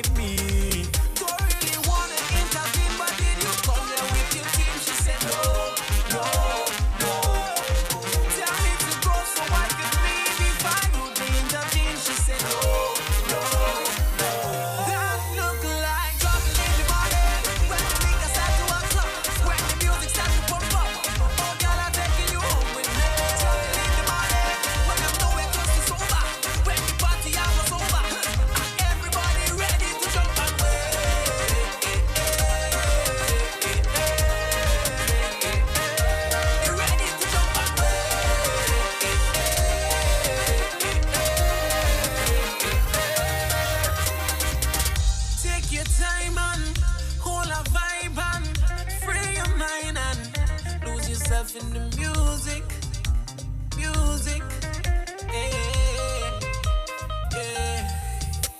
with me. Don't really wanna intervene, but did you come here with your team? She said no, no, no. Tell me to go so I could leave if I would intervene. She said no, no, no. That look like trouble in the morning when the liquor start to unplug, when the music starts to pump up. Oh, girl, I'm taking you home with me. Trouble in the morning when I'm nowhere close to sober, when the party hours over, and everybody ready to jump and way. Ready to jump and way. Take your time and hold a vibe and free your mind and lose yourself in the music, music. Yeah, yeah.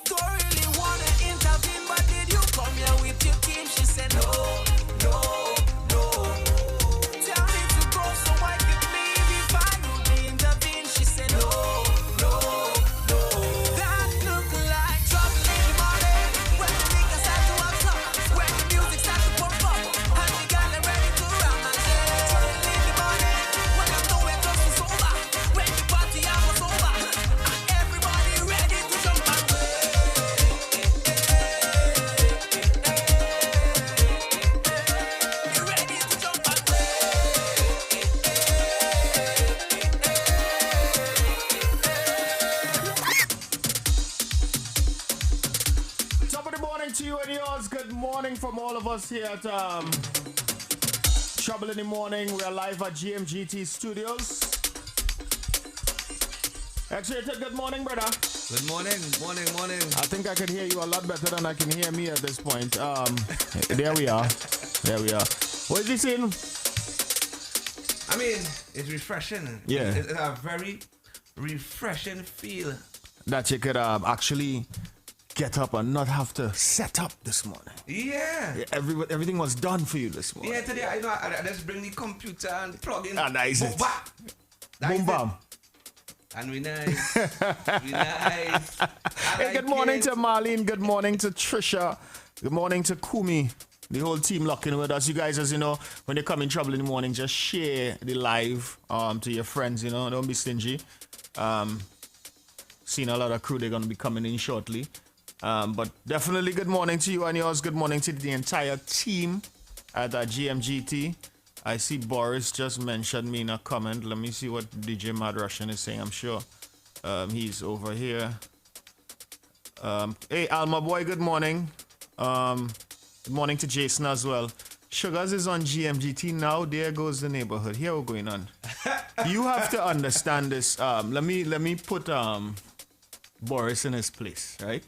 Don't really wanna intervene, but did you come here with your team? She said no, no, no. Tell me to go so I could leave if I would intervene. She said no, no, no. That look like trouble in the morning when the liquor start to unplug, when the music start to pump up, and the girl are ready to ram and say trouble in the morning when I'm nowhere close to sober, when the party hours over, and everybody ready to jump and way. You ready to jump and way. Top of the morning to you and yours. Good morning from all of us here at Trouble in the Morning. We are live at GMGT Studios. X-Rated, good morning, brother. Good morning, morning. I think I can hear you a lot better than I can hear me at this point. There we are. What is he saying? I mean, it's refreshing. Yeah. It's a very refreshing feel. That you could actually get up and not have to set up this morning. Yeah. Everything was done for you this morning. Yeah, today I just bring the computer and plug in. And that is it. Boom, bam. And we nice. We nice. Hey, good morning to Marlene. Good morning to Trisha. Good morning to Kumi. The whole team locking with us. You guys, as you know, when they come in Trouble in the Morning, just share the live to your friends, you know. Don't be stingy. Seen a lot of crew. They're going to be coming in shortly. But definitely good morning to you and yours. Good morning to the entire team at GMGT. I see Boris just mentioned me in a comment. Let me see what DJ Mad Russian is saying. I'm sure he's over here. Hey, Alma boy, good morning. Good morning to Jason as well. Sugars is on GMGT now. There goes the neighborhood. Here what's going on. You have to understand this. Let me put Boris in his place, right?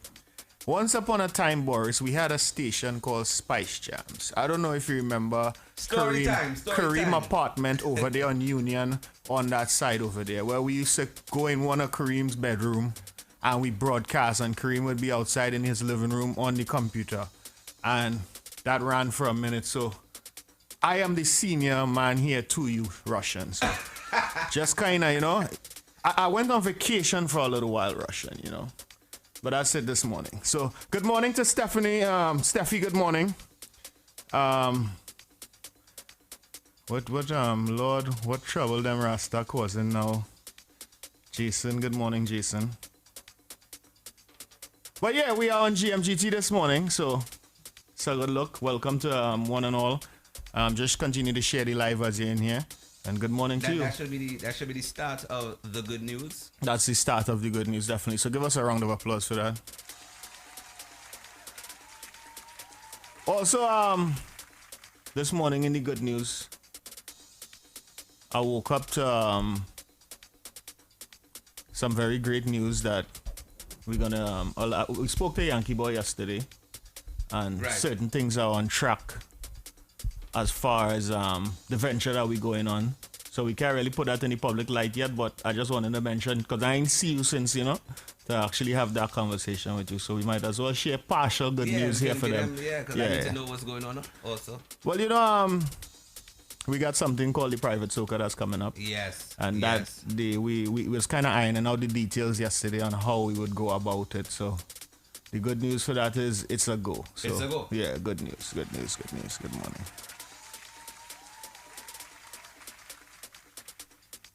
Once upon a time, Boris, we had a station called Spice Jams. I don't know if you remember Kareem apartment over there on Union, on that side over there, where we used to go in one of Kareem's bedroom and we broadcast, and Kareem would be outside in his living room on the computer. And that ran for a minute. So I am the senior man here to you, Russian. So just kind of, you know, I went on vacation for a little while, Russian, you know. But that's it this morning. So good morning to Stephanie. Steffi, good morning. Lord, what trouble them Rasta causing now? Jason, good morning, Jason. But yeah, we are on GMGT this morning, so good luck. Welcome to one and all. Just continue to share the live as you're in here. And good morning to you. That should be the start of the good news. That's the start of the good news, definitely. So give us a round of applause for that. Also, this morning in the good news, I woke up to some very great news that we're gonna. We spoke to Yankee Boy yesterday, and certain things are on track as far as the venture that we're going on. So we can't really put that in the public light yet, but I just wanted to mention, because I ain't see you since, you know, to actually have that conversation with you. So we might as well share partial good news here for them. Because I need to know what's going on also. Well, you know, we got something called the Private Soca that's coming up. Yes. And that we was kind of ironing out the details yesterday on how we would go about it. So The good news for that is it's a go. So, It's a go. Yeah, good news. Good morning.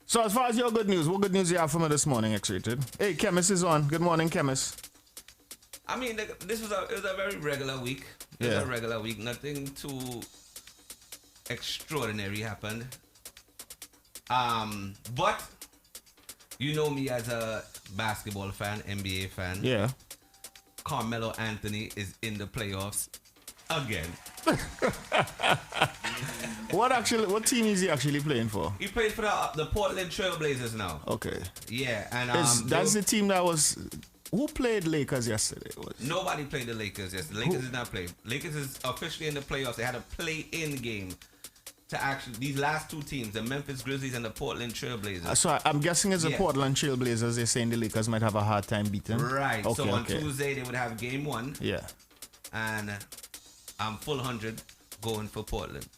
So as far as your good news, what good news you have for me this morning, X-Rated? Hey, Chemist is on. Good morning, Chemist. I mean, this was it was a very regular week. It was Yeah. a regular week. Nothing too extraordinary happened. But you know me as a basketball fan, NBA fan. Yeah. Carmelo Anthony is in the playoffs again. What team is he actually playing for? He plays for the Portland Trail Blazers now. Okay. Yeah, and That's the team that was. Who played Lakers yesterday? nobody played the Lakers yesterday. Lakers did not play. Lakers is officially in the playoffs. They had a play-in game to actually these last two teams, the Memphis Grizzlies and the Portland Trail Blazers. So I'm guessing it's the Yeah. Portland Trail Blazers. They're saying the Lakers might have a hard time beating. Right. Okay, so on okay. Tuesday they would have game 1, Yeah. and I'm full 100 going for Portland.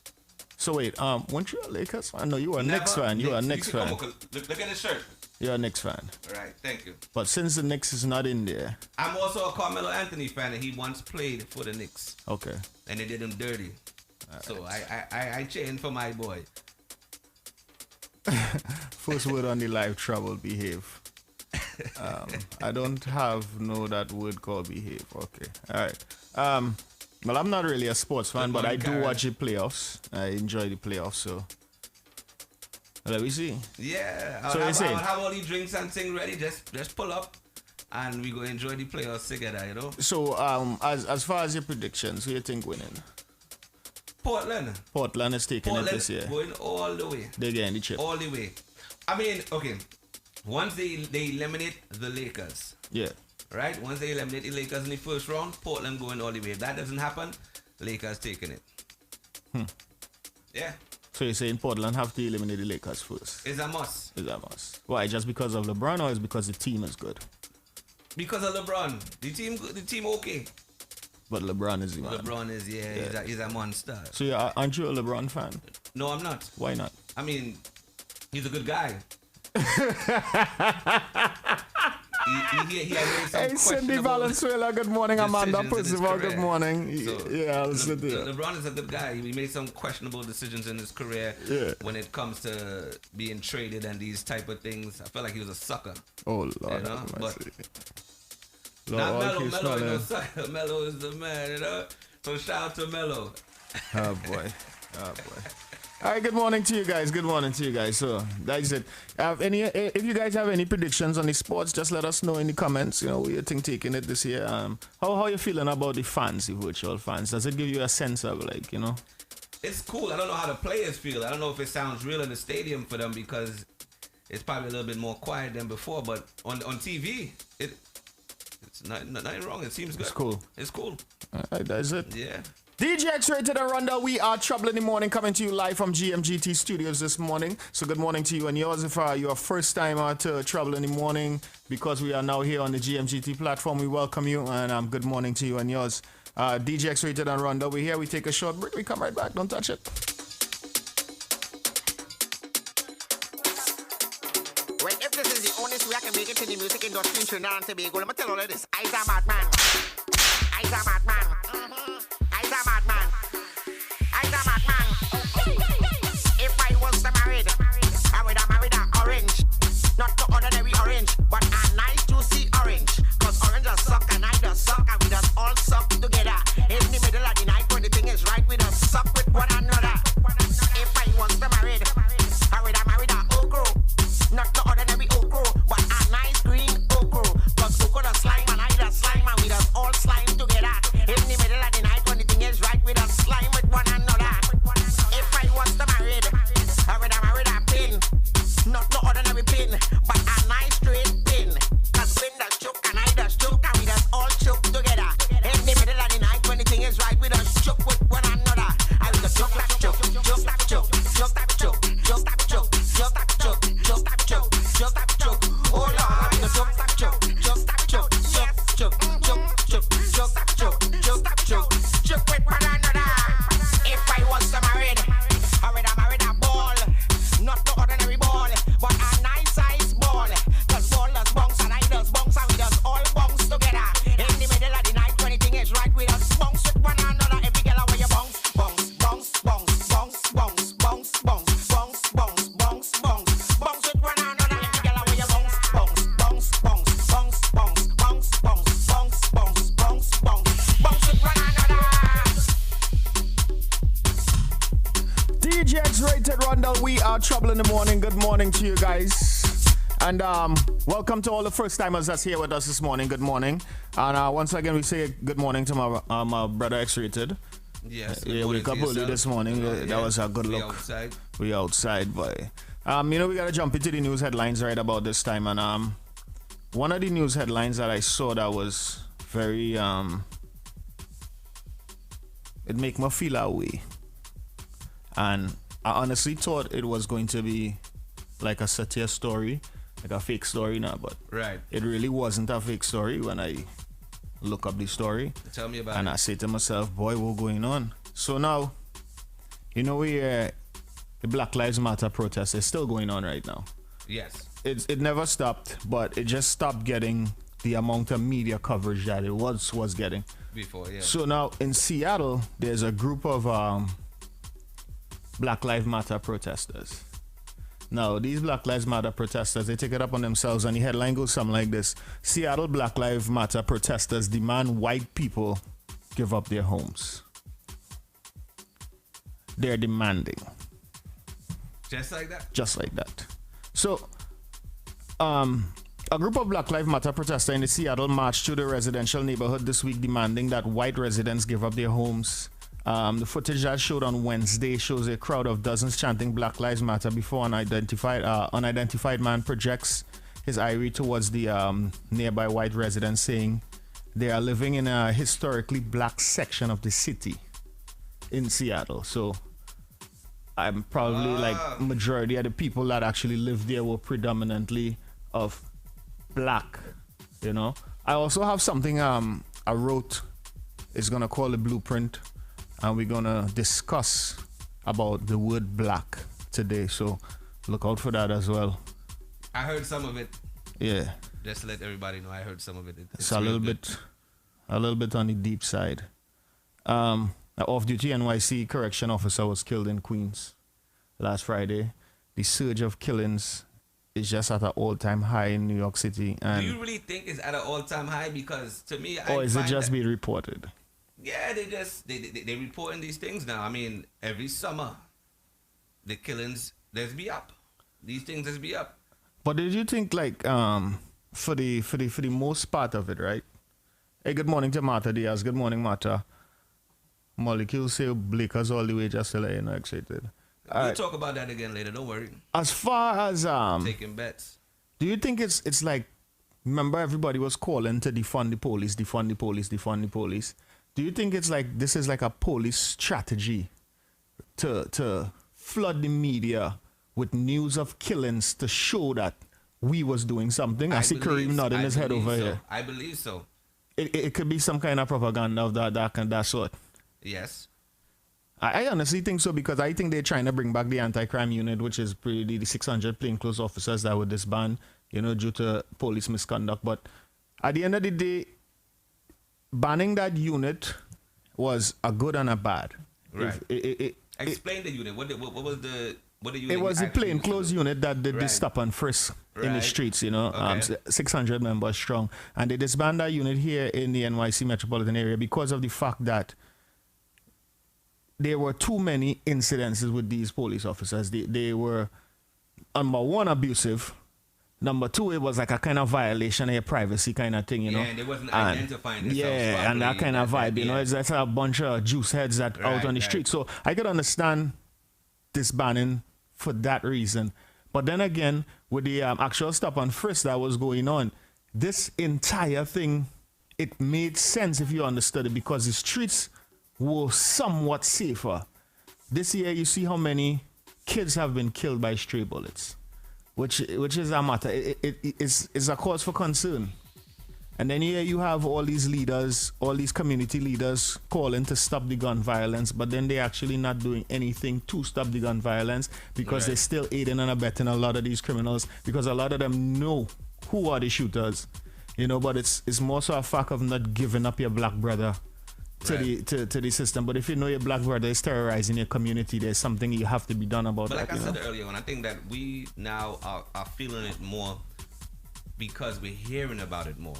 So wait, weren't you a Lakers fan? No, you were a Never Knicks fan. You were a Knicks see- fan. come on, look at the shirt. You're a Knicks fan. Right. Thank you. But since the Knicks is not in there, I'm also a Carmelo Anthony fan, and he once played for the Knicks, okay. and they did him dirty. So I chained for my boy. First word on the live trouble, behave. I don't know that word called behave. Okay. All right. Well, I'm not really a sports fan, but I do Karen. watch the playoffs. I enjoy the playoffs, so let me see. Yeah. So you're saying- I'll have all the drinks and things ready. Just pull up, and we go enjoy the playoffs together. You know. So as far as your predictions, who you think winning? Portland. Portland is taking it this year. Going all the way. They're getting the chip. All the way. I mean, okay. Once they eliminate the Lakers, Yeah. right? Once they eliminate the Lakers in the first round, Portland going all the way. If that doesn't happen, Lakers taking it. Yeah. So you're saying Portland have to eliminate the Lakers first? It's a must. Is that must? Why? Just because of LeBron, or is because the team is good? Because of LeBron. The team okay. But LeBron is the man. LeBron is, he's a monster. So aren't you a LeBron fan? No, I'm not. Why not? I mean, he's a good guy. He had made some Hey, Cindy questionable Valenzuela, good morning. Amanda decisions in his Percival, good career. morning. So, Yeah, I'll sit there. LeBron is a good guy. He made some questionable decisions in his career Yeah. when it comes to being traded and these type of things. I felt like he was a sucker. Oh, Lord. You know, have but- mercy. Not Lord, Melo. keep Melo is no smelling. sucker. Melo is the man, you know. So shout out to Melo. Oh, boy. Oh, boy. All right, good morning to you guys. Good morning to you guys. So that's it. If you guys have any predictions on the sports, just let us know in the comments. You know, what you think taking it this year. How you feeling about the fans, the virtual fans? Does it give you a sense of like, you know? It's cool. I don't know how the players feel. I don't know if it sounds real in the stadium for them because it's probably a little bit more quiet than before. But on TV, it's nothing wrong. It seems good. It's cool. It's cool. All right, that's it. Yeah. DJ X-Rated Arunda, we are Trouble in the Morning, coming to you live from GMGT Studios this morning. So good morning to you and yours. If you're first time to Trouble in the Morning, because we are now here on the GMGT platform, we welcome you, and good morning to you and yours. DJ X-Rated Arunda, we're here. We take a short break. We come right back. Don't touch it. Well, if this is the only way I can make it in the music industry in Trinidad and Tobago, let me tell all of this. I's a mad man. I's a mad man. I's a mad man. I's a mad man. If I was to married, I would have married an orange. Not the ordinary orange, but a nice juicy orange. Cause orange does suck and I does suck and we just all suck together. In the middle of the night when the thing is right, we just suck with one another. If I was to married, I would have married an okro. Not the ordinary okro, but a nice green okro. Cause okro does slime and I does slime and we just all Wanted Rundle, we are Trouble in the Morning. Good morning to you guys. And welcome to all the first timers that's here with us this morning. Good morning. And once again, we say good morning to my brother X-Rated. Yes. Yeah, wake up early this morning. That was a good look. We outside, boy. We gotta jump into the news headlines right about this time. And one of the news headlines that I saw that was very it make me feel that way. And I honestly thought it was going to be like a satire story, like a fake story now, but it really wasn't a fake story when I look up the story. Tell me about it. And I say to myself, boy, what's going on? So now, the Black Lives Matter protest is still going on right now. Yes. It never stopped, but it just stopped getting the amount of media coverage that it was getting. Before, yeah. So now in Seattle, there's a group of Black Lives Matter protesters. Now, these Black Lives Matter protesters, they take it up on themselves, and the headline goes something like this. Seattle Black Lives Matter protesters demand white people give up their homes. They're demanding. Just like that? Just like that. So, a group of Black Lives Matter protesters in the Seattle marched through the residential neighborhood this week demanding that white residents give up their homes. The footage that showed on Wednesday shows a crowd of dozens chanting Black Lives Matter before an unidentified man projects his ivory towards the nearby white residents, saying they are living in a historically black section of the city in Seattle. So I'm probably like majority of the people that actually live there were predominantly of black, I also have something I wrote. It's gonna call a blueprint, and we're gonna discuss about the word black today, so look out for that as well. I heard some of it. Yeah, just to let everybody know, I heard some of it. It's a little bit on the deep side. An off-duty NYC correction officer was killed in Queens last Friday. The surge of killings is just at an all-time high in New York City. And do you really think it's at an all-time high? Because to me, or is it just being reported? Yeah, they reporting these things now. I mean, every summer, the killings let's be up. These things let's be up. But did you think like for the most part of it, right? Hey, good morning to Martha Diaz. Good morning, Martha. Molecule say Blakers all the way, just to let you know, excited. We'll talk about that again later, don't worry. As far as taking bets. Do you think it's like, remember everybody was calling to defund the police, defund the police, defund the police. Do you think it's like this is like a police strategy to flood the media with news of killings to show that we was doing something? I see Kareem nodding his head over here. I believe so. It could be some kind of propaganda of that sort. Yes. I honestly think so, because I think they're trying to bring back the anti-crime unit, which is pretty the 600 plainclothes officers that were disbanded, due to police misconduct. But at the end of the day, banning that unit was a good and a bad. Right. Explain the unit. What was the unit? It was the plainclothes unit that did the stop and frisk in the streets, Okay. 600 members strong. And they disbanded that unit here in the NYC metropolitan area because of the fact that there were too many incidences with these police officers. They were, number one, abusive. Number two, it was like a kind of violation of your privacy kind of thing, Yeah, and they wasn't identifying themselves properly. And that kind of vibe, It's that's a bunch of juice heads that out on the street. So I could understand this banning for that reason. But then again, with the actual stop and frisk that was going on, this entire thing, it made sense if you understood it, because the streets were somewhat safer. This year, you see how many kids have been killed by stray bullets, which is a matter. It's a cause for concern. And then here you have all these leaders, all these community leaders calling to stop the gun violence, but then they're actually not doing anything to stop the gun violence, because they're still aiding and abetting a lot of these criminals, because a lot of them know who are the shooters, but it's more so a fact of not giving up your black brother to the system. But if you know your black brother is terrorizing your community, there's something you have to be done about that. But like I said earlier on, I think that we now are feeling it more because we're hearing about it more.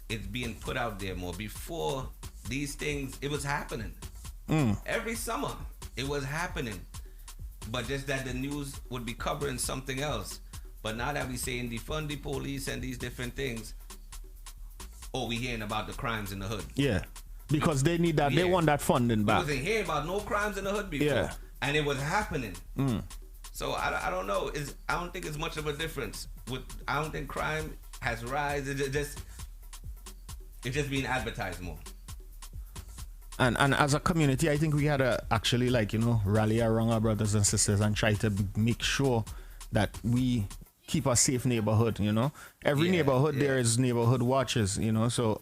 It's being put out there more. Before these things, it was happening. Every summer, it was happening. but just that the news would be covering something else. But now that we saying defund the police and these different things, we hearing about the crimes in the hood. Yeah, because they need that. They want that funding back. We wasn't hearing about no crimes in the hood before, and it was happening. So I don't know. I don't think it's much of a difference. I don't think crime has rise. It's just being advertised more. And as a community, I think we had to actually rally around our brothers and sisters and try to make sure that we keep a safe neighborhood. Every neighborhood there is neighborhood watches. So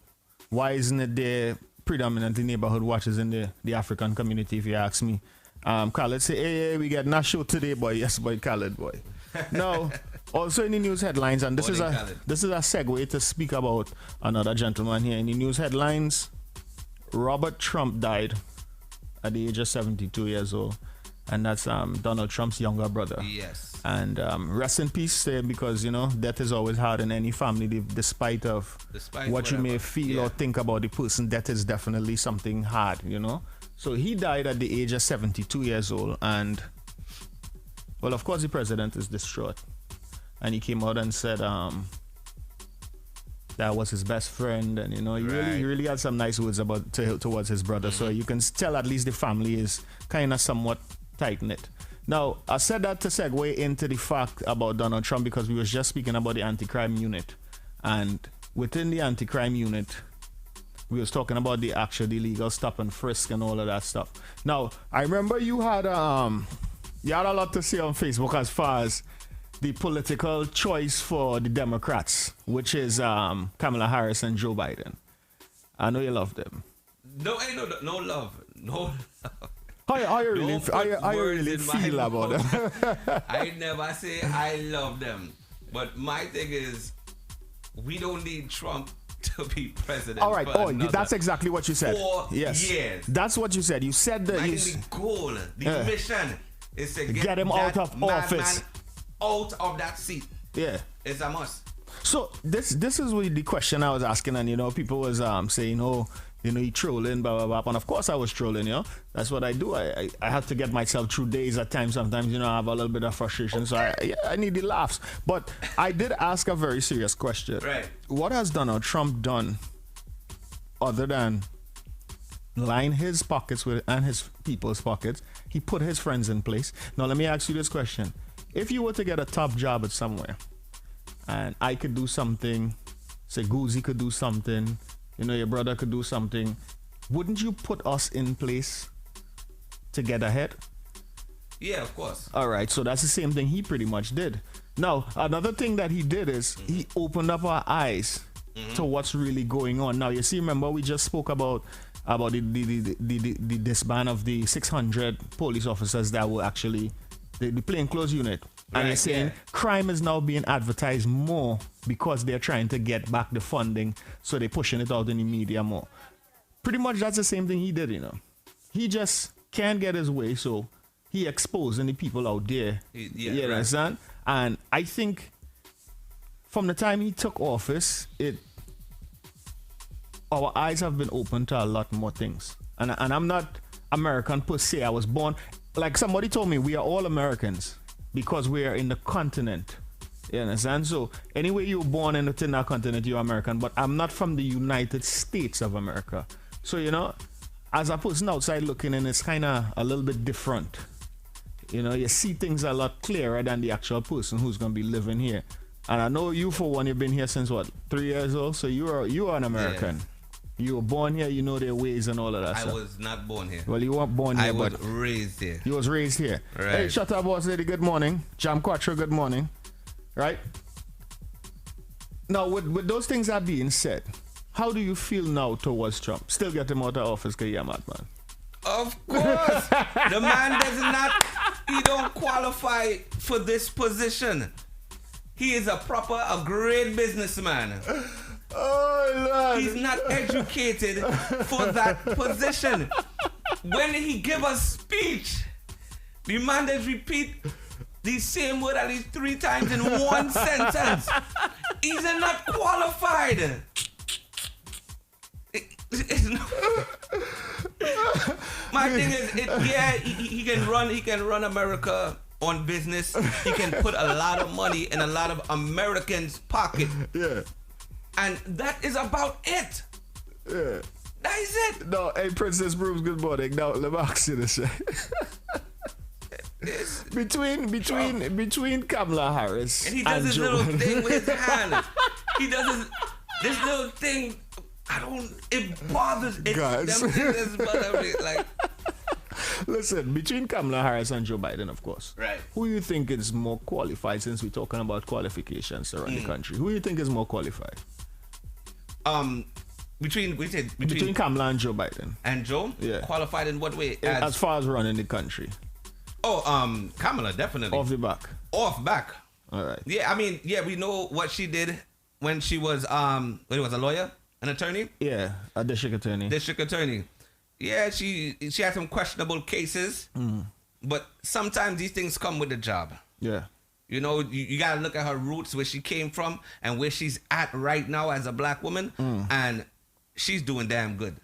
why isn't it there predominantly neighborhood watches in the African community, if you ask me? Khaled say, hey, we get a show today, boy. Yes, boy, Khaled, boy. Now, also in the news headlines, and this is a segue to speak about another gentleman here. In the news headlines, Robert Trump died at the age of 72 years old, and that's Donald Trump's younger brother. Yes. And rest in peace, because death is always hard in any family, despite what you may feel or think about the person. Death is definitely something hard, So he died at the age of 72 years old, and well, of course, the president is distraught, and he came out and said that was his best friend, and he really had some nice words towards his brother. So you can tell at least the family is kind of somewhat tight knit. Now, I said that to segue into the fact about Donald Trump, because we was just speaking about the anti-crime unit, and within the anti-crime unit, we was talking about the illegal stop and frisk and all of that stuff. Now, I remember you had a lot to say on Facebook as far as the political choice for the Democrats, which is Kamala Harris and Joe Biden. I know you love them. No, ain't no love. No love. How you really feel about them? I never say I love them. But my thing is, we don't need Trump to be president. All right. That's exactly what you said. 4 years. That's what you said. You said that the goal, the mission is to get him out of office. Out of that seat. Yeah. It's a must. So this is really the question I was asking, and people was saying, he trolling, blah blah blah. And of course I was trolling, That's what I do. I have to get myself through days at times. Sometimes, I have a little bit of frustration. So I need the laughs. But I did ask a very serious question. Right. What has Donald Trump done other than line his pockets and his people's pockets? He put his friends in place. Now let me ask you this question. If you were to get a top job at somewhere, and I could do something, say Goozy could do something, your brother could do something, wouldn't you put us in place to get ahead? Yeah, of course. All right, so that's the same thing he pretty much did. Now, another thing that he did is he opened up our eyes to what's really going on. Now, you see, remember we just spoke about the disband of the 600 police officers that were actually the plainclothes unit. And you're saying crime is now being advertised more because they're trying to get back the funding, so they're pushing it out in the media more. Pretty much that's the same thing he did, He just can't get his way, so he exposing the people out there. You understand? And I think from the time he took office, our eyes have been open to a lot more things. And I'm not American per se. I was born, like somebody told me, we are all Americans because we are in the continent. You understand? So anyway, you were born in that continent, you're American, but I'm not from the United States of America. So, as a person outside looking in, it's kind of a little bit different. You see things a lot clearer than the actual person who's going to be living here. And I know you, for one, you've been here since, 3 years old? So you are an American. Yeah. You were born here, you know their ways and all of that stuff. I was not born here. Well, you weren't born here, but... I was raised here. You was raised here. Right. Hey, shut up, boss lady, good morning. Jam Quattro, good morning. Right? Now, with those things that being said, how do you feel now towards Trump? Still get him out of office because you're mad, man. Of course. The man he don't qualify for this position. He is a great businessman. Oh, Lord. He's not educated for that position. When he give a speech, the man does repeat the same word at least 3 times in one sentence. He's not qualified. My thing is, he can run America on business. He can put a lot of money in a lot of Americans' pocket. Yeah. And that is about it. Yeah. That is it. No, hey, Princess Brooms, good morning. Now, let me ask you this. Between Kamala Harris and he does this Joe little Biden. thing with his hand. He does this little thing. It bothers it. Guys. Them things bother me, like, Listen, between Kamala Harris and Joe Biden, of course. Right. Who you think is more qualified, since we're talking about qualifications around the country? Who you think is more qualified? Between Kamala and Joe Biden. And Joe? Yeah. Qualified in what way? As far as running the country. Kamala, definitely. Off the back. Off back. All right. Yeah, I mean, we know what she did when she was a lawyer, an attorney. Yeah, a district attorney. District attorney. Yeah, she had some questionable cases, but sometimes these things come with the job. Yeah. You know, you gotta look at her roots, where she came from, and where she's at right now as a black woman, and she's doing damn good.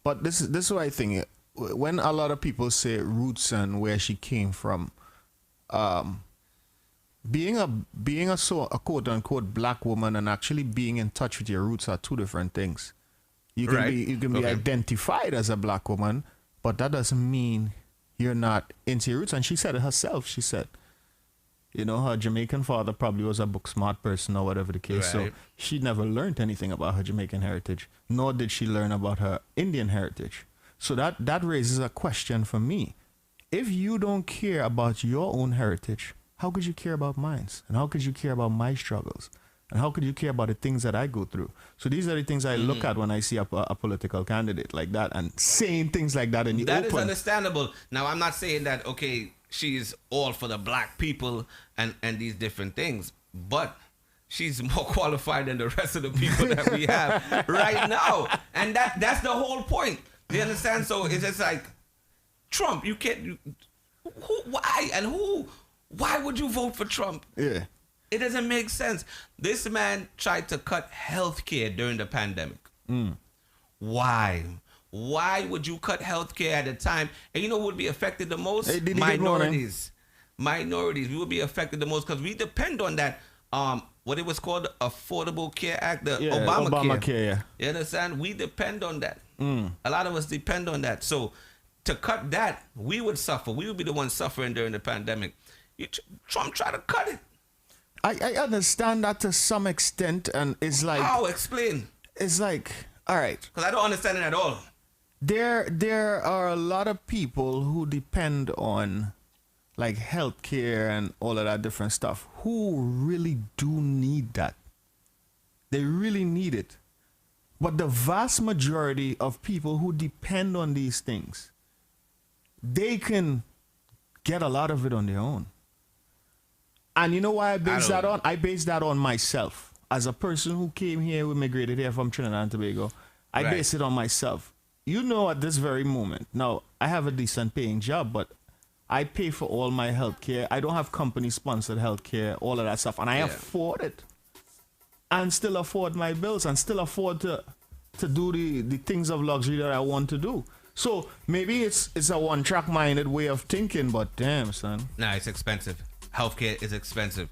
But this is what I think. When a lot of people say roots and where she came from, being a quote unquote black woman and actually being in touch with your roots are two different things. You can be identified as a black woman, but that doesn't mean you're not into your roots. And she said it herself. She said, you know, her Jamaican father probably was a book smart person or whatever the case. Right. So she never learned anything about her Jamaican heritage, nor did she learn about her Indian heritage. So that raises a question for me. If you don't care about your own heritage, how could you care about mine? And how could you care about my struggles? And how could you care about the things that I go through? So these are the things I look at when I see a political candidate like that and saying things like that in the open. That is understandable. Now, I'm not saying that, okay, she's all for the black people and these different things, but she's more qualified than the rest of the people that we have right now. And that's the whole point. Do you understand? So it's just like, Trump, you can't... Why would you vote for Trump? Yeah. It doesn't make sense. This man tried to cut health care during the pandemic. Why? Why would you cut health care at a time? And you know who would be affected the most? Hey, Diddy, minorities. Minorities. We would be affected the most because we depend on that. What it was called, Affordable Care Act, the Obamacare. Yeah. You understand? We depend on that. A lot of us depend on that. So to cut that, we would suffer. We would be the ones suffering during the pandemic. Trump tried to cut it. I understand that to some extent, and it's like... How? Explain. It's like, all right. Because I don't understand it at all. There are a lot of people who depend on like healthcare and all of that different stuff who really do need that. They really need it. But the vast majority of people who depend on these things, they can get a lot of it on their own. And you know why I base that on? I base that on myself. As a person who came here, who immigrated here from Trinidad and Tobago, I base it on myself. You know, at this very moment, now, I have a decent paying job, but I pay for all my health care. I don't have company-sponsored health care, all of that stuff, and I afford it. And still afford my bills and still afford to do the things of luxury that I want to do. So maybe it's a one-track-minded way of thinking, but damn, son. Nah, it's expensive. Healthcare is expensive.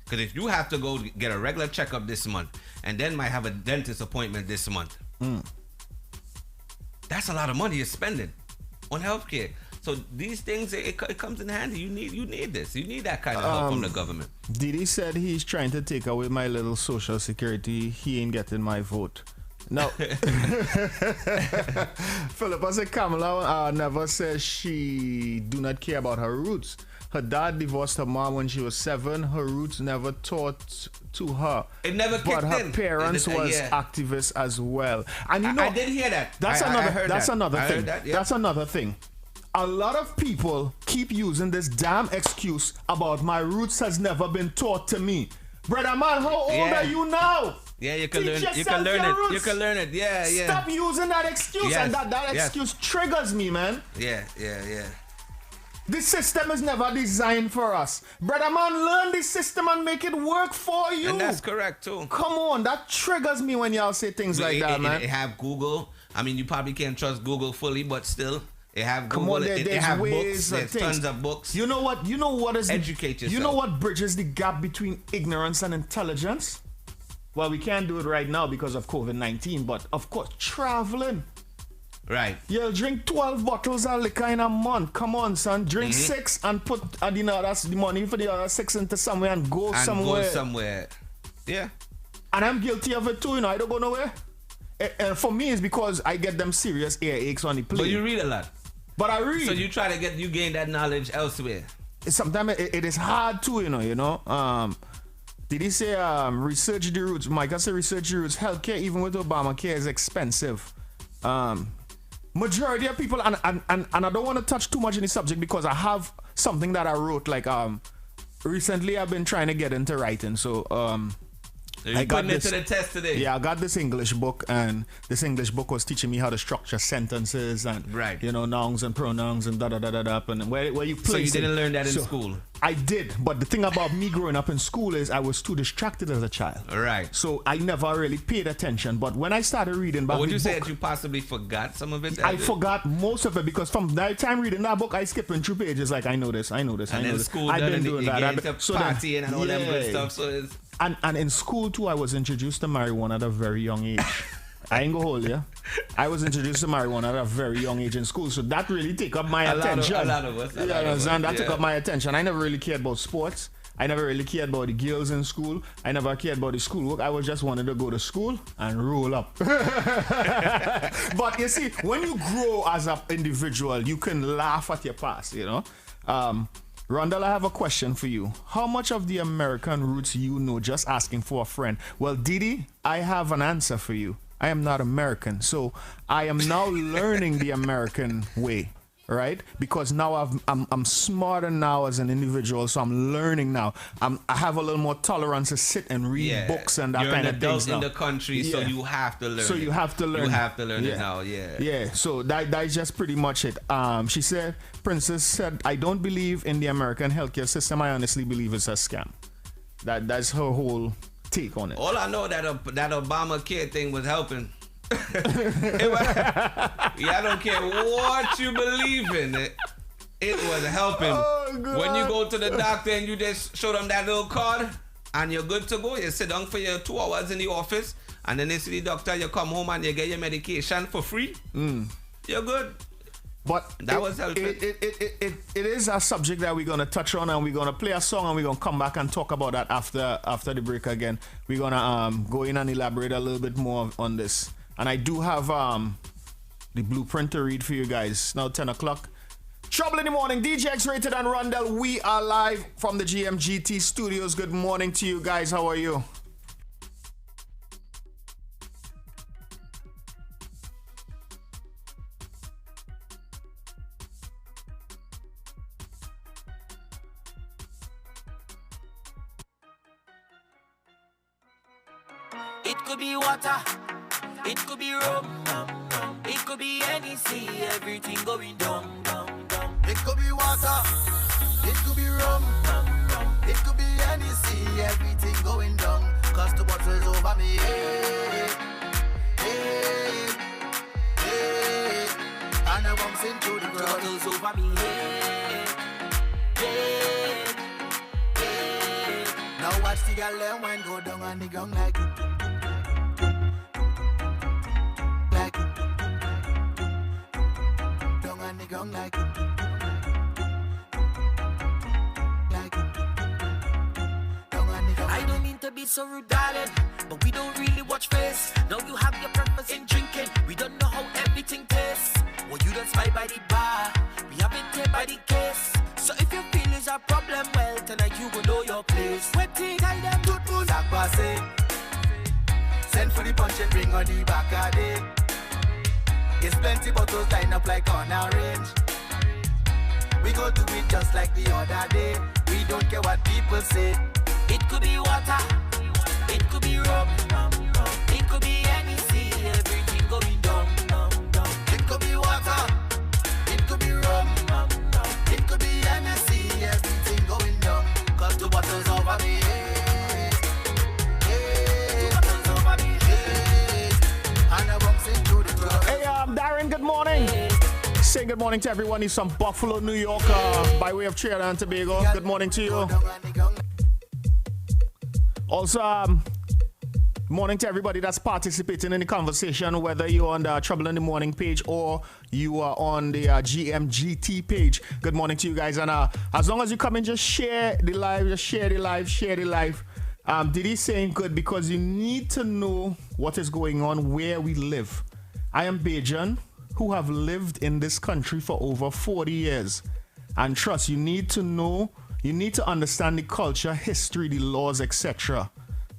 Because if you have to go get a regular checkup this month and then might have a dentist appointment this month, that's a lot of money you're spending on healthcare. So these things, it comes in handy. You need this. You need that kind of help from the government. Diddy said he's trying to take away my little social security. He ain't getting my vote. No. Philippa said Kamala never says she do not care about her roots. Her dad divorced her mom when she was 7. Her roots never taught to her. It never kicked in. But her parents was activists as well. And you know, I did hear that. That's another thing. That, yeah. That's another thing. A lot of people keep using this damn excuse about my roots has never been taught to me. Brother man, how old are you now? Yeah, you can learn. You can learn it. You can learn it. Yeah, yeah. Stop using that excuse, and that excuse triggers me, man. Yeah. This system is never designed for us. Brother man, learn this system and make it work for you. And that's correct too. Come on, that triggers me when y'all say things like that, man. It have Google. I mean, you probably can't trust Google fully, but still, They have Come Google. on, They there's have ways books. and There's things. tons of books. You know what is Educate yourself. You know what bridges the gap between ignorance and intelligence? Well, we can't do it right now because of COVID-19, but of course, traveling. Right. You'll drink 12 bottles of liquor in a month. Come on, son. Drink 6 and put that's the money for the other 6 into somewhere and go somewhere. Yeah. And I'm guilty of it too, I don't go nowhere. And for me, it's because I get them serious earaches on the plane. But you read a lot. But I read. So you try to gain that knowledge elsewhere. Sometimes it is hard too, Did he say research the roots? Mike, I say research the roots. Healthcare, even with Obamacare, is expensive. Majority of people, and I don't want to touch too much in the subject because I have something that I wrote. Like recently, I've been trying to get into writing, so I got it to the test today. Yeah, I got this English book, and this English book was teaching me how to structure sentences and nouns and pronouns and da and where you place. So you didn't learn that in school? I did, but the thing about me growing up in school is I was too distracted as a child. Right. So I never really paid attention. But when I started reading back, would you say that you possibly forgot some of it? I forgot most of it because from that time reading that book, I skipping through pages like I know this. And then school I've done been and doing you that. get into partying and all that good stuff. So it's... And in school too, I was introduced to marijuana at a very young age. I ain't gonna hold you. I was introduced to marijuana at a very young age in school, so that really take up my attention. A lot of us. That took up my attention. I never really cared about sports. I never really cared about the girls in school. I never cared about the schoolwork. I was just wanted to go to school and roll up. But you see, when you grow as an individual, you can laugh at your past, Rondell, I have a question for you. How much of the American roots you know? Just asking for a friend. Well, Didi, I have an answer for you. I am not American, so I am now learning the American way, right? Because now I'm smarter now as an individual, so I'm learning now. I have a little more tolerance to sit and read books and that kind of things now. You're an adult in the country, so you have to learn. So you have to learn. You have to learn it now. Yeah. Yeah. So that's just pretty much it. She said, Princess said, I don't believe in the American healthcare system. I honestly believe it's a scam. That's her whole take on it. All I know that Obamacare thing was helping. I don't care what you believe in it was helping. When you go to the doctor and you just show them that little card and you're good to go, you sit down for your 2 hours in the office and then you see the doctor, you come home and you get your medication for free. You're good. But that was helping. It is a subject that we're gonna touch on, and we're gonna play a song, and we're gonna come back and talk about that after the break again. We're gonna go in and elaborate a little bit more on this. And I do have the blueprint to read for you guys. Now 10 o'clock. Trouble in the morning. DJ X-Rated and Rondell. We are live from the GMGT studios. Good morning to you guys. How are you? It could be water, it could be rum, it could be any sea, everything going down, down, down. It could be water, it could be rum, it could be any sea, everything going down. Cause the bottle's over me, hey, hey, hey. And I bumps into the ground. Bottles over me, hey, hey, hey. Now watch the girl and wine go down on the ground like like I don't mean to be so rude, darling, but we don't really watch face. Now you have your preference in drinking. We don't know how everything tastes. Well, you don't spy by the bar. We haven't taken by the case. So if your feelings are problem, well, tonight you will know your place. Waiting, tell them good moon that passe. Send for the punch and bring on the back of it. There's plenty bottles lined up like on a range. We go do it just like the other day. We don't care what people say. It could be water, it could be rum, it could be any sea, everything going down, down, down. It could be water, it could be rum, it could be any sea, everything going down. Cause the bottles over me, hey, hey. The bottles over me, hey. And I bumps into the crowd. Hey, Darren, good morning. Say good morning to everyone. He's from Buffalo, New York, by way of Trinidad and Tobago. Good morning to you. Also, morning to everybody that's participating in the conversation, whether you're on the Trouble in the Morning page or you are on the GMGT page. Good morning to you guys. And as long as you come in, just share the live, share the live. Diddy saying good because you need to know what is going on where we live. I am Bajan, who have lived in this country for over 40 years. And trust, you need to know, you need to understand the culture, history, the laws, etc.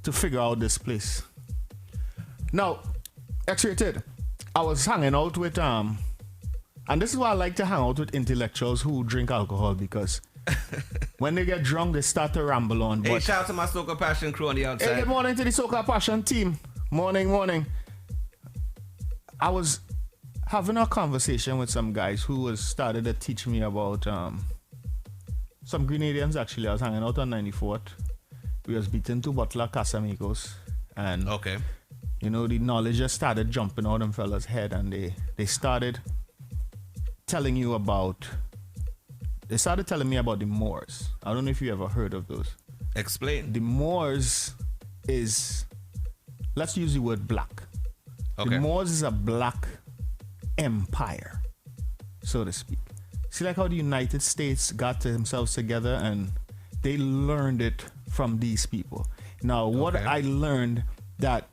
to figure out this place. Now, X-rated, I was hanging out with, and this is why I like to hang out with intellectuals who drink alcohol, because when they get drunk, they start to ramble on. Hey, shout out to my Soca Passion crew on the outside. Hey, good morning to the Soca Passion team. Morning. I was having a conversation with some guys who was started to teach me about some Grenadians. Actually, I was hanging out on 94th. We was beating two Butler Casamigos, and okay, you know, the knowledge just started jumping out them fellas' head, and they started telling me about the Moors. I don't know if you ever heard of those. Explain. The Moors is, let's use the word black. Okay. The Moors is a black empire, so to speak. See, like how the United States got themselves together and they learned it from these people. Now, what I learned that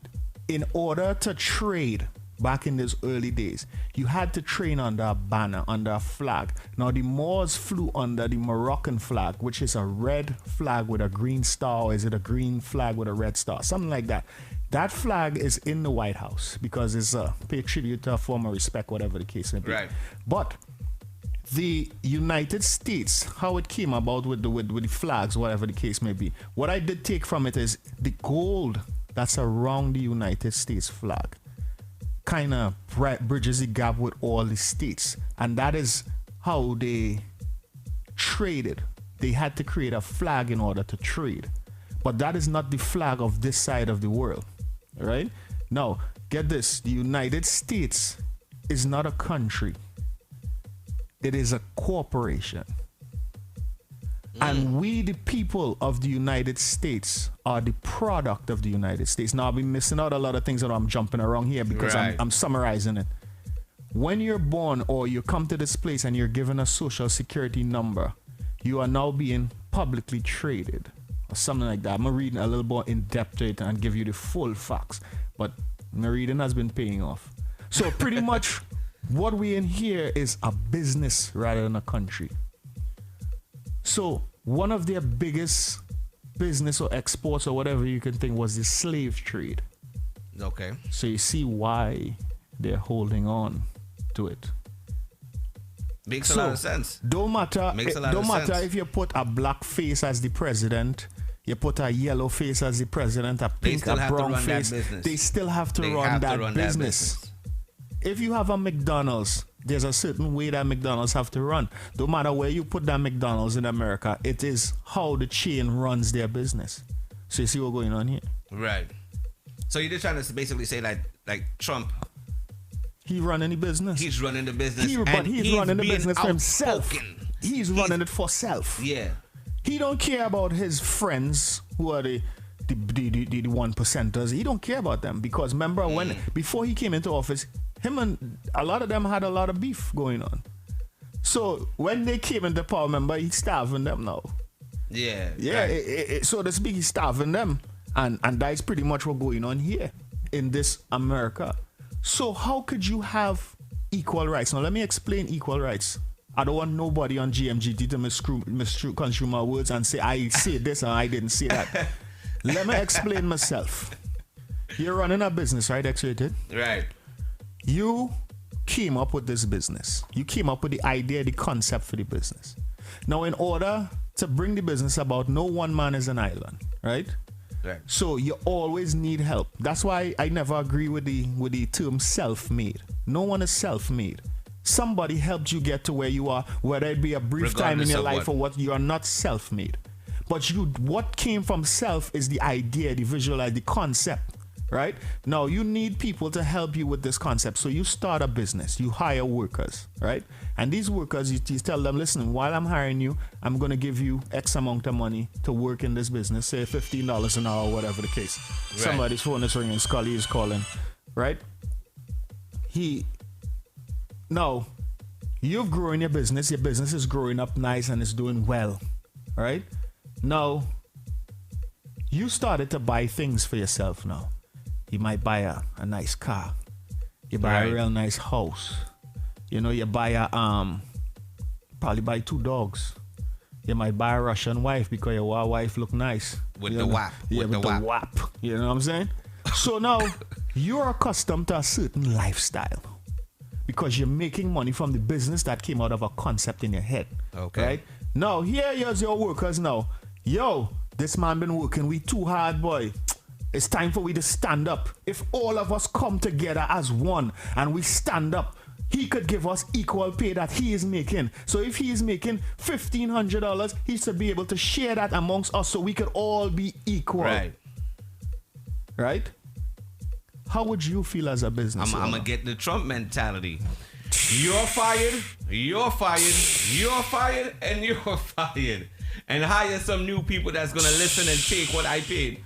in order to trade back in those early days, you had to train under a banner, under a flag. Now, the Moors flew under the Moroccan flag, which is a red flag with a green star, or is it a green flag with a red star? Something like that. That flag is in the White House because it's a pay tribute to a form of respect, whatever the case may be. Right. But the United States, how it came about with the flags, whatever the case may be, what I did take from it is the gold that's around the United States flag kind of bridges the gap with all the states. And that is how they traded. They had to create a flag in order to trade. But that is not the flag of this side of the world. All right? Now, get this. The United States is not a country. It is a corporation. And we, the people of the United States, are the product of the United States. Now, I'll be missing out a lot of things that I'm jumping around here because I'm summarizing it. When you're born or you come to this place and you're given a social security number, you are now being publicly traded or something like that. I'm reading a little more in depth to it and give you the full facts, but my reading has been paying off. So pretty much what we in here is a business rather than a country. So one of their biggest business or exports or whatever you can think was the slave trade. Okay. So you see why they're holding on to it. Makes a lot of sense. Don't matter if you put a black face as the president, you put a yellow face as the president, a pink, a brown face, they still have to run that business. If you have a McDonald's, there's a certain way that McDonald's have to run. No matter where you put that McDonald's in America, it is how the chain runs their business. So you see what's going on here? Right. So you're just trying to basically say like Trump, he's running the business. He's running the business. But he's running the business for himself. He's running it for self. Yeah. He don't care about his friends who are the 1%ers. He don't care about them because remember before he came into office, him and a lot of them had a lot of beef going on. So when they came into power, remember, he's starving them now. Yeah. Right. So to speak, he's starving them. And that's pretty much what's going on here in this America. So how could you have equal rights? Now let me explain equal rights. I don't want nobody on GMGT to misconstrue my words and say I said this and I didn't say that. Let me explain myself. You're running a business, right, X-Rated? Right. You came up with this business. You came up with the idea, the concept for the business. Now, in order to bring the business about, no one man is an island, right? Right. So you always need help. That's why I never agree with the term self-made. No one is self-made. Somebody helped you get to where you are, whether it be a brief time in your life or what. You are not self-made. But what came from self is the idea, the visualize, the concept. right? Now, you need people to help you with this concept. So you start a business, you hire workers, right? And these workers, you tell them, listen, while I'm hiring you, I'm going to give you X amount of money to work in this business, say $15 an hour, whatever the case. Right. Somebody's phone is ringing, Scully is calling, right? Now, you've grown your business is growing up nice and it's doing well, right? Now, you started to buy things for yourself now. You might buy a nice car. You buy a real nice house. You know, you buy probably buy 2 dogs. You might buy a Russian wife because your wife look nice. With the WAP. Yeah, with the WAP. You know what I'm saying? So now, you're accustomed to a certain lifestyle because you're making money from the business that came out of a concept in your head. Okay. Right? Now, here's your workers now. Yo, this man been working with too hard, boy. It's time for we to stand up. If all of us come together as one and we stand up, he could give us equal pay that he is making. So if he is making $1,500, he should be able to share that amongst us so we could all be equal. Right. Right? How would you feel as a business owner? I'm going to get the Trump mentality. You're fired, you're fired, you're fired, and you're fired. And hire some new people that's going to listen and take what I paid.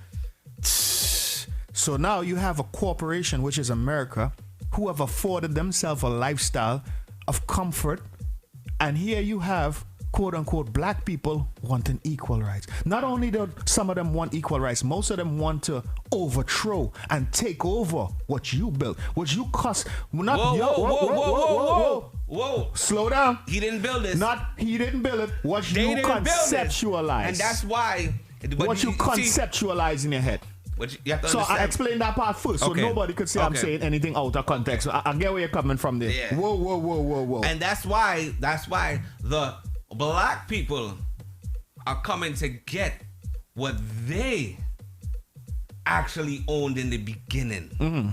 So now you have a corporation, which is America, who have afforded themselves a lifestyle of comfort. And here you have, quote unquote, black people wanting equal rights. Not only do some of them want equal rights, most of them want to overthrow and take over what you built, what you cost. Whoa. Slow down. He didn't build this. He didn't build it. What you conceptualize. And that's why. What you conceptualize in your head. So I explain that part first, so nobody could say I'm saying anything out of context. Okay. I get where you're coming from there. Yeah. Whoa. And that's why the black people are coming to get what they actually owned in the beginning. Mm-hmm.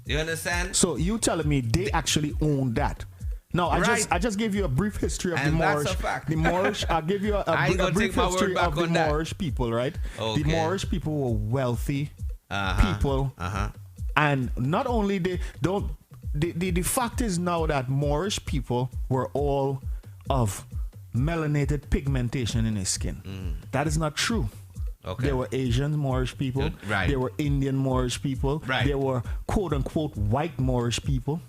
You understand? So you telling me they actually own that? No, I just gave you a brief history of the Moorish. That's a fact. The Moorish. I'll give you a brief history of the Moorish people, right? Okay. The Moorish people were wealthy people, and not only the fact is now that Moorish people were all of melanated pigmentation in their skin. That is not true. Okay. There were Asian Moorish people. Right. There were Indian Moorish people. Right. There were quote unquote white Moorish people.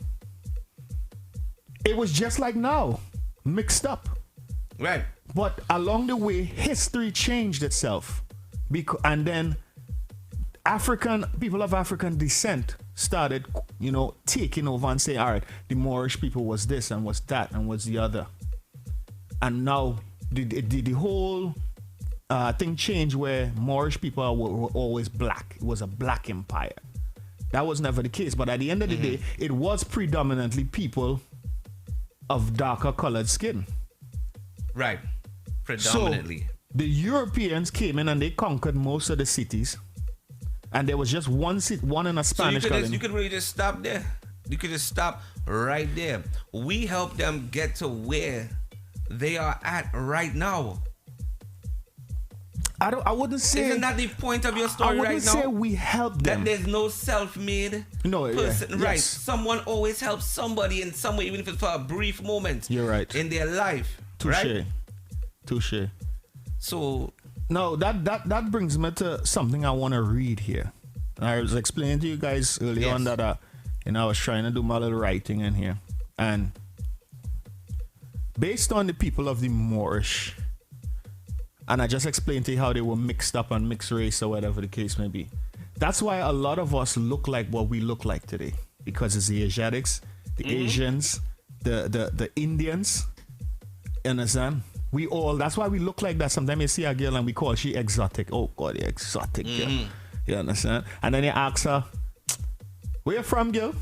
It was just like now, mixed up. Right. But along the way, history changed itself. And then people of African descent started, taking over and saying, all right, the Moorish people was this and was that and was the other. And now the whole thing changed where Moorish people were always black. It was a black empire. That was never the case. But at the end of the day, it was predominantly people of darker colored skin. Right. Predominantly. So the Europeans came in and they conquered most of the cities. And there was just one in a Spanish colony. You could really just stop there. You could just stop right there. We helped them get to where they are at right now. I wouldn't say. Isn't that the point of your story right now? I wouldn't say we help them. That there's no self-made person. Yeah. Right. Yes. Someone always helps somebody in some way, even if it's for a brief moment. You're right. In their life. Touché. So now that brings me to something I want to read here. I was explaining to you guys earlier on that I was trying to do my little writing in here. And based on the people of the Moorish, and I just explained to you how they were mixed up and mixed race or whatever the case may be. That's why a lot of us look like what we look like today. Because it's the Asiatics, the Asians, the Indians. You understand? That's why we look like that. Sometimes you see a girl and we call she exotic. Oh God, the exotic girl. You understand? And then you ask her, where you from, girl?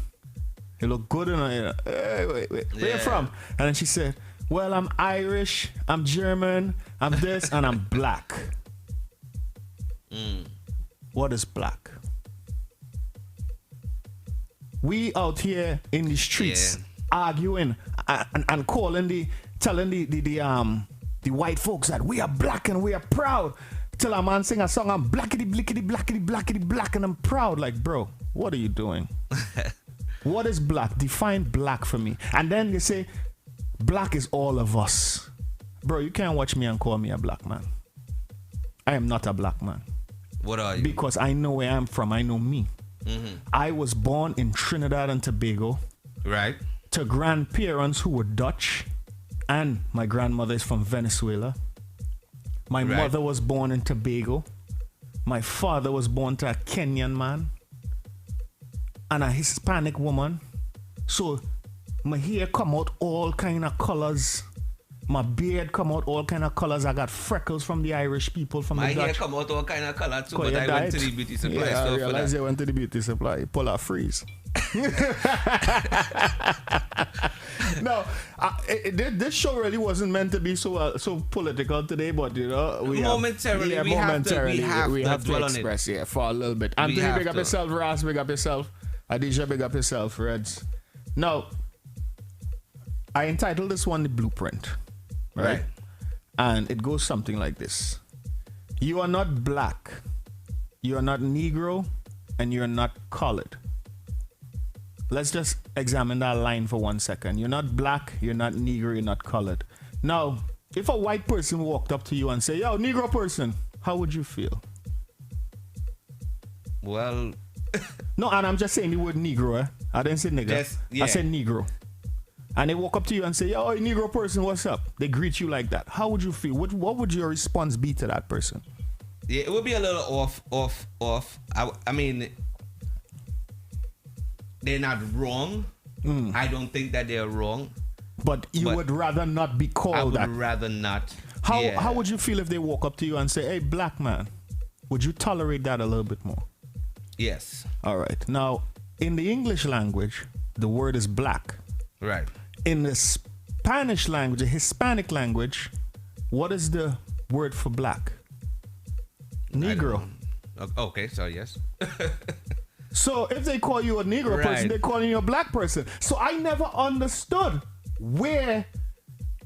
You look good in her. Hey, where you from? And then she said, well, I'm Irish, I'm German, I'm this, and I'm black. What is black? We out here in the streets arguing and telling the white folks that we are black and we are proud. till a man sing a song, I'm blackity, blickety, blackity, blackity, black, and I'm proud. Like, bro, what are you doing? What is black? Define black for me. And then they say, black is all of us. Bro, you can't watch me and call me a black man. I am not a black man. What are you? Because I know where I'm from. I know me. Mm-hmm. I was born in Trinidad and Tobago. Right. To grandparents who were Dutch. And my grandmother is from Venezuela. My mother was born in Tobago. My father was born to a Kenyan man. And a Hispanic woman. So my hair come out all kind of colors. My beard come out all kind of colors. I got freckles from the Irish people, from my the Dutch. My hair come out all kind of color too, but I went to the beauty supply store. I realized I went to the beauty supply. Pull out freeze. No, this show really wasn't meant to be so political today, but you know, we have to express for a little bit. Anthony, big up yourself. Ross, big up yourself. Adisha, big up yourself. Reds. Now, I entitled this one The Blueprint. Right? And it goes something like this. You are not black. You are not Negro. And you're not colored. Let's just examine that line for 1 second. You're not black. You're not Negro. You're not colored. Now, if a white person walked up to you and say, yo, Negro person, how would you feel? Well... No, and I'm just saying the word Negro. I didn't say nigga. I said Negro. And they walk up to you and say, yo, Negro person, what's up? They greet you like that. How would you feel? What would your response be to that person? Yeah, it would be a little off. I mean, they're not wrong. I don't think that they're wrong. But you would rather not be called that? I would rather not. How would you feel if they walk up to you and say, hey, black man? Would you tolerate that a little bit more? Yes. All right. Now, in the English language, the word is black. Right. In the Spanish language, the Hispanic language, what is the word for black? Negro. Okay, so yes. So if they call you a Negro person, they're calling you a black person. So I never understood where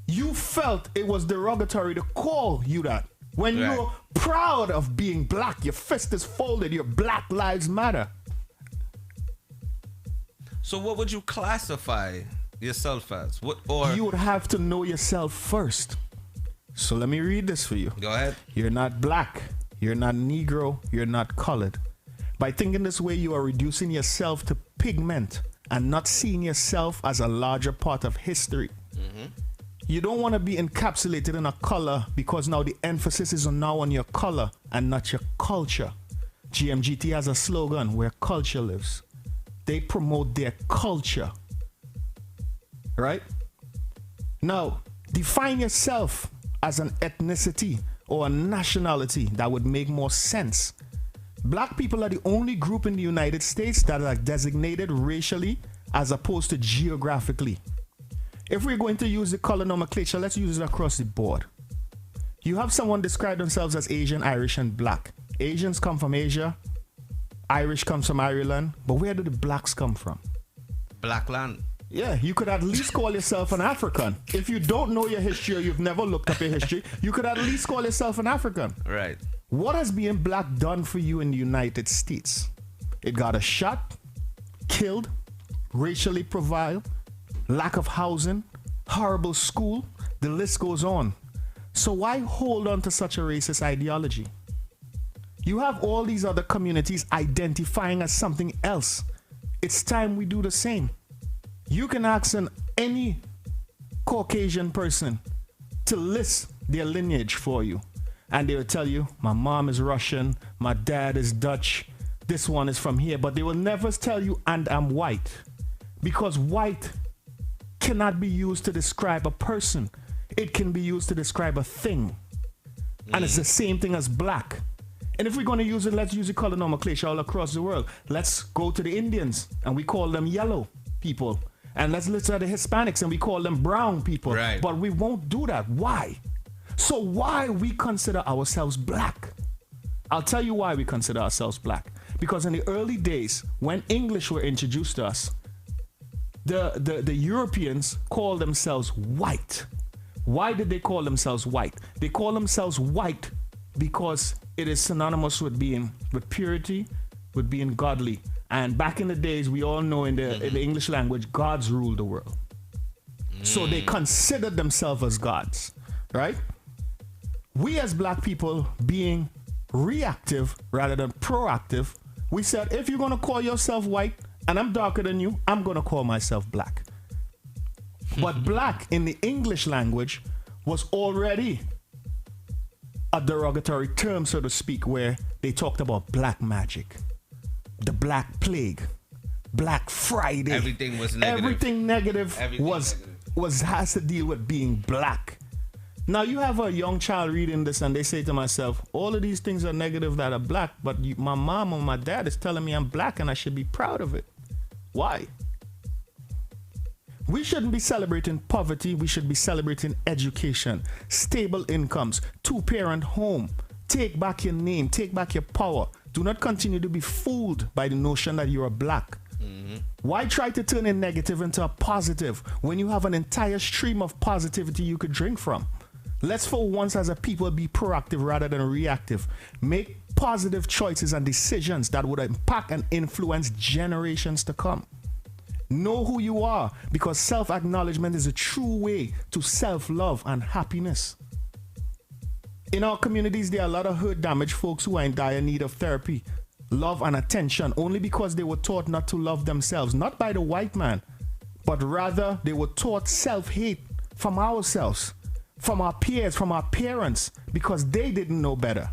you felt it was derogatory to call you that. When you're proud of being black, your fist is folded, your Black Lives Matter. So what would you classify yourself as? You would have to know yourself first. So let me read this for you. Go ahead. You're not black. You're not Negro. You're not colored. By thinking this way, you are reducing yourself to pigment and not seeing yourself as a larger part of history. Mm-hmm. You don't want to be encapsulated in a color because now the emphasis is now on your color and not your culture. GMGT has a slogan, where culture lives. They promote their culture. Right? Now, define yourself as an ethnicity or a nationality that would make more sense. Black people are the only group in the United States that are designated racially as opposed to geographically. If we're going to use the color nomenclature, let's use it across the board. You have someone describe themselves as Asian, Irish, and black. Asians come from Asia. Irish comes from Ireland. But where do the blacks come from? Black land. Yeah, you could at least call yourself an African. If you don't know your history or you've never looked up your history, you could at least call yourself an African. Right. What has being black done for you in the United States? It got us shot, killed, racially profiled, lack of housing, horrible school, the list goes on. So why hold on to such a racist ideology? You have all these other communities identifying as something else. It's time we do the same. You can ask any Caucasian person to list their lineage for you. And they'll tell you, my mom is Russian, my dad is Dutch, this one is from here. But they will never tell you, and I'm white. Because white cannot be used to describe a person. It can be used to describe a thing. And it's the same thing as black. And if we're going to use it, let's use the color nomenclature all across the world. Let's go to the Indians, and we call them yellow people. And let's look at the Hispanics, and we call them brown people. Right. But we won't do that. Why? So why we consider ourselves black? I'll tell you why we consider ourselves black. Because in the early days, when English were introduced to us, the Europeans called themselves white. Why did they call themselves white? They call themselves white because it is synonymous with purity, with being godly. And back in the days, we all know in the English language, gods ruled the world. So they considered themselves as gods, right? We as black people, being reactive rather than proactive, we said, if you're going to call yourself white and I'm darker than you, I'm going to call myself black. But black in the English language was already a derogatory term, so to speak, where they talked about black magic, the Black Plague, Black Friday. Everything was negative. Everything negative has to deal with being black. Now you have a young child reading this and they say to myself, all of these things are negative that are black, but my mom or my dad is telling me I'm black and I should be proud of it. Why? We shouldn't be celebrating poverty. We should be celebrating education, stable incomes, 2-parent home. Take back your name, take back your power. Do not continue to be fooled by the notion that you're black. Why try to turn a negative into a positive when you have an entire stream of positivity you could drink from? Let's for once as a people be proactive rather than reactive. Make positive choices and decisions that would impact and influence generations to come. Know who you are, because self-acknowledgement is a true way to self-love and happiness. In our communities, there are a lot of hurt, damaged folks who are in dire need of therapy, love and attention, only because they were taught not to love themselves, not by the white man, but rather they were taught self-hate from ourselves, from our peers, from our parents, because they didn't know better.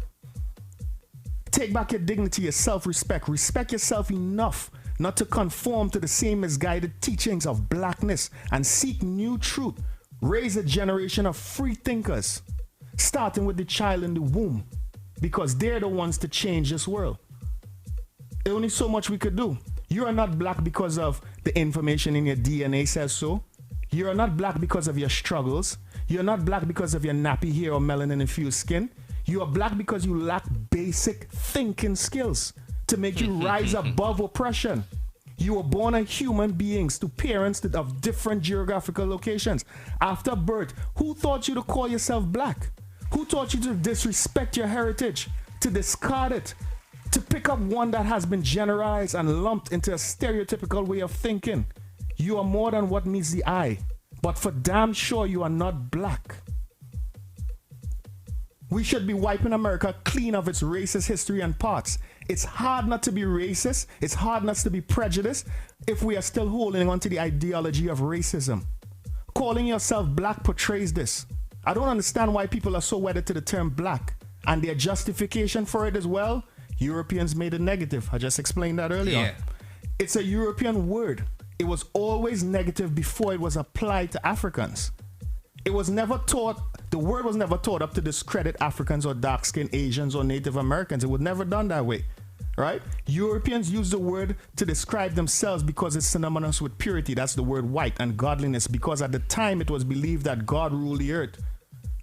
Take back your dignity, your self-respect. Respect yourself enough not to conform to the same misguided teachings of blackness, and seek new truth. Raise a generation of free thinkers, starting with the child in the womb, because they're the ones to change this world. There's only so much we could do. You are not black because of the information in your DNA says so. You are not black because of your struggles. You're not black because of your nappy hair or melanin-infused skin. You are black because you lack basic thinking skills to make you rise above oppression. You were born as human beings to parents of different geographical locations. After birth, who taught you to call yourself black? Who taught you to disrespect your heritage, to discard it, to pick up one that has been generalized and lumped into a stereotypical way of thinking? You are more than what meets the eye, but for damn sure you are not black. We should be wiping America clean of its racist history and parts. It's hard not to be racist. It's hard not to be prejudiced if we are still holding on to the ideology of racism. Calling yourself black portrays this. I don't understand why people are so wedded to the term black, and their justification for it as well. Europeans made it negative. I just explained that earlier. Yeah. It's a European word. It was always negative before it was applied to Africans. It was never taught, the word was never taught up to discredit Africans or dark-skinned Asians or Native Americans. It was never done that way, right? Europeans use the word to describe themselves because it's synonymous with purity. That's the word white, and godliness, because at the time it was believed that God ruled the earth.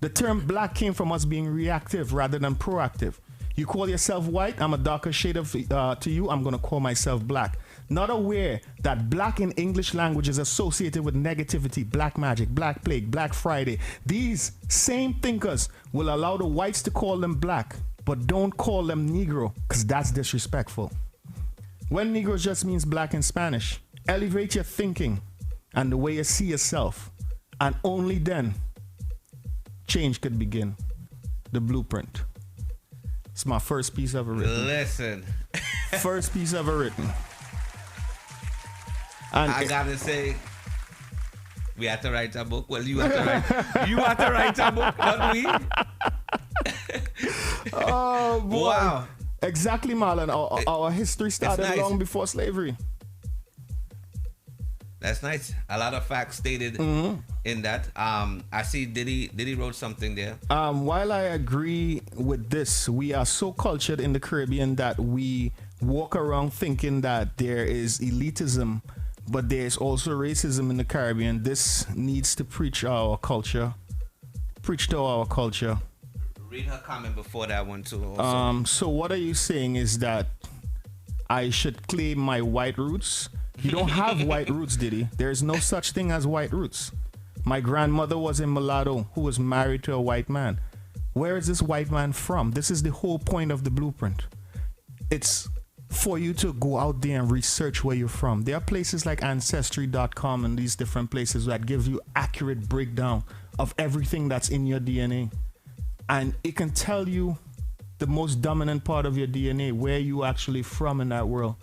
The term black came from us being reactive rather than proactive. You call yourself white, I'm a darker shade of to you, I'm going to call myself black. Not aware that black in English language is associated with negativity, black magic, black plague, Black Friday. These same thinkers will allow the whites to call them black, but don't call them Negro, because that's disrespectful. When Negro just means black in Spanish, elevate your thinking and the way you see yourself, and only then change could begin. The blueprint. It's my first piece ever written. Listen. First piece ever written. And I gotta say, we have to write a book. Well, you have to write a book, not we. Oh boy! Wow! Exactly, Marlon. Our history started nice. long before slavery. That's nice. A lot of facts stated in that. I see Diddy wrote something there. While I agree with this, we are so cultured in the Caribbean that we walk around thinking that there is elitism, but there's also racism in the Caribbean. This needs to preach our culture. Preach to our culture. Read her comment before that one too. Also. So what are you saying is that I should claim my white roots? You don't have white roots, Diddy. There's no such thing as white roots. My grandmother was a mulatto who was married to a white man. Where is this white man from? This is the whole point of the blueprint. It's for you to go out there and research where you're from. There are places like Ancestry.com and these different places that give you accurate breakdown of everything that's in your DNA. And it can tell you the most dominant part of your DNA, where you actually from in that world.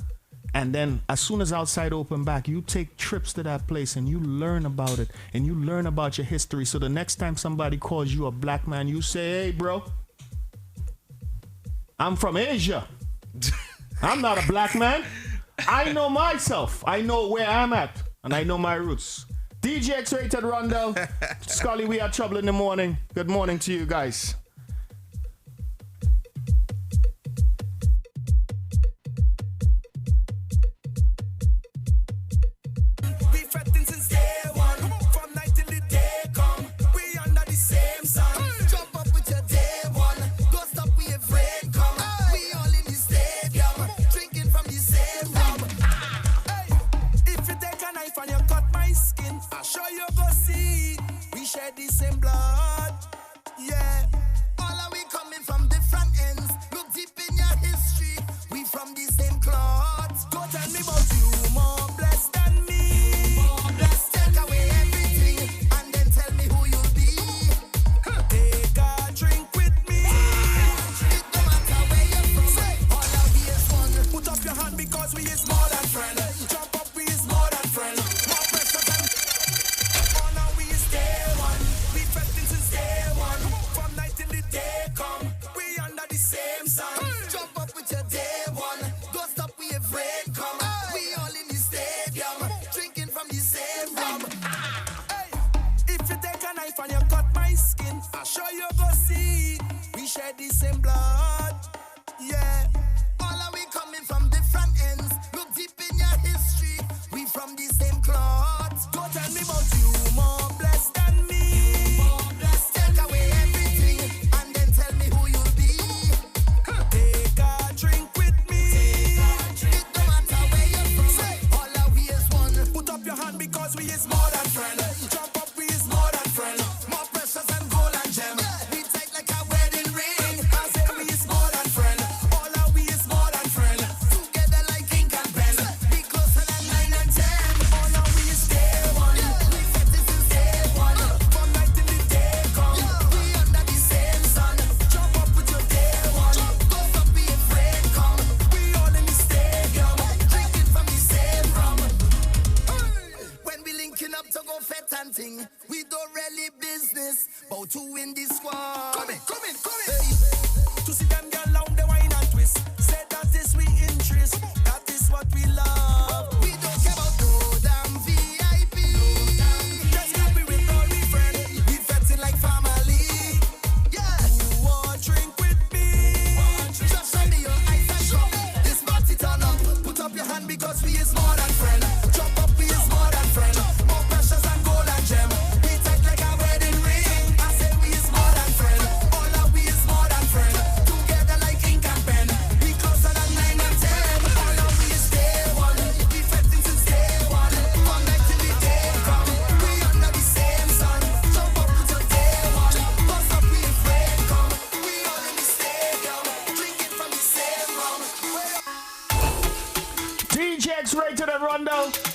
And then as soon as outside open back, you take trips to that place and you learn about it and you learn about your history. So the next time somebody calls you a black man, you say, hey, bro, I'm from Asia. I'm not a black man. I know myself. I know where I'm at and I know my roots. DJ X-Rated Rondo, Scully, we are trouble in the morning. Good morning to you guys.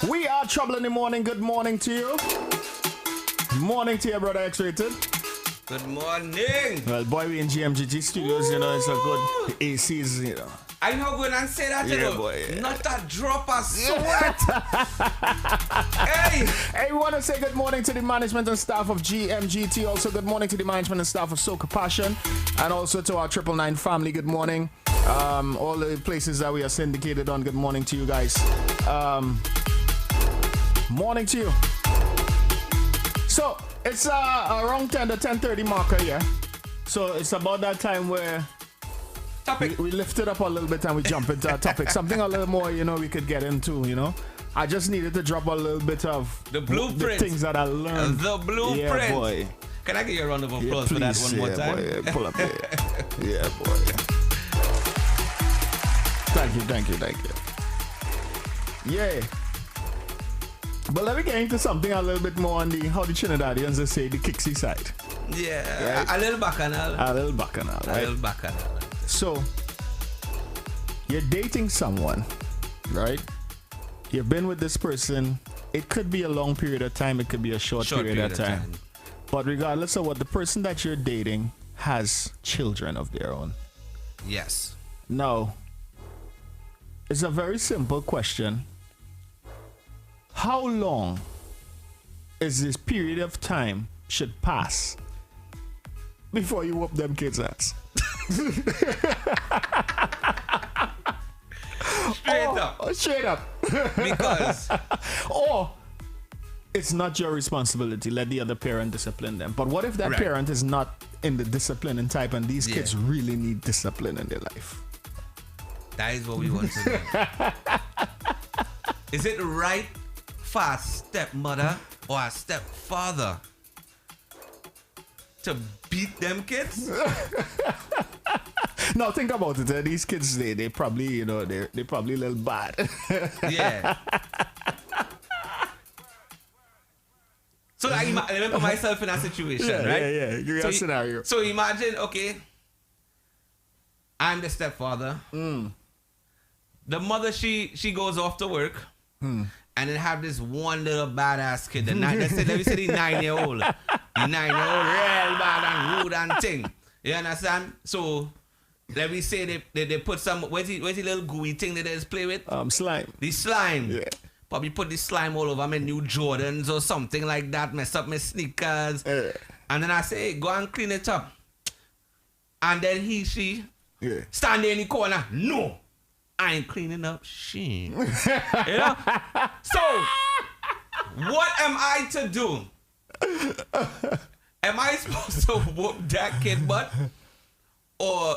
We are trouble in the morning. Good morning to you. Morning to you, brother X-Rated. Good morning. Well, boy, we in GMGT studios, you know, it's a good ACs, you know. I know going and say that, you know. Boy, yeah. Not a drop of sweat. Hey, we want to say good morning to the management and staff of GMGT. Also, good morning to the management and staff of Soca Passion. And also to our 999 family, good morning. All the places that we are syndicated on, good morning to you guys. Morning to you. So, it's around 10:30 marker here. So, it's about that time where we lift it up a little bit and we jump into a topic. Something a little more, you know, we could get into, you know. I just needed to drop a little bit of the blueprint. The things that I learned. The blueprint. Yeah, boy. Can I get you a round of applause for that one more time? Boy, pull up there. Yeah, boy. Thank you. Yeah. But let me get into something a little bit more on the, how the Trinidadians they say, the kicksy side. Yeah, Right. a little bacchanal. A little bacchanal, A right? little bacchanal. So, you're dating someone, right? You've been with this person. It could be a long period of time. It could be a short period of time. But regardless of what, the person that you're dating has children of their own. Yes. Now, it's a very simple question. How long is this period of time should pass before you whoop them kids' ass? Straight up. Because Or it's not your responsibility. Let the other parent discipline them. But what if that Right. parent is not in the disciplining type and these Yeah. kids really need discipline in their life? that is what we want to know. Is it right for a stepmother or a stepfather to beat them kids? Now think about it. These kids, they probably, you know, they're probably a little bad. Yeah. So I remember myself in that situation, right? Yeah. You got a scenario. So imagine, okay, I'm the stepfather. The mother, she goes off to work, and then have this one little badass kid. Let me say the 9-year-old. The 9-year-old, real bad and rude and thing. You understand? So let me say they put some, where's the little gooey thing that they just play with? Slime. The slime. Yeah. Probably put the slime all over my new Jordans or something like that, mess up my sneakers. And then I say, hey, go and clean it up. And then she stand there in the corner. No, I ain't cleaning up shit. You know? So, what am I to do? Am I supposed to whoop that kid butt? Or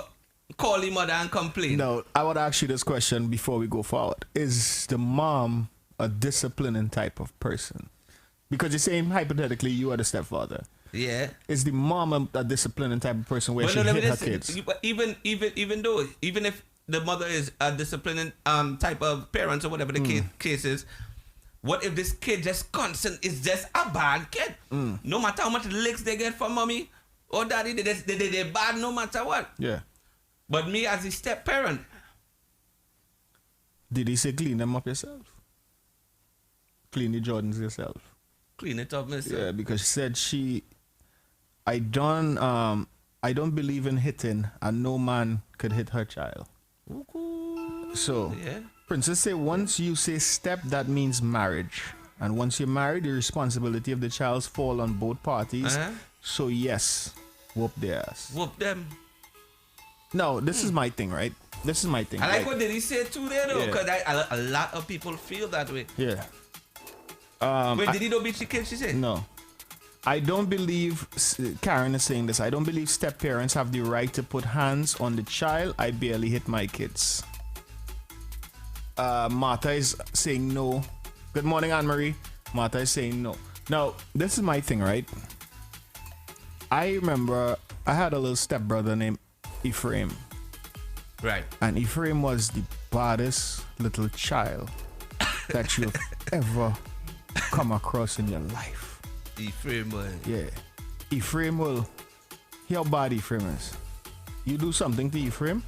call him mother and complain? No, I would ask you this question before we go forward. Is the mom a disciplining type of person? Because you're saying hypothetically you are the stepfather. Yeah. Is the mom a disciplining type of person where Well, she no, let me hit her just- kids? Even if the mother is a disciplining type of parent or whatever the case is, what if this kid just is just a bad kid? No matter how much licks they get from mommy or daddy, they're bad no matter what. Yeah. But me as a step parent, Did he say clean them up yourself? Clean the Jordans yourself? clean it up myself. Yeah, because she said I don't believe in hitting, and no man could hit her child. So, Yeah. Princess say once you say step, that means marriage. And once you're married, the responsibility of the child fall on both parties. So yes, whoop their ass. Whoop them. Now, this is my thing, right? This is my thing. I like right? what did he say too there though, Yeah. because a lot of people feel that way. Yeah. Wait, did he not beat the kid, she said? No. I don't believe, Karen is saying this, I don't believe step parents have the right to put hands on the child. I barely hit my kids. Martha is saying no. Good morning, Anne-Marie. Martha is saying no. Now, this is my thing, right? I remember I had a little stepbrother named Ephraim. Right. And Ephraim was the baddest little child that you've ever come across in your life. Ephraim, boy. Yeah. Ephraim will... How bad Ephraim is. You do something to Ephraim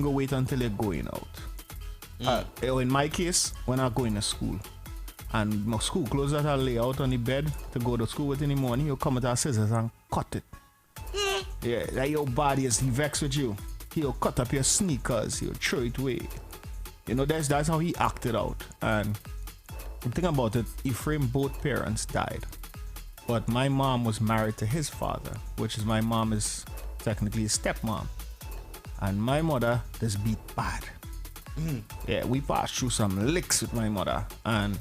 go wait until you're going out. In my case, when I go into school, and my school clothes that I lay out on the bed to go to school with in the morning, you come with our scissors and cut it. Yeah, that your body is vexed with you. He'll cut up your sneakers, he'll throw it away. You know, that's how he acted out. And the thing about it, Ephraim, both parents died. But my mom was married to his father, which is my mom is technically his stepmom. And my mother just beat bad. Yeah, we passed through some licks with my mother. And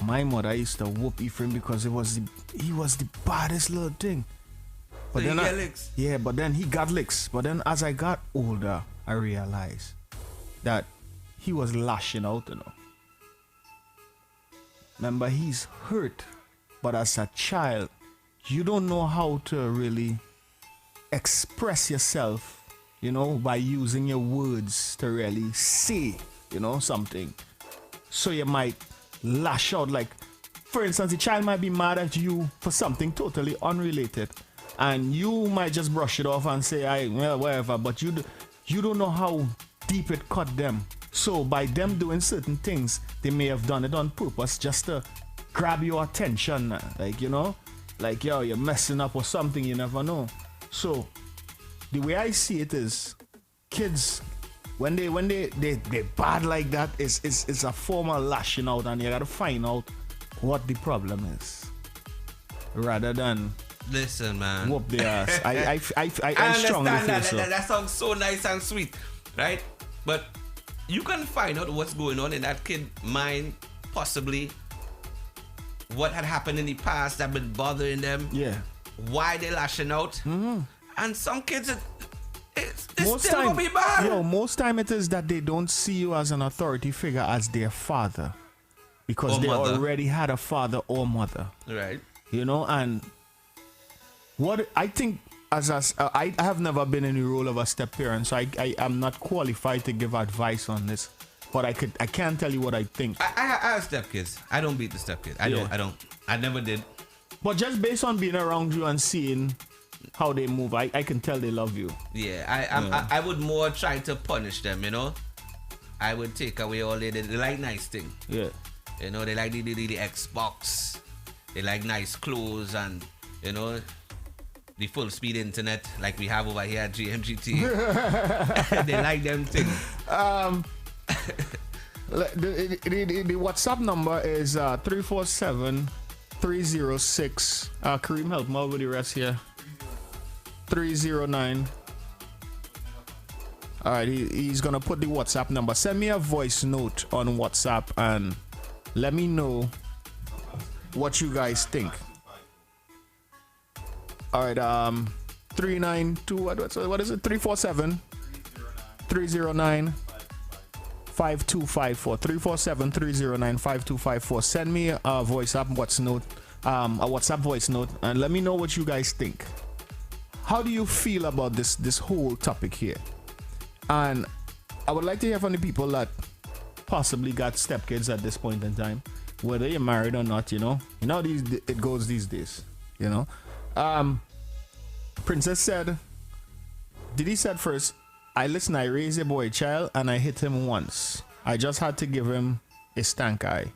my mother used to whoop Ephraim because he was the baddest little thing. But So then he get licks? Yeah, but then he got licks. But then as I got older, I realized that he was lashing out, you know. Remember, he's hurt. But as a child, you don't know how to really express yourself, you know, by using your words to really say, you know, something. So you might lash out like for instance, the child might be mad at you for something totally unrelated, and you might just brush it off and say, well, whatever, but you don't know how deep it cut them. So by them doing certain things, they may have done it on purpose just to grab your attention, like, you know, like, yo, you're messing up or something, you never know. So the way I see it is, kids, when they bad like that, it's a form of lashing out, and you gotta find out what the problem is, rather than listen, man, whoop their ass. I strongly feel that, so. that sounds so nice and sweet, right? But you can find out what's going on in that kid's mind, possibly what had happened in the past that been bothering them. Yeah. Why they lashing out. Mm-hmm. And some kids, it's most still time, gonna be bad. Yo, most time it is that they don't see you as an authority figure, as their father, because they already had a father or mother. Right. You know, and what I think, I have never been in the role of a step parent, so I am not qualified to give advice on this. But I can tell you what I think. I have stepkids. I don't beat the stepkids. I don't. I never did. But just based on being around you and seeing how they move, I can tell they love you. Yeah, I would more try to punish them, you know. I would take away all they like nice thing. Yeah. You know, they like the Xbox. They like nice clothes and, you know, the full speed internet like we have over here at GMGT. They like them things. The WhatsApp number is 347-306. Kareem, help me out with the rest here. 309. All right, he's gonna put the WhatsApp number. Send me a voice note on WhatsApp and let me know what you guys think. All right, 392. What is it? 347-309. 5254 347-309-5254. Send me a WhatsApp voice note and let me know what you guys think. How do you feel about this whole topic here? And I would like to hear from the people that possibly got stepkids at this point in time, whether you're married or not. You know it goes these days, you know. Princess said, Diddy said first, I raised a boy child and I hit him once. I just had to give him a stank eye.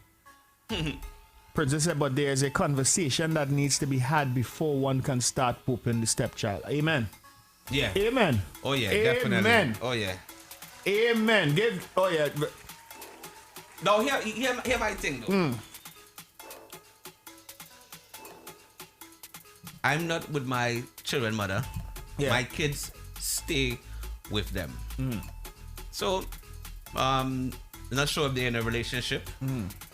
Princess said, but there's a conversation that needs to be had before one can start pooping the stepchild. Amen. Yeah. Amen. Oh yeah, Amen. definitely. Oh yeah. Amen. Oh yeah. Now here my thing though. I'm not with my children mother. Yeah. My kids stay with them. So not sure if they're in a relationship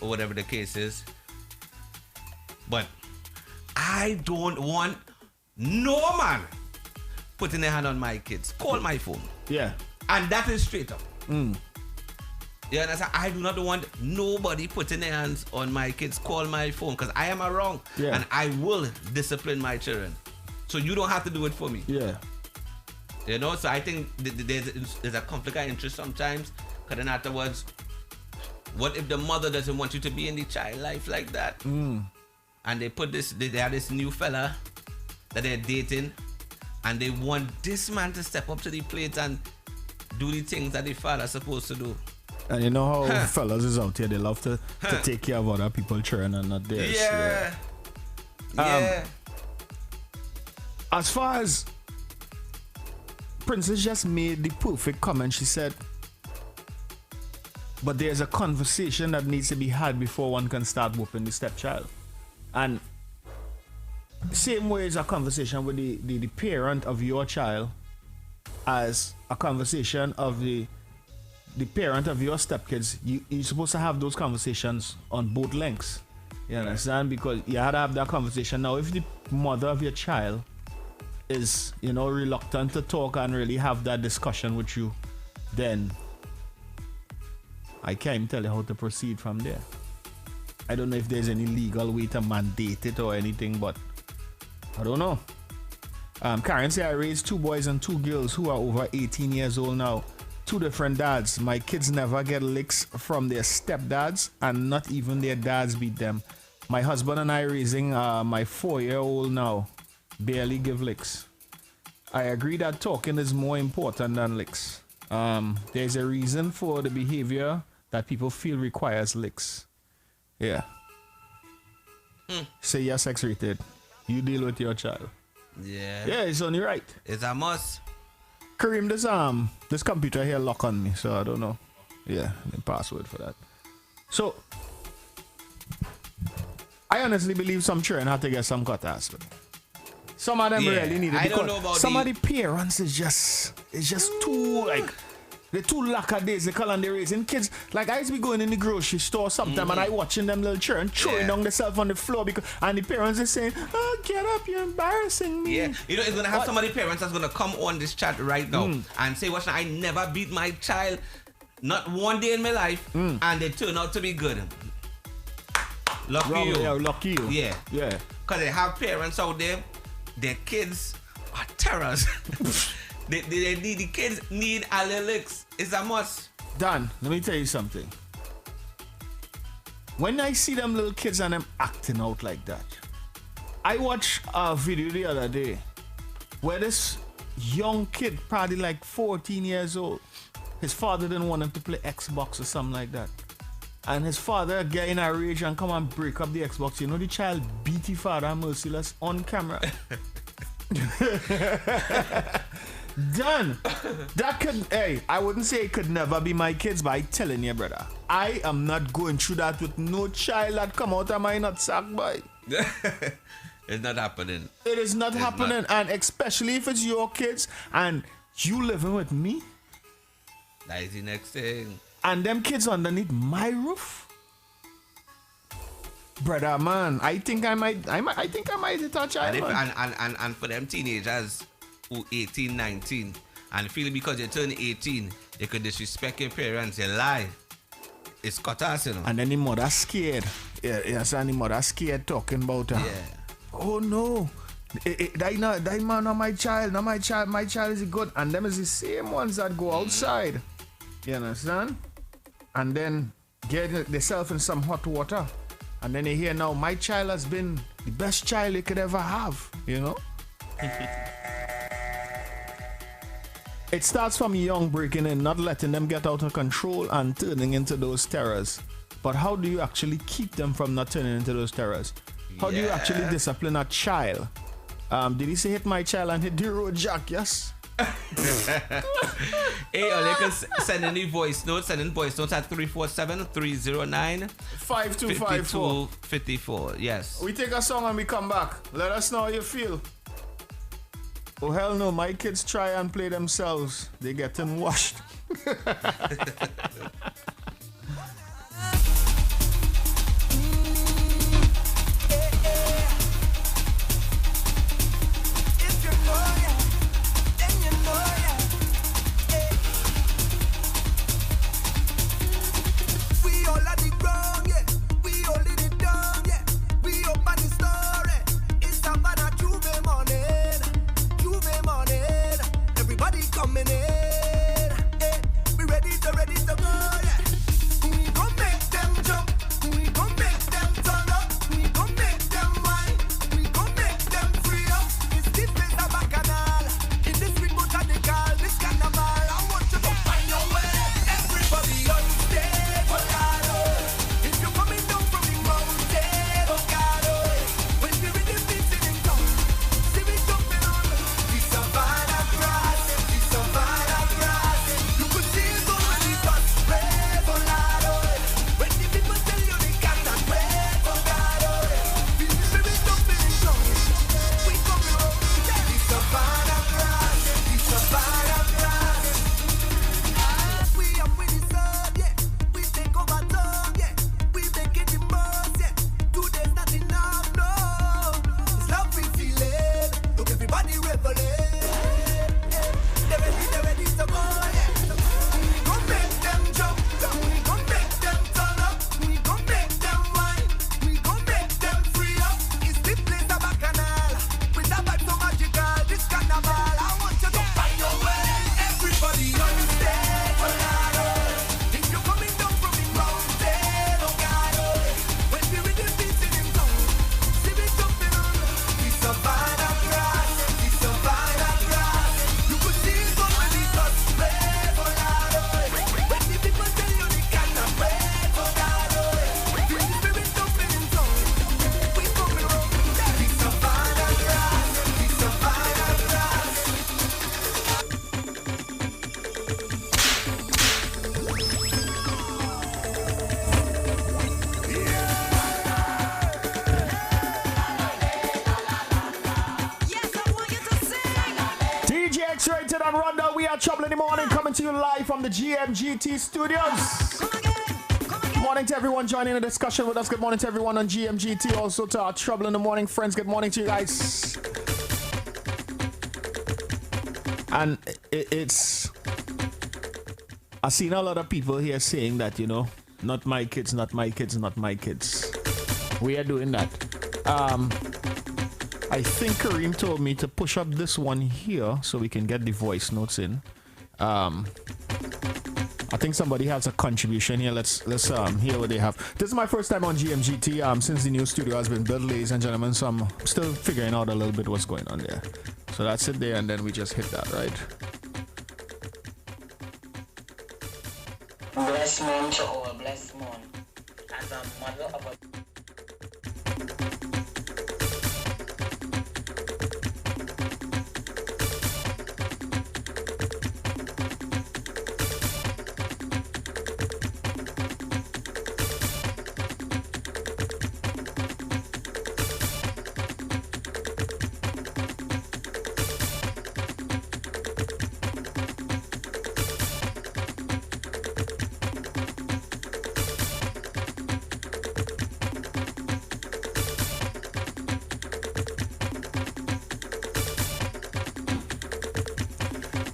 or whatever the case is, but I don't want no man putting their hand on my kids. Call my phone. Yeah. And that is straight up. You understand? I do not want nobody putting their hands on my kids. Call my phone, because I am wrong. Yeah. And I will discipline my children. So you don't have to do it for me. Yeah. You know, so I think there's a conflict of interest sometimes. Because then afterwards, what if the mother doesn't want you to be in the child life like that? And they have this new fella that they're dating, and they want this man to step up to the plate and do the things that the father's supposed to do. And you know how fellas is out here, they love to take care of other people's children and not theirs. Yeah. As far as Princess just made the perfect comment, she said, but there's a conversation that needs to be had before one can start whooping the stepchild. And same way as a conversation with the parent of your child as a conversation of the parent of your stepkids. You're supposed to have those conversations on both lengths. You understand? Because you had to have that conversation. Now, if the mother of your child is, reluctant to talk and really have that discussion with you, then I can't even tell you how to proceed from there. I don't know if there's any legal way to mandate it or anything, but I don't know. Karen said, I raised 2 boys and 2 girls who are over 18 years old now. 2 different dads. My kids never get licks from their stepdads, and not even their dads beat them. My husband and I raising my 4-year-old now barely give licks. I agree that talking is more important than licks. There's a reason for the behavior that people feel requires licks. Yeah. Say you're sex rated. You deal with your child. Yeah. Yeah, it's only right. It's a must. Kareem, this computer here lock on me, so I don't know. Yeah, the password for that. So I honestly believe some children have to get some cut ass. Some of them really need it. I don't know about some of the parents is just too like they're too lackadaisical and they're raising kids. Like I used to be going in the grocery store sometime and I watching them little children throwing down themselves on the floor because and the parents are saying, "Oh, get up, you're embarrassing me." Yeah, you know, it's gonna have some of the parents that's gonna come on this chat right now and say, "Watch, I never beat my child, not one day in my life, and they turn out to be good." Lucky you. Yeah, lucky you. Yeah. Yeah. Because they have parents out there, their kids are terrors. the kids need a little licks. It's a must. Dan, let me tell you something. When I see them little kids and them acting out like that, I watched a video the other day where this young kid, probably like 14 years old, his father didn't want him to play Xbox or something like that. And his father get in a rage and come and break up the Xbox. You know the child beat his father merciless on camera. Done. That could, I wouldn't say it could never be my kids, but I telling you, brother, I am not going through that with no child that come out of my nutsack, boy. It's not happening. It is not happening, and especially if it's your kids and you living with me. That is the next thing. And them kids underneath my roof. Brother, man, I think I might hit a child. And for them teenagers who 18, 19, and feel because you turn 18, they could disrespect your parents, they lie. It's cut us, you know. And then the mother scared. Yes, and the mother scared talking about her. Yeah. Oh no. That man not my child, not my child. My child is good. And them is the same ones that go outside. You understand? And then get themselves in some hot water. And then they hear now, my child has been the best child they could ever have, you know? It starts from young breaking in, not letting them get out of control and turning into those terrors. But how do you actually keep them from not turning into those terrors? How do you actually discipline a child? Did he say hit my child and hit the road jack? Yes. Hey, or they can send any voice notes. Send in voice notes at 347-309-5254. Yes. We take a song and we come back. Let us know how you feel. Oh hell no, my kids try and play themselves. They getting washed. Coming in, we ready to go, yeah. We gon' make them jump, we gon' make them turn up, we gon' make them whine, we gon' make them free up. It's this place a bacchanal, in this sweet botanical, this carnival. I want you to find your way, everybody on stage, oh God, oh. If you're coming down from the mountain, oh God, oh. When we really beating in town, see me jumping on the savannah grass. I'm Rondell. We are Trouble in the Morning, coming to you live from the GMGT studios. Good morning to everyone joining the discussion with us. Good morning to everyone on GMGT. Also to our Trouble in the Morning friends. Good morning to you guys. And it's... I've seen a lot of people here saying that, you know, not my kids, not my kids, not my kids. We are doing that. I think Kareem told me to push up this one here so we can get the voice notes in. I think somebody has a contribution here. Let's hear what they have. This is my first time on GMGT since the new studio has been built, ladies and gentlemen. So I'm still figuring out a little bit what's going on there. So that's it there, and then we just hit that, right? Bless moon to all, bless moon. As a mother of a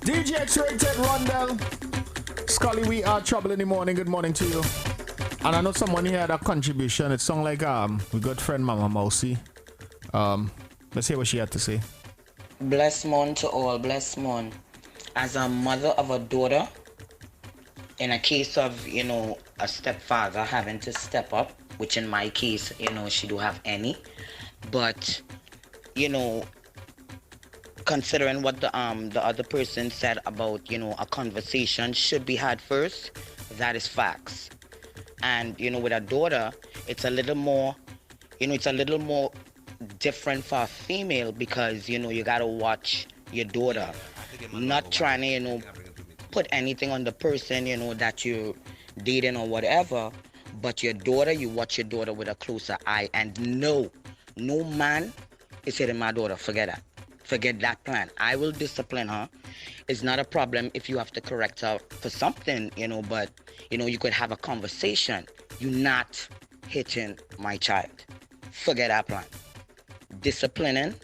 DJ X-Rated, Rondell, Scully, we are Trouble in the Morning. Good morning to you. And I know someone here had a contribution. It sounds like we good friend Mama Mousy. Let's hear what she had to say. bless moon to all, bless moon. As a mother of a daughter, in a case of, you know, a stepfather having to step up, which in my case, you know, she do have any, but, you know, considering what the other person said about, you know, a conversation should be had first, that is facts. And, you know, with a daughter, it's a little more, you know, it's a little more different for a female because, you know, you gotta watch your daughter. Not trying to, you know, put anything on the person, you know, that you're dating or whatever, but your daughter, you watch your daughter with a closer eye. And no man is hitting my daughter. Forget that. Forget that plan. I will discipline her. It's not a problem if you have to correct her for something, you know, but, you know, you could have a conversation. You're not hitting my child. Forget that plan. Disciplining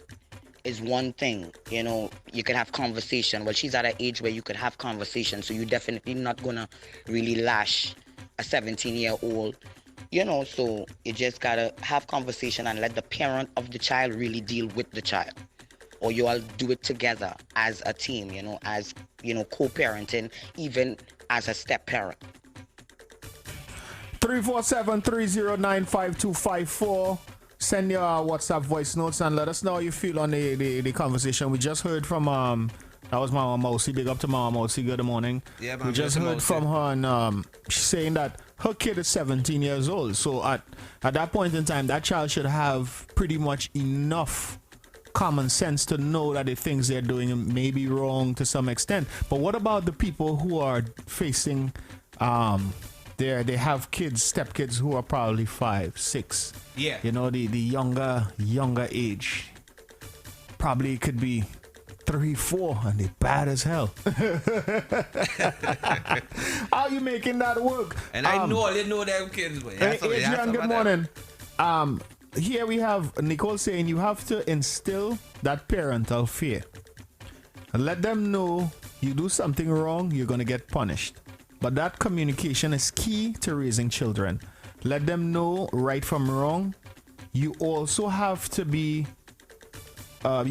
is one thing, you know, you could have conversation. Well, she's at an age where you could have conversation, so you're definitely not gonna really lash a 17-year-old, you know, so you just gotta have conversation and let the parent of the child really deal with the child. Or you all do it together as a team, you know, as, you know, co-parenting, even as a step-parent. 347-309-5254. Send your WhatsApp voice notes and let us know how you feel on the conversation. We just heard from that was Mama Mousy. Big up to Mama Mousy. Good morning. Yeah, we just heard from her, and she's saying that her kid is 17 years old. So at that point in time, that child should have pretty much enough common sense to know that the things they're doing may be wrong to some extent. But what about the people who are facing they have kids, stepkids who are probably 5, 6. Yeah. You know, the younger age. Probably could be 3, 4, and they bad as hell. How you making that work? And I know they know them kids. Adrian, good morning. Here we have Nicole saying you have to instill that parental fear. Let them know you do something wrong, you're going to get punished. But that communication is key to raising children. Let them know right from wrong. You also have to be a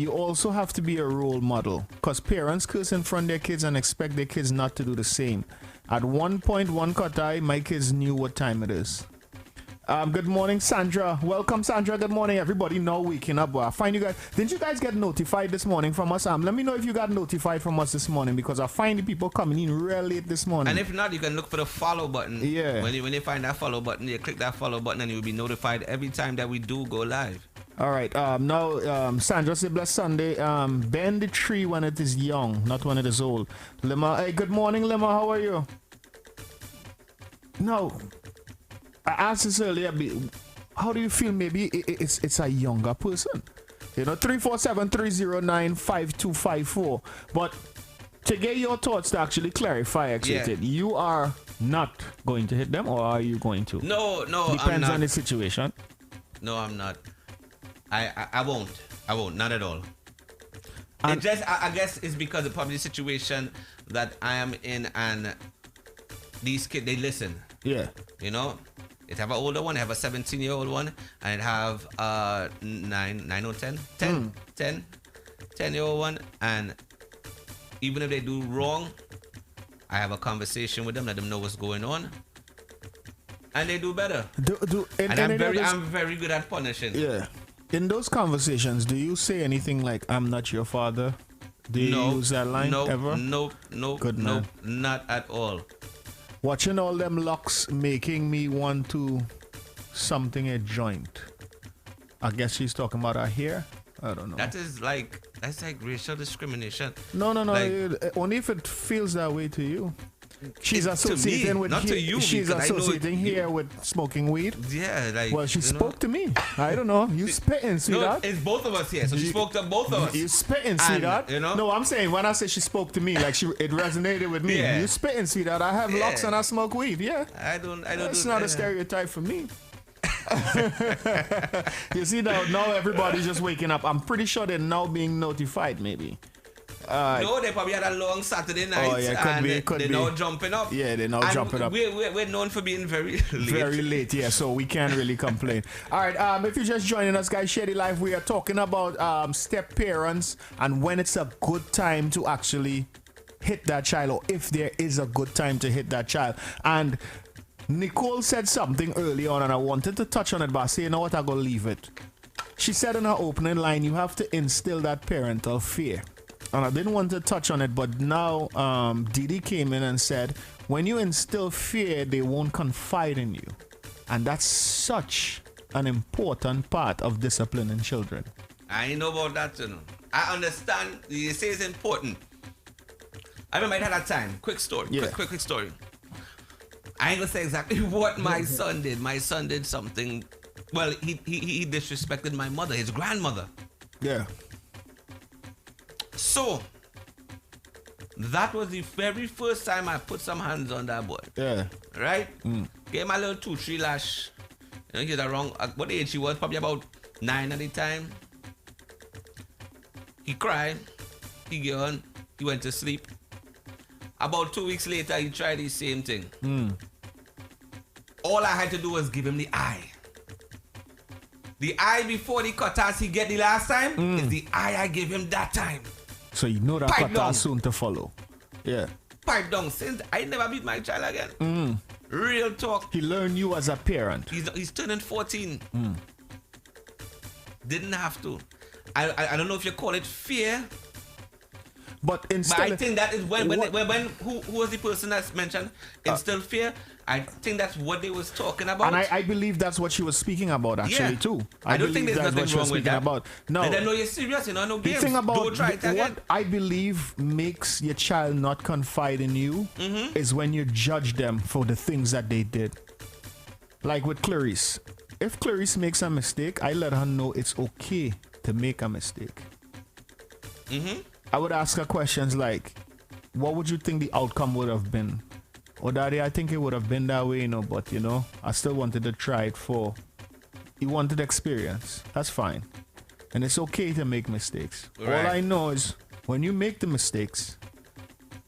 role model, because parents curse in front of their kids and expect their kids not to do the same. At one point, one cut eye, my kids knew what time it is. Good morning, Sandra. Welcome, Sandra. Good morning, everybody. Now waking up. I find you guys. Didn't you guys get notified this morning from us? Let me know if you got notified from us this morning, because I find the people coming in real late this morning. And if not, you can look for the follow button. Yeah. When you find that follow button, you click that follow button, and you'll be notified every time that we do go live. All right. Now, Sandra said, "Bless Sunday. Bend the tree when it is young, not when it is old." Lima. Hey, good morning, Lima. How are you? No. I asked this earlier, how do you feel maybe it's a younger person? You know, 347-309-5254. But To get your thoughts to actually clarify, Excited, you are not going to hit them, or are you going to? No, Depends I'm not. on the situation. No, I'm not. I won't. I won't. Not at all. And It just, I guess it's because of probably the situation that I am in, and these kids, they listen. yeah. You know, it have an older one, it have a 17-year-old one, and it have a 9 or 10-year-old one. And even if they do wrong, I have a conversation with them, let them know what's going on, and they do better. And I'm very good at punishing. Yeah. In those conversations, do you say anything like, I'm not your father? Do you use that line ever? Nope, Good man. not at all. Watching all them locks making me want to something a joint. I guess she's talking about her hair. I don't know. That's like racial discrimination. No. Like- Only if it feels that way to you. She's To associating me, with not to you, she's because I know associating you- here with smoking weed. Yeah, like. Well, she you know. spoke to me. I don't know. You spitting, No, sweetheart. it's both of us here. So she spoke to both of us. You spitting, And, sweetheart. you know? No, I'm saying when I say she spoke to me, like it resonated with me. Yeah. You spitting, sweetheart. I have locks Yeah. and I smoke weed. Yeah. I don't. That's do not a that. stereotype for me. You see, now everybody's just waking up. I'm pretty sure they're now being notified, maybe. No, they probably had a long Saturday night. Oh, yeah, could they're be. now jumping up. Yeah, they're now And jumping up. We're known for being very late. Very late, yeah, so we can't really complain. All right, if you're just joining us, guys, Shady Life, we are talking about step parents and when it's a good time to actually hit that child, or if there is a good time to hit that child. And Nicole said something early on, and I wanted to touch on it, but I say, you know what, I'm going to leave it. She said in her opening line, you have to instill that parental fear. And I didn't want to touch on it, but now Didi came in and said, when you instill fear, they won't confide in you. And that's such an important part of disciplining children. I ain't know about that, you know. I understand. You say it's important. I remember I had that time. Quick story. Yeah. Quick story. I ain't gonna say exactly what my son did. My son did something. Well, he disrespected my mother, his grandmother. Yeah. So that was the very first time I put some hands on that boy. Yeah. Right? Gave him a little 2-3 lash. You know, he's around at what age he was, probably about 9 at the time. He cried. He yawned. He went to sleep. About 2 weeks later, he tried the same thing. All I had to do was give him the eye. The eye before the cutters he get the last time is the eye I gave him that time. So you know that Pipe kata down. soon to follow. Yeah. Pipe down. Since I never beat my child again. Real talk. He learned you as a parent. He's turning 14. Didn't have to. I don't know if you call it fear, But but instead, I think that is when What- who was the person that's mentioned instill fear? I think that's what they was talking about. and I believe that's what she was speaking about actually Yeah. too. I don't think believe there's that's what nothing she was wrong with speaking that. about. No. Let them know you're serious. You know, no The games. thing about Don't try it again. what I believe makes your child not confide in you is when you judge them for the things that they did. Like with Clarice. If Clarice makes a mistake, I let her know it's okay to make a mistake. I would ask her questions like, what would you think the outcome would have been? Or Daddy, I think it would have been that way, you know, but you know, I still wanted to try it for you wanted experience. That's fine. And it's okay to make mistakes. Right. All I know is when you make the mistakes,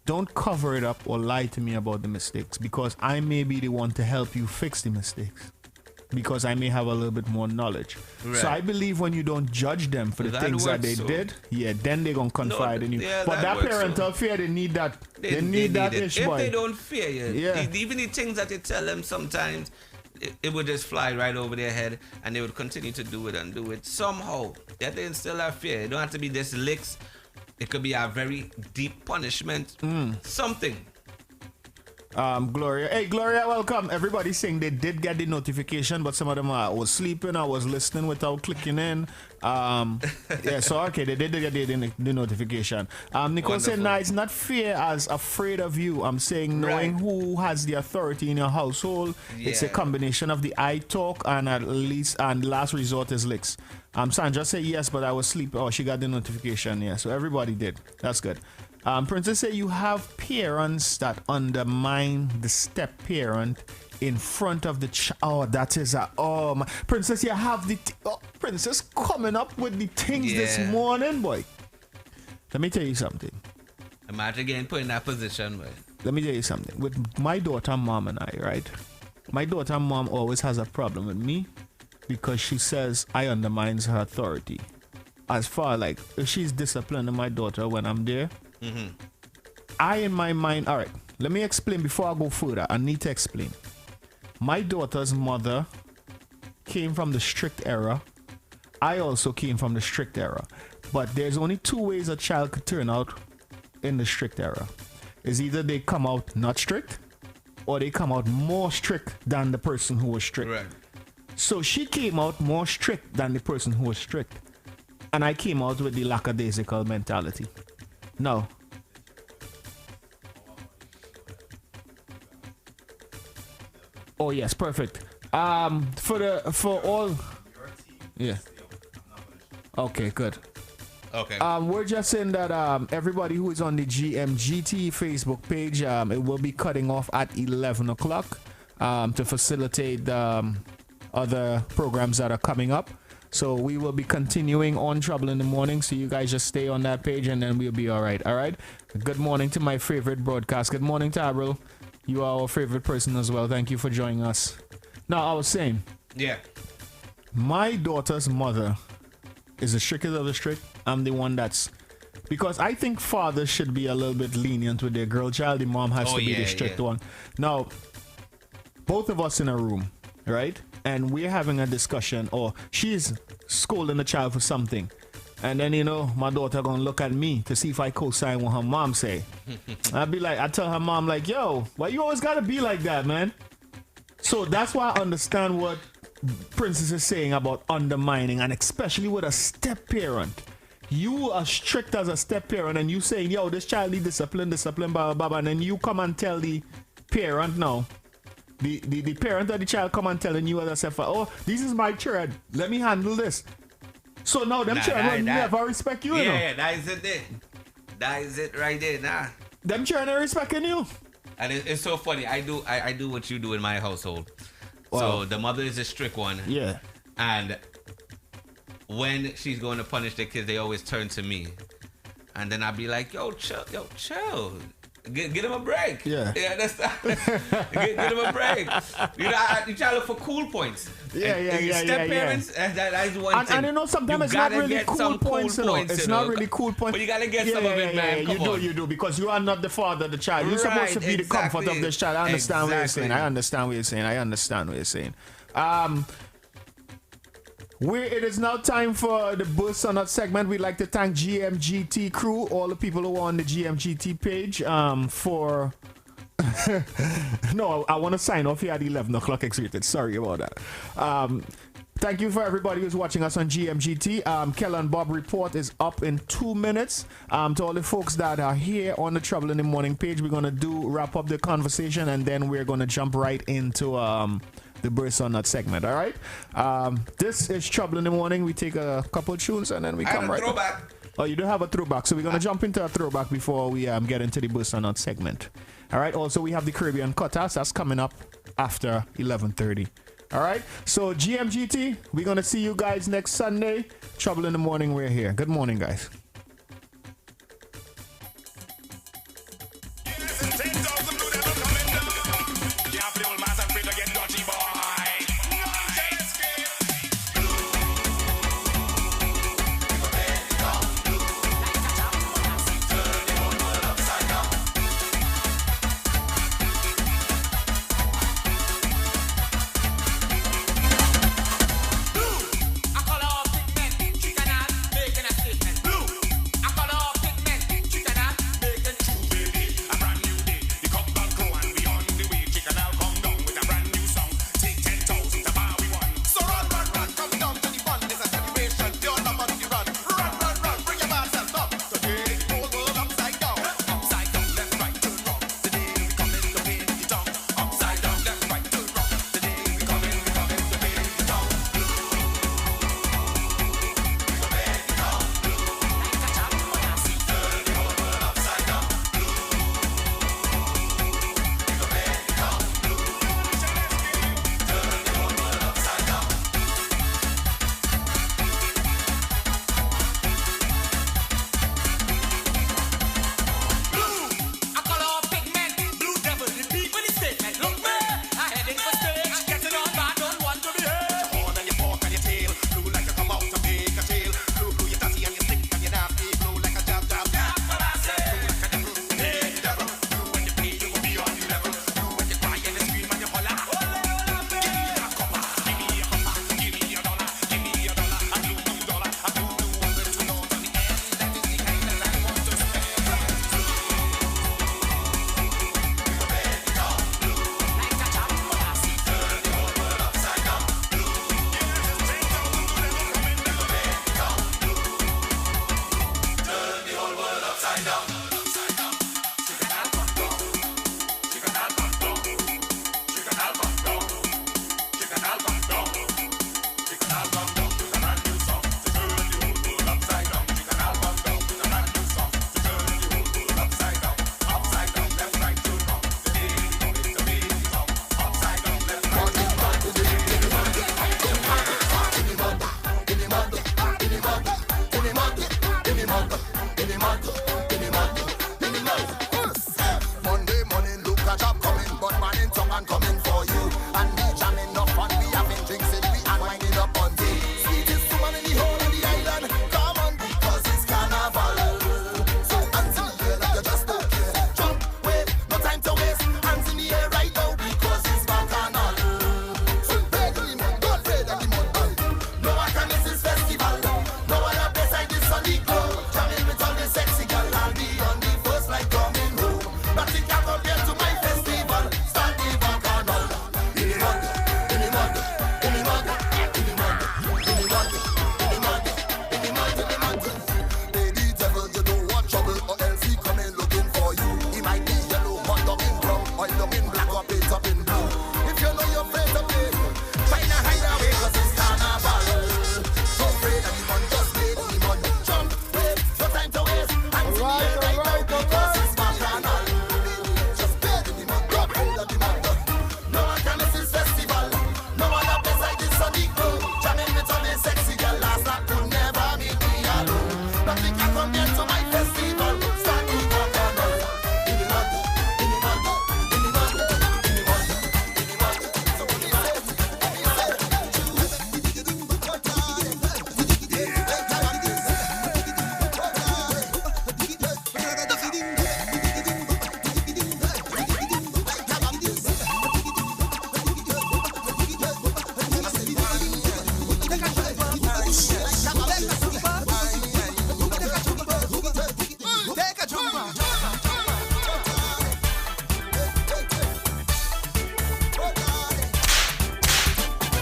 don't cover it up or lie to me about the mistakes, because I may be the one to help you fix the mistakes, because I may have a little bit more knowledge. Right. So I believe when you don't judge them for the That things that works, they so. did, yeah, then they're gonna confide in you. yeah, But that that works, parental fear, they need that. They need need that it. ish If boy. they don't fear you, Yeah. even the things that you tell them sometimes, it would just fly right over their head, and they would continue to do it and do it somehow. Yeah, they instill that fear. It don't have to be this licks. It could be a very deep punishment. Something. Gloria. Hey, Gloria, welcome. Everybody's saying they did get the notification, but some of them was sleeping. I was listening without clicking in. Yeah, so okay, they did get the notification. Nicole said, Wonderful. "No, it's not fear as afraid of you. I'm saying knowing Right. who has the authority in your household. It's a Yeah. combination of the I talk and at least and last resort is licks." Sandra said yes, but I was sleeping. Oh, she got the notification. Yeah, so everybody did. That's good. Princess said you have parents that undermine the step parent in front of the child. That is Princess, you have the Princess coming up with the things this morning, boy. Let me tell you something. Imagine getting put in that position, boy. Let me tell you something. With my daughter, mom, and I, right? My daughter, mom, always has a problem with me because she says I undermines her authority. As far like if she's disciplining my daughter when I'm there, I in my mind, all right, let me explain before I go further. I need to explain. My daughter's mother came from the strict era. I also came from the strict era. But there's only two ways a child could turn out in the strict era. Is either they come out not strict or they come out more strict than the person who was strict. Right. So she came out more strict than the person who was strict. And I came out with the lackadaisical mentality. No. Oh yes, perfect. For all. Yeah. Okay, good. Okay. We're just saying that everybody who is on the GMGT Facebook page, it will be cutting off at 11 o'clock to facilitate other programs that are coming up. So we will be continuing on Trouble in the Morning. So you guys just stay on that page and then we'll be all right. All right. Good morning to my favorite broadcast. Good morning to Avril. You are our favorite person as well. Thank you for joining us. Now, I was saying. Yeah. My daughter's mother is the strictest of the strict. I'm the one that's... Because I think fathers should be a little bit lenient with their girl child. The mom has to be the strict one. Now, both of us in a room, right? And we're having a discussion, or she's scolding the child for something. And then, my daughter gonna look at me to see if I co-sign what her mom say. I tell her mom, like, yo, why you always gotta be like that, man? So that's why I understand what Princess is saying about undermining, and especially with a step parent. You are strict as a step parent, and you saying, yo, this child need discipline, blah, blah, blah, and then you come and tell the parent, no. The parent of the child come and telling you as a step, oh, this is my child, let me handle this. So now them children will never respect you, Yeah, that is it there. That is it right there, nah. Them children are respecting you. And it's so funny. I do what you do in my household. Wow. So the mother is a strict one. Yeah. And when she's going to punish the kids, they always turn to me. And then I'll be like, yo, chill. Get him a break. Yeah. You understand? get him a break. You try to look for cool points. Yeah. Step parents, that is one thing. And sometimes it's not really cool points, It's not really cool points. But you gotta get some of it, man. Come on. You do, because you are not the father of the child. You're supposed to be the comfort of this child. I understand what you're saying. I understand what you're saying. It is now time for the Boost or Not segment. We'd like to thank GMGT crew, all the people who are on the GMGT page for... No, I want to sign off here at 11 o'clock executed. Sorry about that. Thank you for everybody who's watching us on GMGT. Kel and Bob Report is up in 2 minutes. To all the folks that are here on the Trouble in the Morning page, we're going to wrap up the conversation, and then we're going to jump right into... the Burst on That segment, all right? This is Trouble in the Morning. We take a couple tunes and then we come right throwback. Oh, you do have a throwback, so we're gonna jump into a throwback before we get into the Burst on That segment. All right. Also, we have the Caribbean Cutters that's coming up after 11:30. All right. So GMGT, we're gonna see you guys next Sunday. Trouble in the Morning. We're here. Good morning, guys. I call all sick men, she cannot make an statement. Blue. in the mud, in the mud, in the mud. Monday morning, look a job coming, but man in tongue and coming for you. And we jamming up and we having drinks and we are winding up on tea. Sweetest woman in the whole of the island, come on because it's carnival. So hands in the air like you just don't care. Jump, wave, no time to waste. Hands in the air right now because it's bacchanal. So pray to the mud, don't pray to the mud. No one can miss this festival. No one up beside this sunny glow. Jamming with all the sexy girl. I'll be on the first like coming home. Nothing can compare to my festival. Start the bacchanal. In the mud, in the mud, in the mud, in the mud, in the mud, in the mud, in the mud, in the mud. Lady devil, you don't want trouble or else he coming looking for you. He might be yellow, hot up in brown, oil up in black or paint up in blue. If you know you're afraid to play, try to hide away 'cause it's carnival. So afraid of the mud, just play in the mud. Jump, wave, no time to waste. Hands in the air right now because it's bacchanal. Just play in the mud, don't afraid of the mud. No one can miss this festival. No one up beside this sunny glow. Jamming with all this sexy girl, last night could never make me alone. Nothing can compare to my festival. Start to bacchanal. In the mud, in the mud, in the mud, in the mud, in the mud. So what do you say?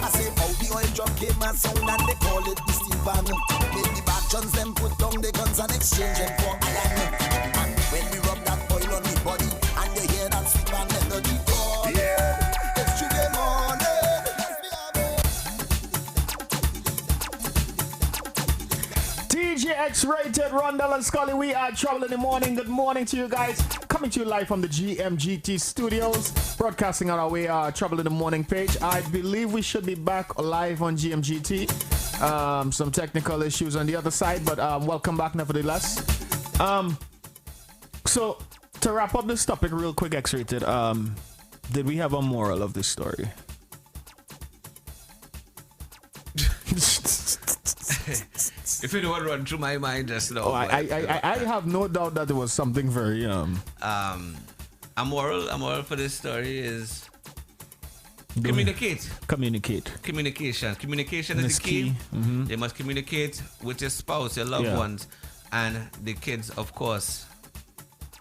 I say out the oil drum came a sound and they call it the steel band. Make the bad guns them put down the guns and exchange them for iron. And when we rub that oil on the body and you hear that sweet band melody, oh yeah, it's Tuesday morning. DJ X-Rated, Rondell and Scully, we are Trouble in the Morning. Good morning to you guys. Coming to you live from the GMGT studios, broadcasting on our way Trouble in the Morning page. I believe we should be back live on GMGT. Some technical issues on the other side, but welcome back nevertheless. So to wrap up this topic real quick, X-Rated, did we have a moral of this story? If you don't run through my mind just now. Oh, I have no doubt that there was something very a moral for this story is communicate. Communication is the key. Mm-hmm. You must communicate with your spouse, your loved ones, and the kids, of course.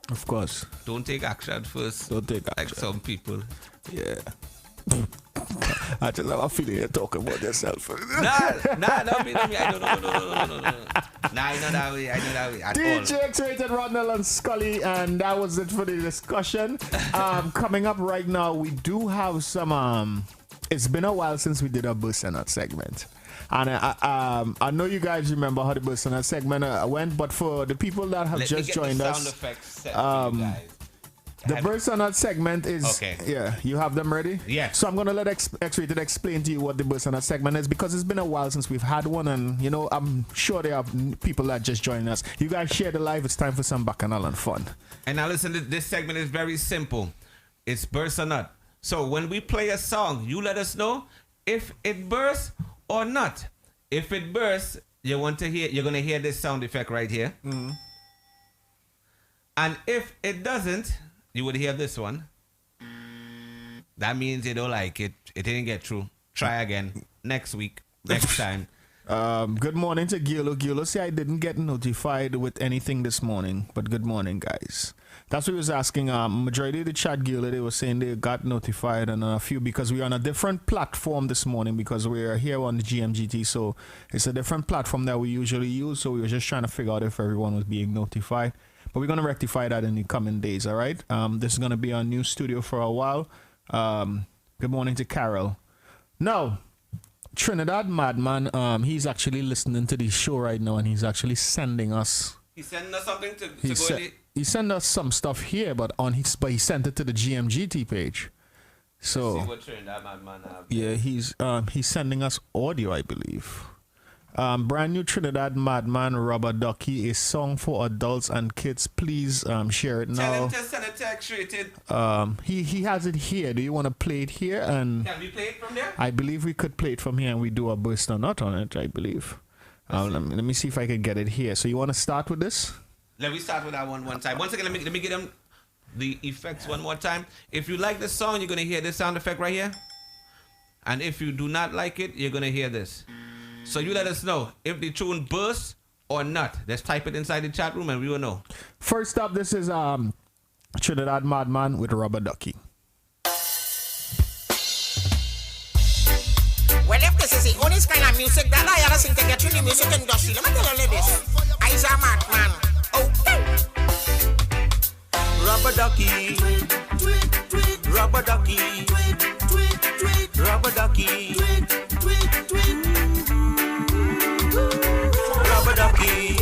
Of course. Don't take action first. Don't take action. Like some people. Yeah. I just have a feeling you're talking about yourself. Nah, no, me. I don't know. Nah, I know that way. At DJ all. X-Rated, Rondell and Scully, and that was it for the discussion. Coming up right now, we do have some. It's been a while since we did a Bus and Not segment. And I know you guys remember how the Bus and Not segment went, but for the people that have just joined us, sound effects set for you guys. The Burst or Not segment is, okay. Yeah, you have them ready? Yeah. So I'm going to let X-Rated explain to you what the Burst or Not segment is, because it's been a while since we've had one, and, you know, I'm sure there are people that just joined us. You guys share the live. It's time for some bacchanal and fun. And now listen, this segment is very simple. It's Burst or Not. So when we play a song, you let us know if it bursts or not. If it bursts, you're going to hear this sound effect right here. Mm-hmm. And if it doesn't, you would hear this one. That means you don't like it. It didn't get through. Try again. Next week. Next time. Good morning to Gilo. Gilo, say I didn't get notified with anything this morning, but good morning, guys. That's what he was asking. Majority of the chat, Gilo, they were saying they got notified, and a few, because we're on a different platform this morning, because we're here on the GMGT, so it's a different platform that we usually use, so we were just trying to figure out if everyone was being notified. But we're going to rectify that in the coming days, all right? This is going to be our new studio for a while. Good morning to Carol. No, Trinidad Madman, he's actually listening to the show right now, and he's actually sending us... He's sending us something to go in He sent us some stuff here, but he sent it to the GMGT page. So... Let's see what Trinidad Madman have. Yeah, he's sending us audio, I believe. Brand new Trinidad Madman, Rubber Ducky, a song for adults and kids. Please share it now. Tell him to send a text straight in. He has it here. Do you want to play it here? And Can we play it from there? I believe we could play it from here and we do a burst or not on it, I believe. Let me see if I can get it here. So you want to start with this? Let me start with that one time. Once again, let me get them the effects one more time. If you like this song, you're going to hear this sound effect right here. And if you do not like it, you're going to hear this. So you let us know if the tune bursts or not. Just type it inside the chat room and we will know. First up, this is Trinidad Madman with Rubber Ducky. Well, if this is the only kind of music that I ever sing to get in the music industry, let me tell you this. I's a madman. Okay. Rubber ducky, rubber ducky, rubber ducky, rubber ducky.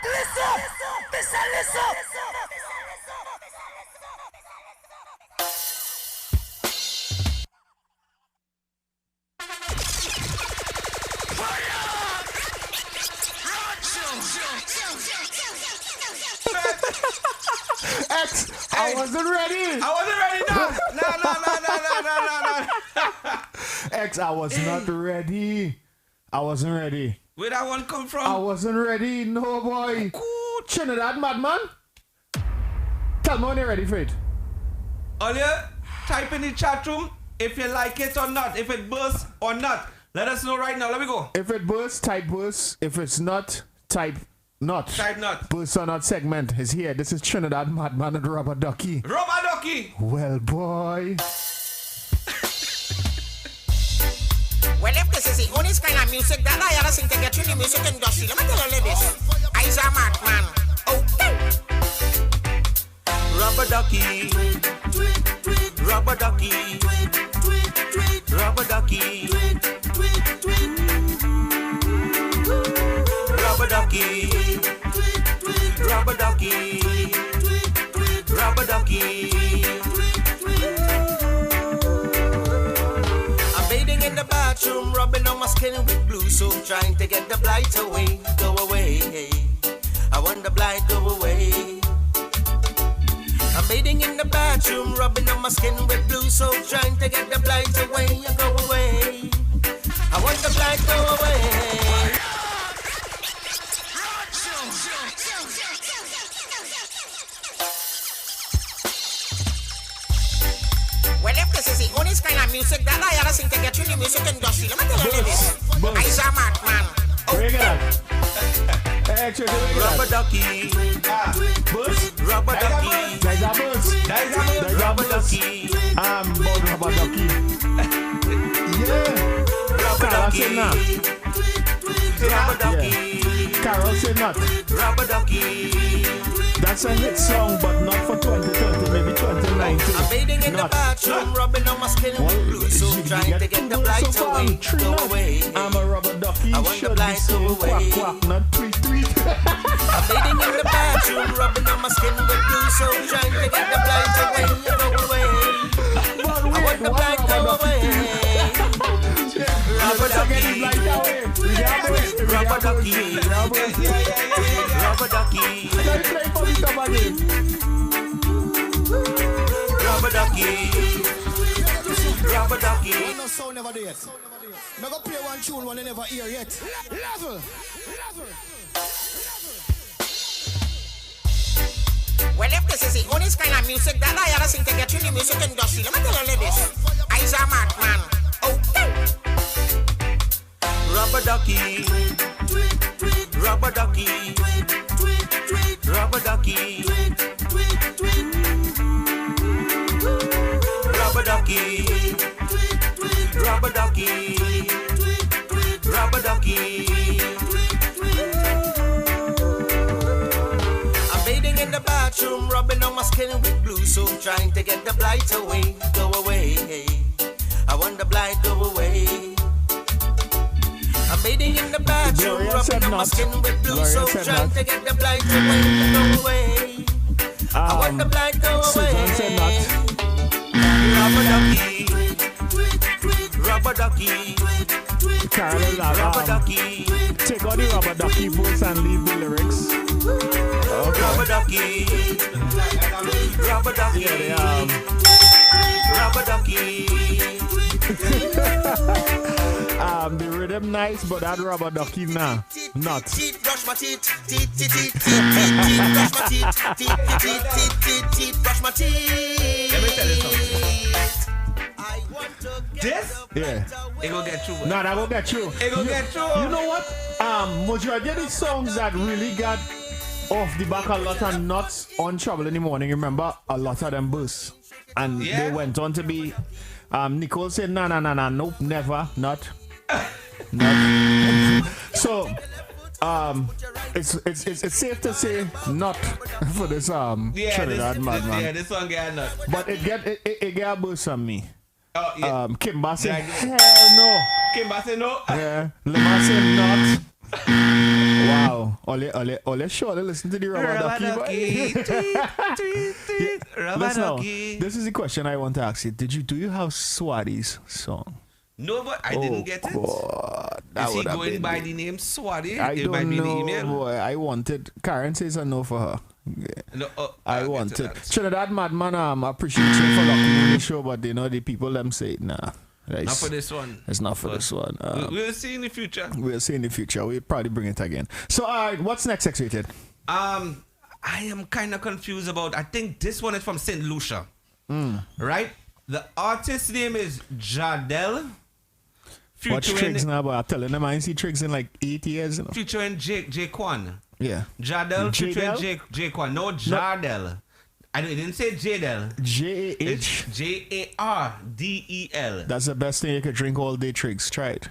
Listen. X, I wasn't ready. No. X, I was not ready. I wasn't ready. Where that one come from? I wasn't ready. No, boy. Ooh, Trinidad Madman. Tell me when you're ready for it. Earlier, type in the chat room if you like it or not. If it bursts or not. Let us know right now. Let me go. If it bursts, type burst. If it's not, type not. Type not. Burst or not segment is here. This is Trinidad Madman and Rubber Ducky. Rubber Ducky. Well, boy. Well, if this is the only kind of music that I ever sing to get in the music industry, let me tell you this. I's a madman. Okay. Rubber ducky, rubber ducky, rubber ducky, rubber ducky, rubber ducky, rubber ducky. I'm bathing in the bathroom, rubbing on my skin with blue soap, trying to get the blight away, go away. I want the blight go away. I'm bathing in the bathroom, rubbing on my skin with blue soap, trying to get the blight away, go away. I want the blight go away. Well, if this is the only kind of music that I ever sing to get in the music industry, let me tell you this. I's a madman. Bring it up. Hey, check it out. Rubber ducky, rubber ducky, There's a bus. rubber ducky, About Rubber Ducky. Yeah. rubber Carol ducky, said not. rubber ducky, Carol said not. rubber ducky. That's a hit song, but not for 2020, maybe 2019. I'm bathing in the Not. bathroom, rubbing on my skin with blue soap, trying to get the blight away, go away. I'm a Rubber Ducky. I want the Should be blight go saying quack away. quack, not tweet tweet. I'm bathing in the bathroom, rubbing on my skin with blue soap, trying to get the blight away, go away. I want the blight go away. Rubber ducky, rubber ducky, rubber ducky, rubber ducky, rubber ducky. No sound never do it. Me go play one tune one you never hear yet. Level. Well, if this is the only kind of music that I ever sing to get in the music industry, let me tell you this. I's a madman. Okay. Rubber ducky, rubber ducky, rubber ducky, rubber ducky, rubber ducky, rubber ducky. I'm bathing in the bathroom, rubbing on my skin with blue soap, trying to get the blight away, go away. I want the blight go away. I'm bathing in the bathroom, Gloria rubbing said on my not. skin with blue Gloria soap, said trying not. to get the blight away, go away. I want the blight go away. Susan said not. Rubber ducky, rubber ducky. Carol, Rubber ducky. take out the rubber ducky voice and leave the lyrics. Rubber ducky. Rubber ducky. Yeah, Rubber ducky. the rhythm nice, but that rubber ducky nah, not. Teeth, brush my teeth. Teeth, brush my teeth. Teeth, brush my teeth. Let me tell you something. I want to get This, Yeah. it gonna get through. Nah, that won't get through. It gonna get through. You know what? Majority of the songs that really got off the back a lot of nuts on Trouble in the Morning, remember, a lot of them burst. And Yeah. they went on to be, Nicole said, nah, nope, never, not. So, it's safe to say not for this, Trinidad Madman. Yeah, this one get nut. But it get a burst on me. Oh, yeah. Kimba said, Yeah, hell no. Kimba say no. Yeah, Lemar said not. Wow. Ole, sure, listen to the rubber ducky. Rubber Listen now, ducky. this is the question I want to ask you. Do you have Swadi's song? No, but I didn't get it. God, that Is he would have going been by me. the name Swadi? I It might don't be the know, email. boy. I wanted. Karen says a no for her. Yeah. No, I I'll get to wanted. that. Trinidad Madman, I appreciate you for locking me in the show, but the people them say, nah. Not for this one. It's not for But this one. We'll see in the future. We'll see in the future. We'll probably bring it again. So, all right, what's next, X-Rated? I am kind of confused about. I think this one is from St. Lucia, right? The artist's name is Jadel. Watch Triggs now, but I'm telling them I ain't see Triggs in like 8 years. You know? Featuring Jaquan. Yeah. Jadel featuring Jadel? Jaquan. No, Jadel. I didn't say Jadel. J-A-H. It's Jardel. That's the best thing you could drink all day, Triggs. Try it.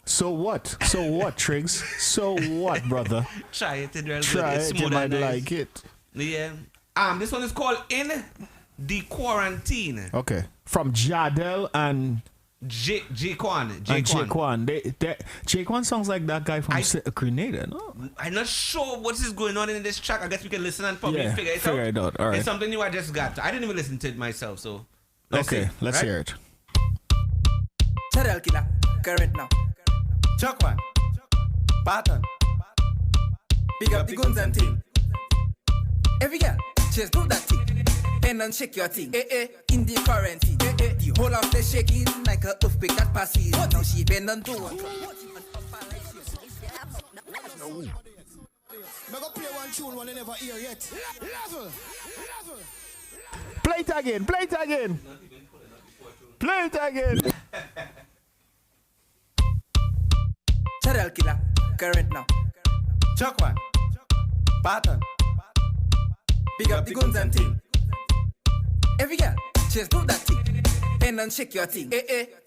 So what? So what, Triggs? So what, brother? Try it. It's Try it's it. You smooth might and nice. like it. Yeah. This one is called In the Quarantine. Okay. From Jadel and Jaquan. Jaquan. Jaquan sounds like that guy from Grenada, no? I'm not sure what is going on in this track. I guess we can listen and probably figure it out. All right. It's something new I just got. I didn't even listen to it myself, so let's hear it. Serial killer, current now. Chuck one. Pattern. Big up the guns and thing. Every girl, just do that thing. And then shake your thing. In the quarantine. The whole of the shaking like a earthquake that passes. Now she bend and do one. Mega play one tune one they never hear yet. Level. Play it again. Play it again. Play it again. Serial killer, current now. Chuck one. Pattern. Big up the guns and thing. Every girl, just do that thing. And then shake your thing.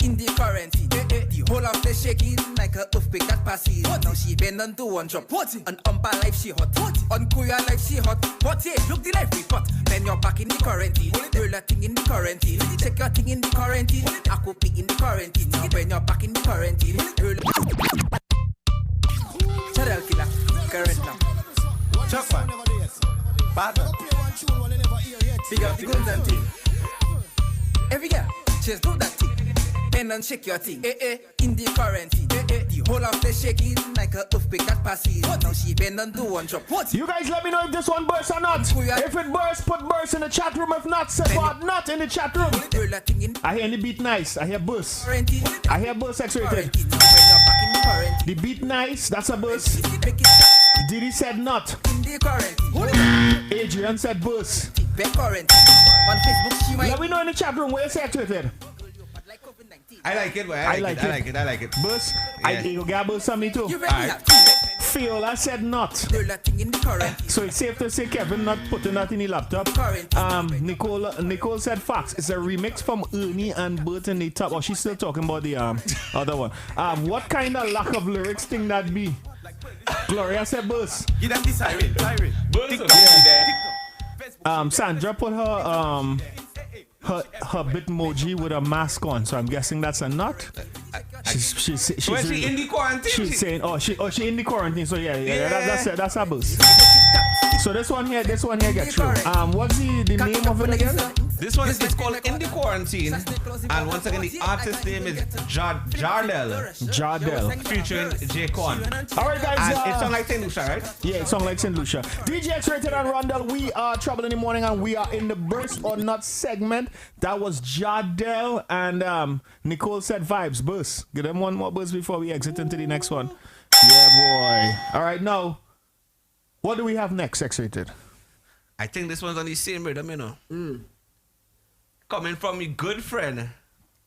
In the quarantine. The whole of the shaking like a earthquake that passes. Now she bend and do one drop. On Umpa life she hot. On Kuya life she hot. Look the life report. Then you're back in the quarantine. Roll a thing in the quarantine. Check your thing in the quarantine. I could pick in the quarantine. Now when you're back in the quarantine. Serial killer, current now. Chuck one. Pattern. Play one tune one they never hear yet. Big up the guns and thing. Every girl, just do that thing. And then shake your thing. In the quarantine. The whole of the shaking like a earthquake that passes. Now she bend and do one drop. You guys let me know if this one bursts or not. If it bursts, put burst in the chat room. If not, say what not in the chat room. Roll a thing in I hear the beat nice. I hear burst. quarantine. I hear burst X-Rated. Quarantine. Now when you're back in the quarantine. The beat nice. That's a burst. Make it stop Diddy said not. in the quarantine. Adrian said burst. Back quarantine. On Facebook she might Let me know in the chat room where it's X-Rated. like COVID-19. I like it, boy. I like it. Burst. Yeah. You got burst on me too. You ready have tea? Fiola said not. Roll a thing in the quarantine. So it's safe to say Kevin not putting that in the laptop. Nicole said facts. It's a remix from Ernie and Bert in the top. Oh, she's still talking about the other one. What kind of lack of lyrics thing that be? Gloria said burst. Give them the siren. Sandra put her Bitmoji with a mask on, so I'm guessing that's a nut. She's When she in the quarantine, she's saying, she in the quarantine, so yeah. That's a boost. Make it stop So this one here gets through. What's the name of it again? This one is called In the Quarantine. And once again, the artist name is Jardel. Featuring J. Con. Alright, guys. And it sounds like St. Lucia, right? Yeah, it sounds like St. Lucia. DJ X-Rated and Rondell, we are Trouble in the Morning, and we are in the Burst or Not segment. That was Jardel, and Nicole said vibes, bus. Give them one more bus before we exit into the next one. Yeah, boy. Alright, now, what do we have next, X-Rated? I think this one's on the same rhythm, you know. Coming from my good friend,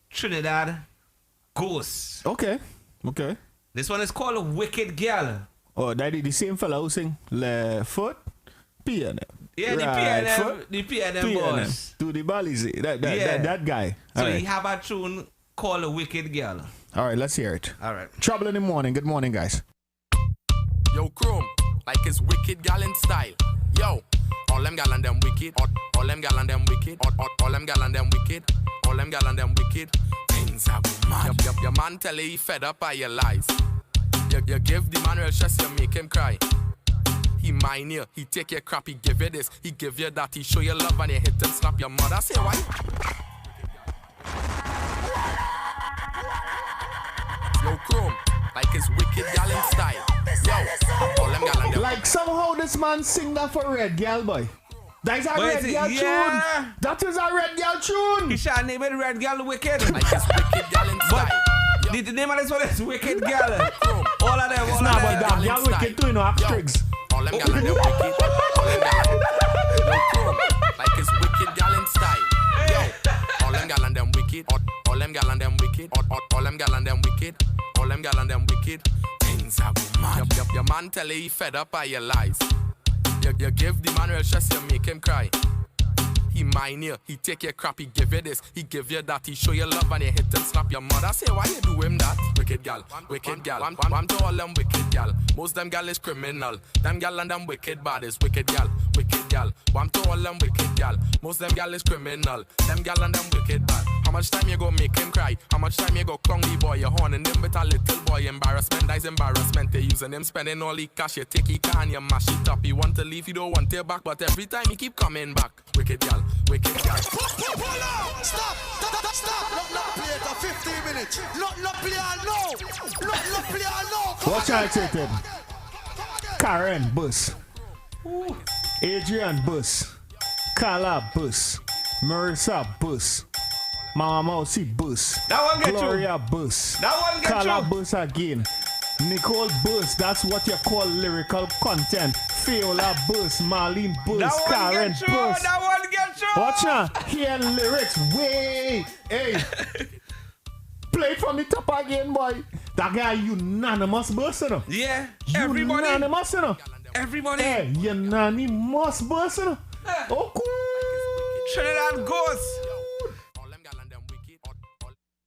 Trinidad Ghost. Okay. This one is called Wicked Girl. Oh, that is the same fella who sing left foot, PNM. Yeah, the PNM boss. To the Balizi. That guy. So All right. he have a tune called Wicked Girl. All right, let's hear it. All right. Trouble in the Morning. Good morning, guys. Yo, Chrome, like it's wicked gal in style. Yo, all them gal and them wicked. All them gal and them wicked. All them gal and them wicked. All them gal and them wicked. Things are mad. Your man tell you he fed up by your lies. You give the man real stress, you make him cry. He mine you, he take your crap, he give you this, he give you that, he show you love and you hit and slap your mother. Say why? Yo, Chrome, like it's wicked gal in style. Yo, all them gal and them. Like somehow this man sing that for Red Gal, boy. That is a Red Gal tune. That is a Red Gal tune. He shall name it Red Gal Wicked. Like it's wicked gal in style. The name of this one is Wicked Girl. All of them, It's not about that. Gal wicked too, you know, have strigs. All them gal and them wicked. All them gal. Yo, Chrome, like it's wicked gal in style. Yo, all them gal and them wicked. All them gal and them wicked. All them gal and them wicked. All them gal and them wicked. Things are mad. Your man tell you he fed up by your lies. You give the man real stress, you make him cry. He mine you, he take your crap, he give you this, he give you that, he show you love and you hit and slap your mother. Say why you do him that? Wicked gal, wicked gal. One to all them wicked gal. Most them gal is criminal. Them gal and them wicked bad is wicked gal, wicked gal. One to all them wicked gal. Most them gal is criminal. Them gal and them wicked bad. How much time you go make him cry? How much time you go clong the boy? You horning him with a little boy. Embarrassment, that's embarrassment. They using him spending all the cash. You take he can, you mash it up. He want to leave, he don't want it back. But every time he keep coming back. Wicked gal, wicked gal. Stop! Not play it for 15 minutes. Not play all now. Not play all now. Watch out, X-Rated. Karen Bus. Adrian Bus. Carla Bus. Marissa Bus. Mama Mousy Bus. That one get Gloria Bus. That one get Carla you. Bus again. Nicole Bus. That's what you call lyrical content. Fiola Bus. Marlene Bus. That one Karen get you. Bus. That one get you. Watch out. Hear lyrics. Way. Hey. Play from the top again, boy. That guy unanimous bus, you know. Yeah. Everybody. Unanimous, you know. Everybody. Hey, unanimous bus, you know. Oh, cool. Trinidad Ghost. All them gal and them wicked. All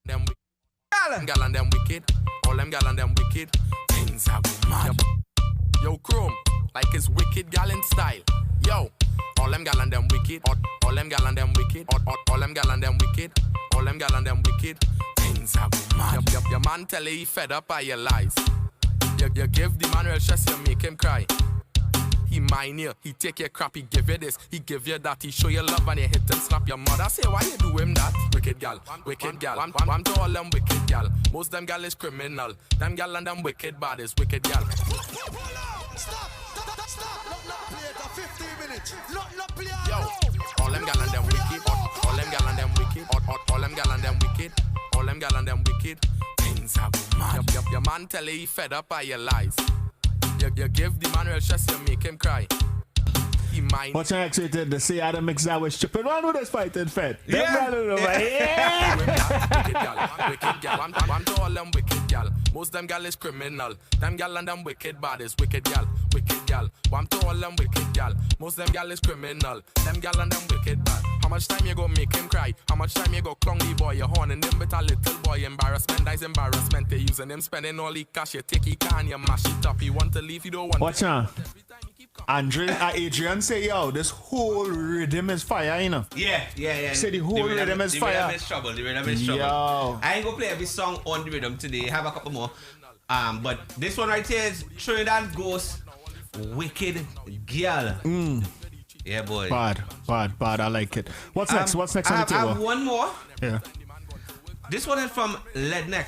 them wicked. Gal and them wicked. All them gal and them wicked. Things are mad. Yo, Chrome, like it's wicked gal in style. Yo, all them gal and them wicked. All them gal and them wicked. All them gal and them wicked. All them gal and them wicked. Things are mad. Your man tell you he fed up by your lies. You give the man real stress, you make him cry. He mine you, he take your crap, he give you this, he give you that, he show you love and you hit and slap your mother. Say why you do him that? Wicked gal, wicked gal. One to all them wicked gal. Most them gal is criminal. Them gal and them wicked bad is wicked gal. Stop! Not play it for 15 minutes. Not play all Yo, now. all them gal and them wicked. All them gal and them wicked. All them gal and them wicked. All them gal and them wicked. Things are mad. Your man tell you he fed up by your lies. You give the man real stress, you make him cry. He mine. Watch out, X-Rated. They say Adam mix that with Chippin. One who that's fighting fed. Yeah. Wicked gal. One to all them wicked gal. Most them gal is criminal. Them gal and them wicked bad is wicked gal. Wicked gal. One to all them wicked gal. Most them gal is criminal. Them gal and them wicked bad. How much time you go make him cry? How much time you go clong the boy? You horning him with a little boy. Embarrassment, that's embarrassment. They using him spending all the cash. You take he can, you mash it up. He want to leave, you don't want. Watch out. Adrian say, yo, this whole rhythm is fire, you know. Yeah. Say the whole rhythm is fire. The rhythm is trouble. The rhythm is trouble. Yo. I ain't gonna play every song on the rhythm today. I have a couple more. But this one right here is Trinidad Ghost Wicked Girl. Yeah, boy. Bad. I like it. What's next? What's next on the I table? have one more. Yeah. This one is from Lead Neck.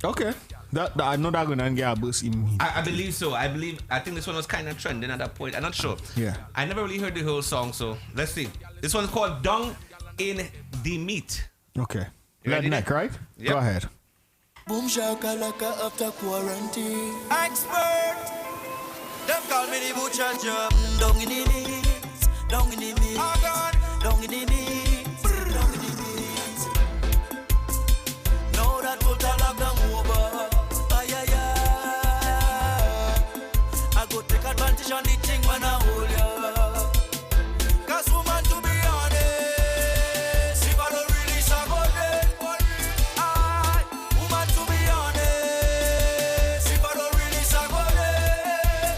Okay. That I know that gonna get a boost in. I believe so. I think this one was kind of trending at that point. I'm not sure. Yeah. I never really heard the whole song, so let's see. This one's called Dung in the Meat. Okay. You Lead ready Neck, then? right? Yep. Go ahead. Boom shakalaka after quarantine. Expert. Them call me the butcher job. Down in the knees, down in the meat. Down in the knees, down in the knees. Now that total lockdown over. I go take advantage on the thing when I hold ya. Cause woman, to be honest, if I don't release a golden woman, to be honest, if I don't release a golden,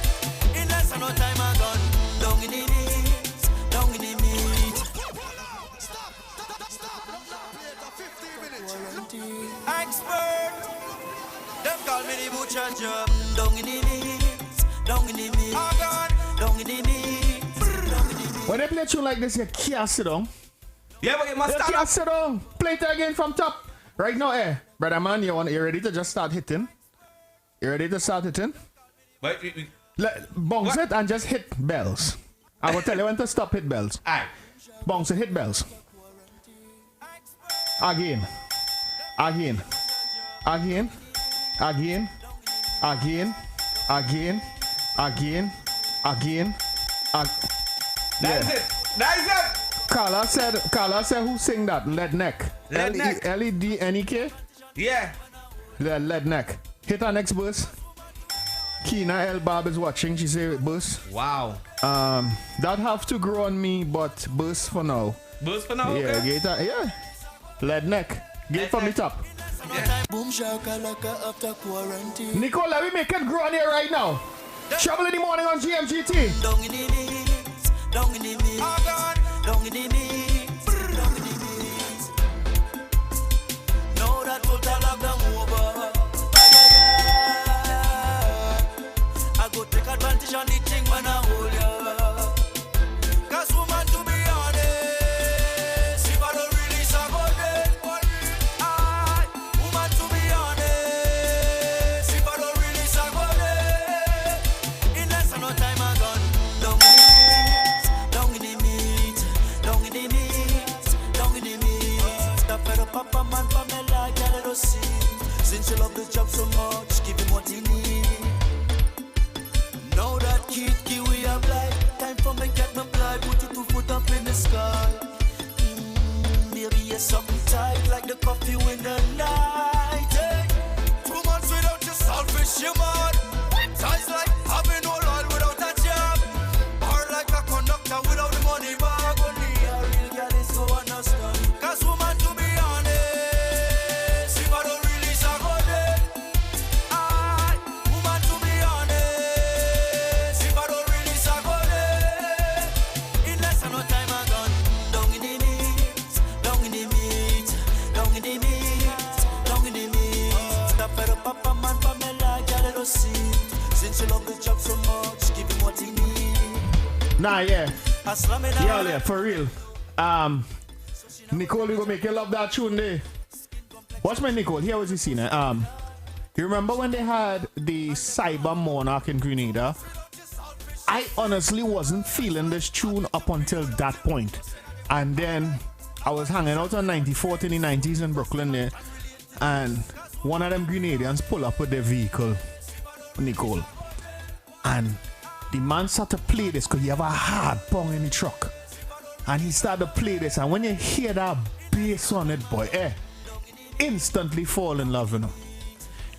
in less than no time I gone down in the knees, down in the meat. Stop, play the 15 minutes. Expert, them call me the butcher job. Down in the knees, down in the meat, down in the meat. When they play a tune like this, you can't sit down. Yeah, but you must You stand can't up. sit down. Play it again from top. Right now, brother man, you ready to just start hitting? You ready to start hitting? But Bounce What? it and just hit bells. I will tell you when to stop, hit bells. Alright. Bounce it, hit bells. Again. Again. Again. Again. Again. Again. Again. Again. That's it. That's it. Carla said who sing that? Lead Neck. Lead Neck. L-E-D-N-E-K? Yeah. Lead Neck. Hit our next verse. Kina L. Bob is watching. She say verse. Wow. That have to grow on me, but verse for now. Boost for now, Yeah, okay? get that. Yeah. Lead Neck. Get from the Neck. top. Boom shakalaka after quarantine. Nicole, let me make it grow on here right now. Trouble in the morning on GMGT. Down in the knees, down in the meat, down in the knees, down in the knees. Now that total lockdown over, I go take advantage on the thing when I hold ya. Cause woman, to be honest, if I don't release a golden, woman, to be honest, if I don't release a golden, in less than no time I gone down in the meat, down in the meat, down in the meat. Stop for the papa man for me like I let us see. Since you love the job so much, give him what he need. Now that kid we have life, time for me get my blood, put your 2 foot up in the sky. Baby, you're something tight like the coffee in the night. Hey, 2 months without your selfish, you man. Ties like having no oil without a job, or like a conductor without the money bag. Only a real girl is go understand. Cause woman, to be honest, if I don't release a golden, woman, to be honest, if I don't release a golden, in less than no time I gone down in the knees, down in the meat, down in the meat, down in the meat. Stop for the papa man for me like I let us see. Since you love the job so much, give him what he need. Nah, yeah. I slam it Yeah, down. yeah, for real. Nicole, you gonna make you love that tune there. Watch my Nicole, here was the scene. You remember when they had the Cyber Monarch in Grenada? I honestly wasn't feeling this tune up until that point. And then I was hanging out on 94th in the 90s in Brooklyn there. And one of them Grenadians pull up with their vehicle, Nicole. And the man started to play this because he have a hard bong in the truck. And he started to play this. And when you hear that bass on it, boy, instantly fall in love, you know.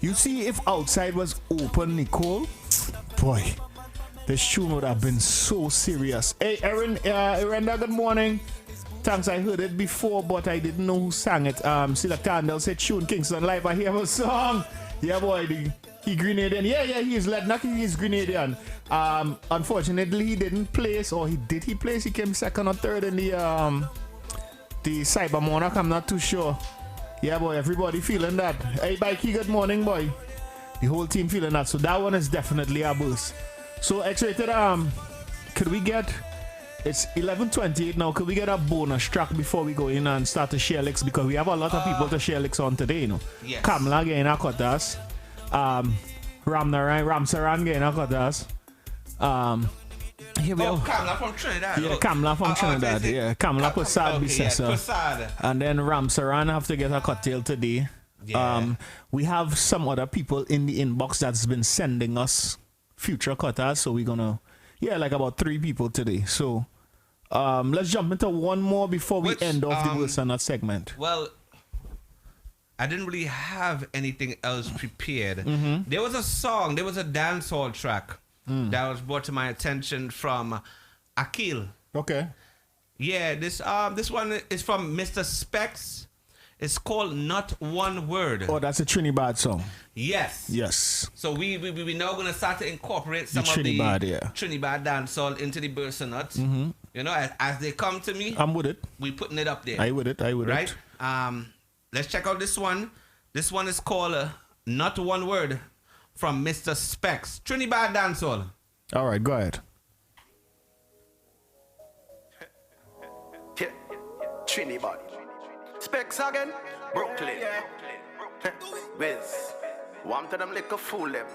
You see, if outside was open, Nicole, boy, this tune would have been so serious. Hey, Erin, good morning. Thanks, I heard it before, but I didn't know who sang it. See the candle said Tune Kingston live. I hear a song. Yeah, boy, he Grenadian. Yeah, he is Lead Neck. He is Grenadian. Unfortunately, he didn't place, or did he place? He came second or third in the Cyber Monarch. I'm not too sure. Yeah, boy, everybody feeling that. Hey, Mikey, good morning, boy. The whole team feeling that. So that one is definitely a boost. So X-rated, could we get, it's 11:28 now, could we get a bonus track before we go in and start to share licks? Because we have a lot of people to share licks on today, you know. Yes. Kamla getting a cutas. Ramsaran getting a cutas. Here we Oh, have Kamla from Trinidad. Yeah, Kamla from Trinidad. Yeah, Kamla Prasad Bisesa. Prasad. And then Ramsaran have to get a cocktail today. Yeah. We have some other people in the inbox that's been sending us future cutters, so we're gonna like about 3 people today. So let's jump into one more before we end off the Wilson Nut segment. Well, I didn't really have anything else prepared. There was a song, there was a dancehall track that was brought to my attention from Akil. Okay. Yeah, this one is from Mr. Specs. It's called Not One Word. Oh, that's a Trinidad song. Yes. Yes. So we now gonna start to incorporate some Trinidad, of the Trinidad dancehall into the Bursa Nuts. You know, as they come to me, I'm with it. We putting it up there. I with it. Right? Let's check out this one. This one is called Not One Word from Mr. Specs. Trinidad dancehall. All right, go ahead. Trinidad. Specs again, Brooklyn. Wiz. One to them little fool them.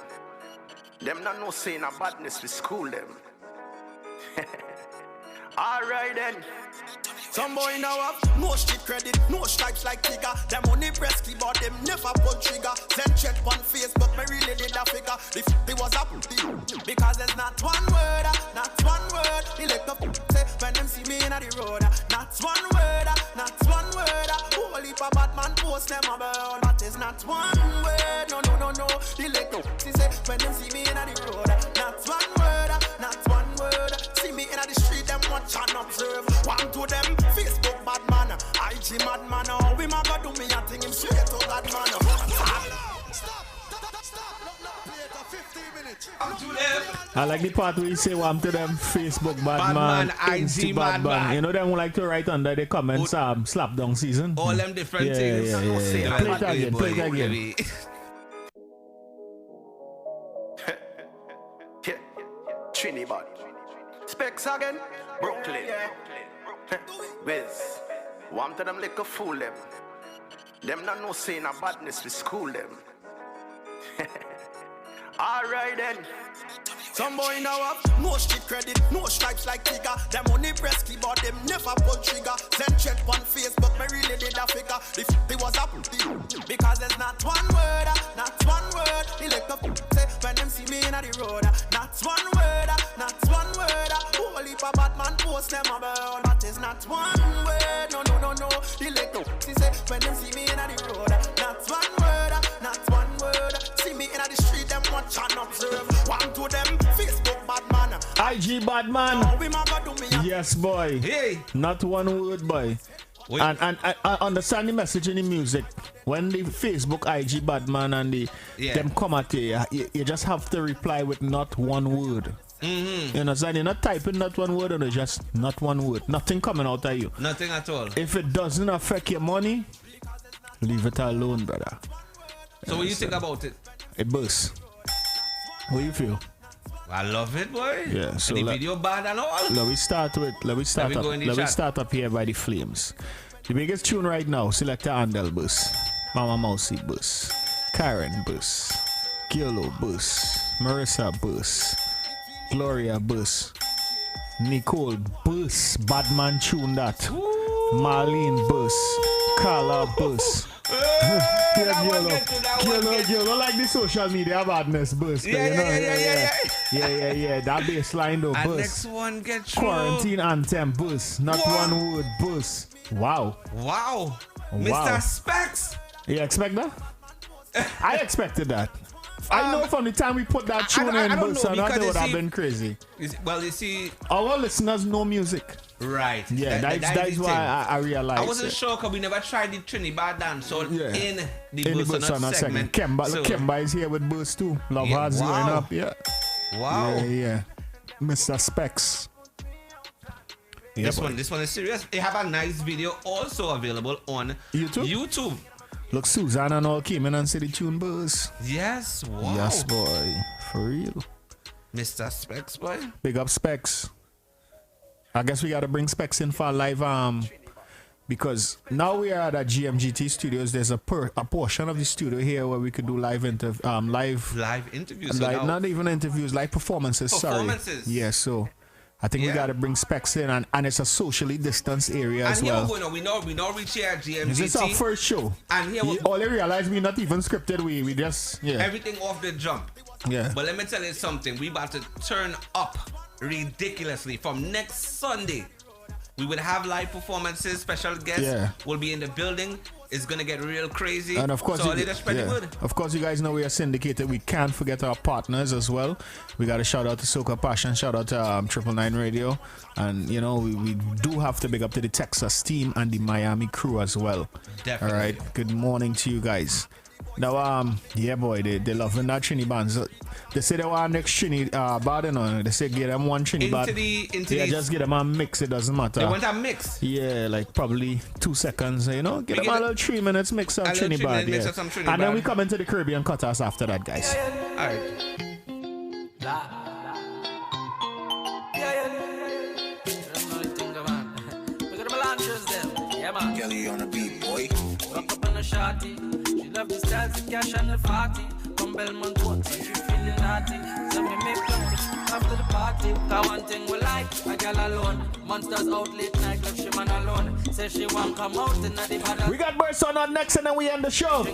Them not no saying a badness we school them. Alright then. Some boy now have no street credit, no stripes like Tigger. Them only press keyboard, them never pull trigger. Send check on Facebook, me really did a figure. If it was up, because there's not one word, not one word. They lick up, say, when them see me in the road. Not one word, not one word. Holy pa bad man post them about. But there's not one word, no. They lick up, say, when them see me in the road. Not one word, not one word. See me in the street, them watch and observe. One to them, Facebook bad man, IG mad man. Oh, we ma go do me a thing, him straight to that man. Stop, not play it for 15 minutes. I like the part where you say one to them Facebook bad man, Insta IG bad man. You know them who like to write under the comments slap down season. All them different things. Yeah. Play it again. Trinidad. Specs again, Brooklyn. Wiz. One to them little fool them. Them not no saying a badness we school them. Alright then. Some boy now have no street credit, no stripes like Tigger. Them only press keyboard, them never pull trigger. Send check on Facebook, me really did a figure. If it was up, because there's not one word, not one word. They lick up, say, when them see me in the road. Not one word, not one word. Holy pa bad man post them about. But there's not one word, no. They lick up, say, when them see me in the road. Not one word, not one word. See me in the street, them watch and observe. One to them, Facebook bad man, IG bad man. Oh, we ma go do me Yes, boy. Hey. Not one word, boy. Wait. And I understand the message in the music. When the Facebook IG bad man and them come at you, you just have to reply with not one word. You understand? You're not typing not one word, or just not one word. Nothing coming out of you. Nothing at all. If it doesn't affect your money, leave it alone, brother. So what do you think about it? It bursts. What do you feel? I love it, boy. Yeah, so and the video bad and all. Let me start up here by the flames. The biggest tune right now, Selector Andel bus, Mama Mousy bus, Karen bus, Giolo bus, Marissa bus, Gloria bus, Nicole bus, Badman tune that, Marlene bus, Carla bus. Giolo like the social media badness bus. Yeah. That baseline though, and bus. next one get through. Quarantine anthem bus, not one word bus. Wow. Mr. Specs. You expect that? I expected that. I know from the time we put that tune in bus, and that would have been crazy. You see, our listeners know music. Right. Yeah, that's why I realized. I wasn't sure because we never tried the Trinidad dancehall in the Bursa segment. Kemba is here with Bus too. Love Hearts going up. Yeah. Wow. Yeah. Mr. Specs. This one is serious. They have a nice video also available on YouTube. Look, Susan and all came in and said the tune Bus. Yes. Wow. Yes, boy. For real. Mr. Specs, boy. Big up Specs. I guess we got to bring Specs in for live because now we are at a GMGT studios. There's a portion of the studio here where we could do live interviews. Not even interviews, live performances. Performances. Sorry. Yeah, so I think we got to bring Specs in, and it's a socially distanced area as well. And we know reach here at GMGT. This is our first show. And here all I realize we not even scripted. We just everything off the jump. Yeah. But let me tell you something. We about to turn up ridiculously from next Sunday. We will have live performances. Special guests will be in the building. It's gonna get real crazy. And of course, so good. Of course, you guys know we are syndicated. We can't forget our partners as well. We got to shout out to Soca Passion, shout out to 999 Radio, and you know we do have to big up to the Texas team and the Miami crew as well. Definitely. All right. Good morning to you guys. Now, yeah, boy, they loving that Trini band. So they say they want next Trini band, you know. They say get them one Trini band. Just get them a mix. It doesn't matter. They want a mix. Yeah, like probably 2 seconds. You know, get them a little 3 minutes mix of Trini band. Yeah. And then we come into the Caribbean cutters after that, guys. All right. Kelly on the beat, boy. Rock up on a shorty. She love the styles, the cash and the party. From Belmont once, and she feeling naughty. So we make plans after the party. Cause one thing we like, a girl alone. Monsters out late night, love she man alone. Say she won't come out in the bad. We got Burst on next and then we end the show.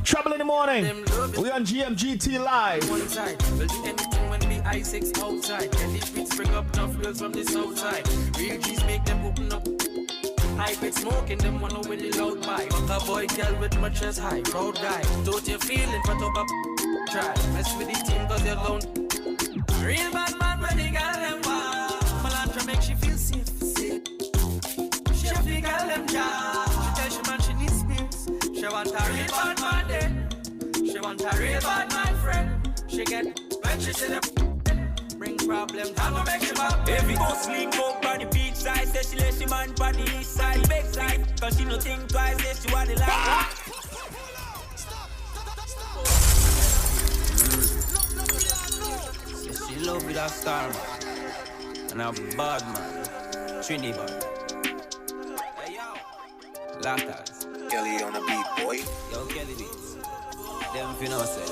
Trouble in the morning. We on GMGT Live. One side, we'll do anything when we I6 outside. And if we spring up enough girls from the south side. Real G's make them open up. I been smoking them one with the loud pipe. A boy girl with my chest high, proud guy. Don't you feel it, but up try. Mess with the team cause you're alone. Real bad man when they got them wild. Malantra make she feel safe. She have the girl them job. She tell she man she needs space. She want a real bad man then. She want a real bad man friend. She get when she see them bring problems, I'm gonna make you up. Every go sleep up on the beach side. Say she let she man on the east side, big side. Cause she no think twice, say she want the life. She love with a star man and a bad man, Trini bad. Hey yo, Latas. Kelly on the beat, boy. Yo, Kelly beats. Them finna say.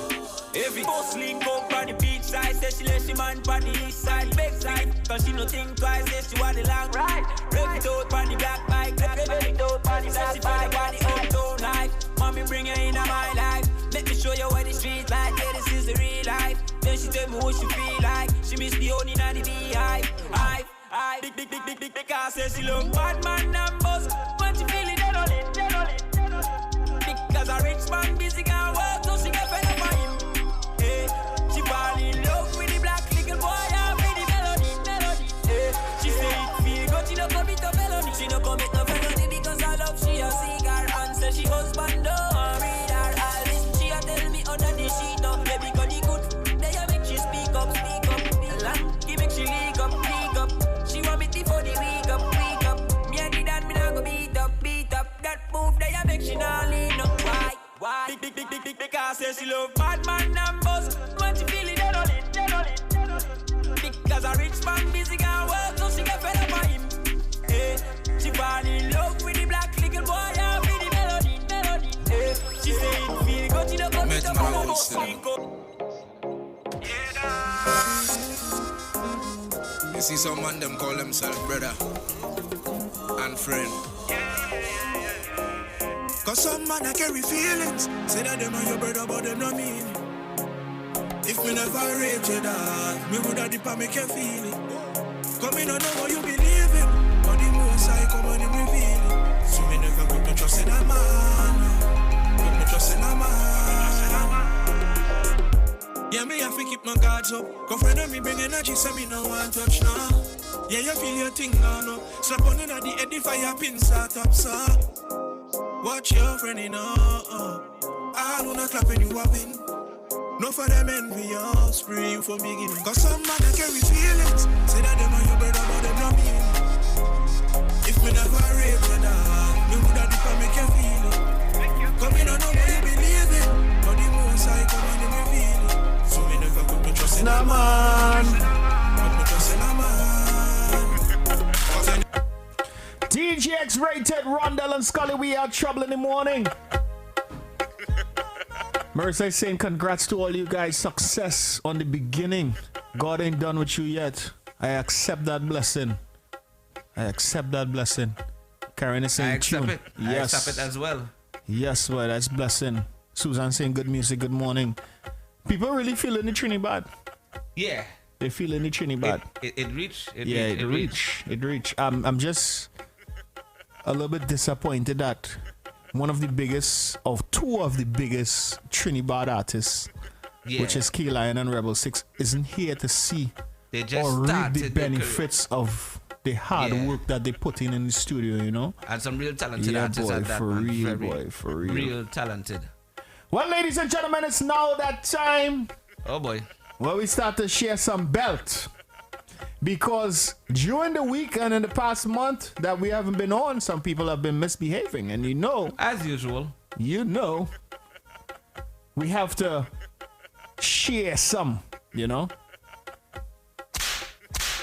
Every go sleep up on the beach side. Say she let she man on the east side, big side. Cause she no think twice, say she want the long ride. Rev it out on the black bike, rev it out on the black bike. Say she feel the uptown life. Mommy bring her into my life. Let me show you what the street like. Yeah, this is the real life. Then she tell me what she feel like. She miss the honey and the beehive. Big because say she love bad man and buzz. When she feel it, they don't it. Because a rich man busy can work, so she get fed up for him. Hey, she fall in love with the black little boy and with the melody. Hey, she say it feel good, she no commit no felony. She no commit no felony because I love she a cigar and say she husband don't read her all this. She a tell me under the sheet up, yeah, because the good they a make she speak up. Land, he make she leak up. She want me before the week up. Me and the dan, me nah go beat up. That move they a make she nah lean up. Why? Big because say she love bad man and buzz. When she feel it, they don't it. Because a rich man busy can work, so she get fed up for him. Hey, she fall in love with the black little boy and with the melody. Hey, she say it feel good, she don't come with the You see some man them call themselves brother and friend. Cause some man I carry feelings. Say that them are your brother but them not mean it. If me never rape your dog, me woulda dip and make you feel it. Come in, I know what you believe in, but the most I come on him reveal it. So me never put no trust in a man. Put no trust in a man. Yeah, me have to keep my guards up. Cause friend of me bring energy, so me no want touch now. Yeah, you feel your thing now, no. Slap on under the head, the fire pin start up, sir. Watch your friend, you know. I do not clap when you have been. No for them envy or scream for beginning. Cause some man I carry feelings. Say that them are your brother, but them not mean it. If me never rape your dog, me woulda dip and make you feel it. Come in, I know what you believe in, but the most I come on and reveal it. So me never put me trust in a man. DJX rated, Rondell and Scully, we are trouble in the morning. Marissa is saying congrats to all you guys. Success on the beginning. God ain't done with you yet. I accept that blessing. I accept that blessing. Karen is saying I accept tune. it. Yes. I accept it as well. Yes, well, that's blessing. Susan saying good music, good morning. People really feeling the Trinidad. Yeah. They feeling the Trinidad. It reached. It reached. I'm just a little bit disappointed that one of the biggest, of two of the biggest Trinidad artists, which is Key Lion and Rebel 6, isn't here to see They just or reap started the benefits of the hard work that they put in the studio, you know? And some real talented Yeah, artists boy, at that, for man. real, Very boy, for real. Real talented. Well, ladies and gentlemen, it's now that time. Oh, boy. Where we start to share some belt. Because during the week and in the past month that we haven't been on, some people have been misbehaving. And you know, as usual, you know, we have to share some, you know.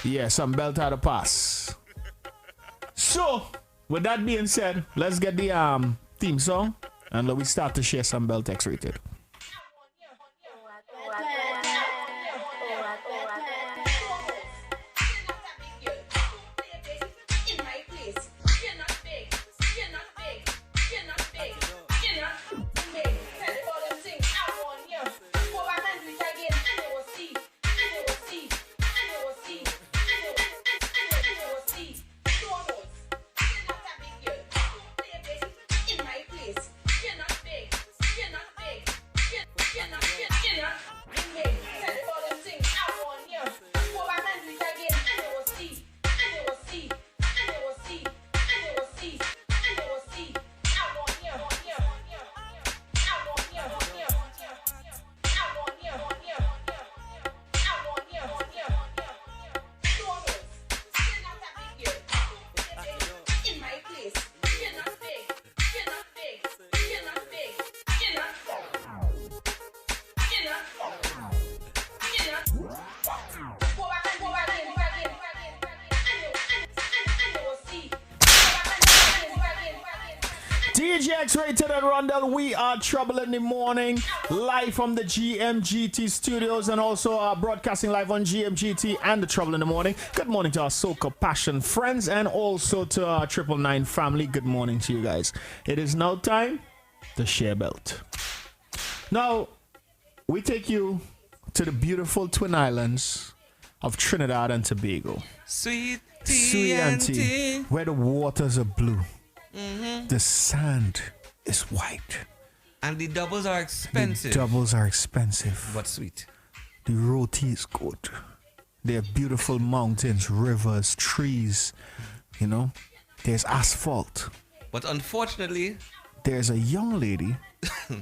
Yeah, some belt out of pass. So, with that being said, let's get the theme song and we start to share some belt X-rated. DJX rated and Rondell, we are trouble in the morning, live from the GMGT studios and also broadcasting live on GMGT and the Trouble in the Morning. Good morning to our Soca Passion friends and also to our 999 family. Good morning to you guys. It is now time to share belt. Now, we take you to the beautiful Twin Islands of Trinidad and Tobago. Sweet tea, where the waters are blue. The sand is white. And the doubles are expensive. The doubles are expensive. But sweet. The roti is good. There are beautiful mountains, rivers, trees. You know, there's asphalt. But unfortunately, there's a young lady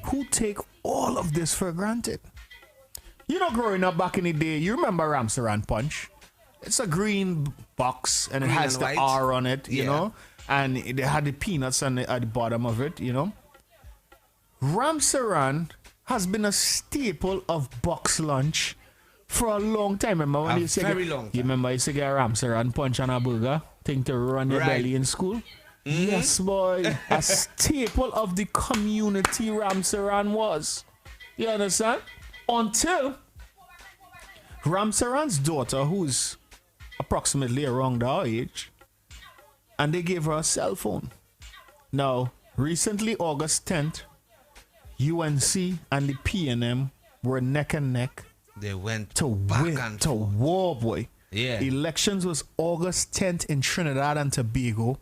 who take all of this for granted. You know, growing up back in the day, you remember Ramsaran Punch? It's a green box and it Green has and the white. R on it, you know? And they had the peanuts at the bottom of it, you know? Ramsaran has been a staple of box lunch for a long time. Remember when you used to very get, long time. You remember you used to get a Ramsaran Punch and a burger? Thing to run your belly in school? Yes, boy. A staple of the community Ramsaran was. You understand? Until Ramsaran's daughter, who's approximately around our age, and they gave her a cell phone. Now, recently, August 10th, UNC and the PNM were neck and neck. They went to win, to war, boy. Yeah. Elections was August 10th in Trinidad and Tobago,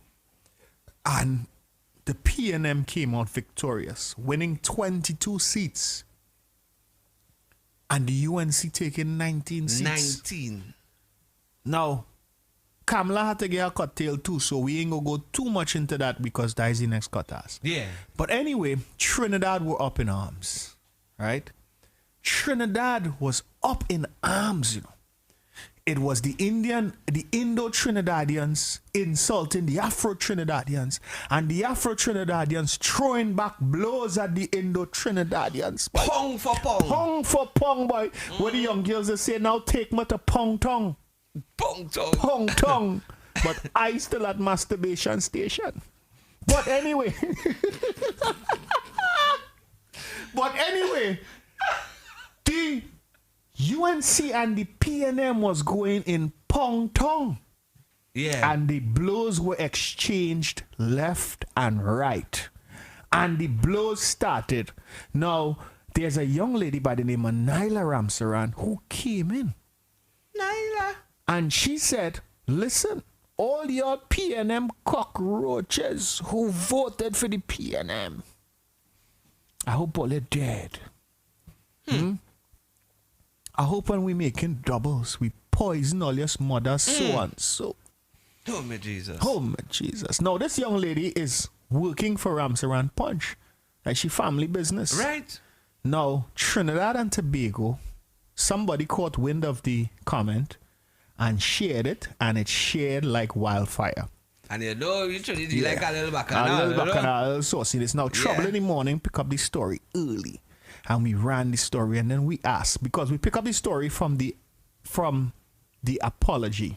and the PNM came out victorious, winning 22 seats. And the UNC taking 19 seats. 19. Now, Kamala had to get a cocktail too, so we ain't gonna go too much into that because that is the next cutters. Yeah. But anyway, Trinidad were up in arms, right? Trinidad was up in arms, you know. it was the Indo-Trinidadians insulting the Afro-Trinidadians, and the Afro-Trinidadians throwing back blows at the Indo-Trinidadians. Pong for pong. Pong for pong, boy. What the young girls they say now, take me to pong tongue. Pong tongue. Pong tongue. But I still at masturbation station. But anyway. The UNC and the PNM was going in pong tong. Yeah. And the blows were exchanged left and right. And the blows started. Now, there's a young lady by the name of Nyla Ramsaran who came in. Nyla. And she said, listen, all your PNM cockroaches who voted for the PNM, I hope all are dead. I hope when we making doubles, we poison all your mothers, so and so. Oh, my Jesus. Oh, my Jesus. Now, this young lady is working for Ramsaran Punch. Like, she family business. Right. Now, Trinidad and Tobago, somebody caught wind of the comment and shared it, and it shared like wildfire. And you know, you should do like a little bacchanal. A little bacchanal, a little saucy. It's now trouble in the morning, pick up the story early. And we ran the story, and then we asked, because we pick up the story from the apology.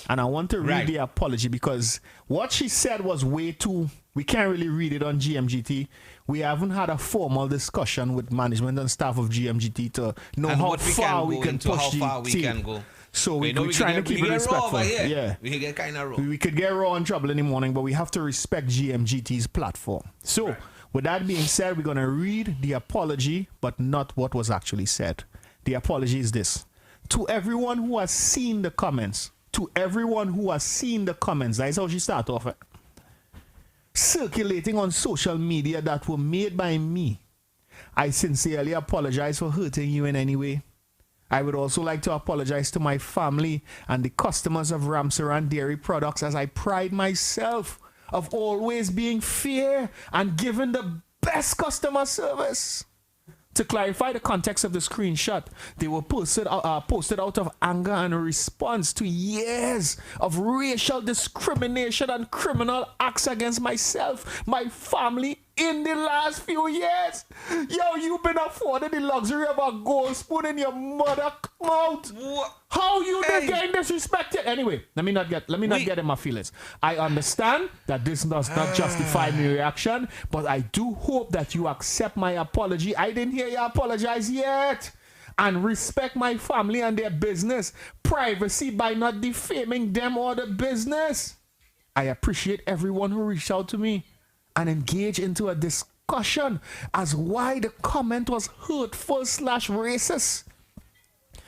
And I want to read the apology because what she said was way too, we can't really read it on GMGT. We haven't had a formal discussion with management and staff of GMGT to know and how far we can push the team. So we're trying to keep it respectful. Yeah. We can get kind of raw. We could get raw in trouble in the morning, but we have to respect GMGT's platform. So with that being said, we're going to read the apology, but not what was actually said. The apology is this. To everyone who has seen the comments, that is how she started off it, circulating on social media that were made by me, I sincerely apologize for hurting you in any way. I would also like to apologize to my family and the customers of Ramsaran Dairy Products, as I pride myself of always being fair and giving the best customer service. To clarify the context of the screenshot, they were posted out of anger and response to years of racial discrimination and criminal acts against myself, my family, in the last few years. Yo, you've been afforded the luxury of a gold spoon in your mother mouth. How you getting disrespected? Anyway, let me not get in my feelings. I understand that this does not justify my reaction, but I do hope that you accept my apology. I didn't hear you apologize yet. And respect my family and their business privacy by not defaming them or the business. I appreciate everyone who reached out to me and engage into a discussion as why the comment was hurtful / racist.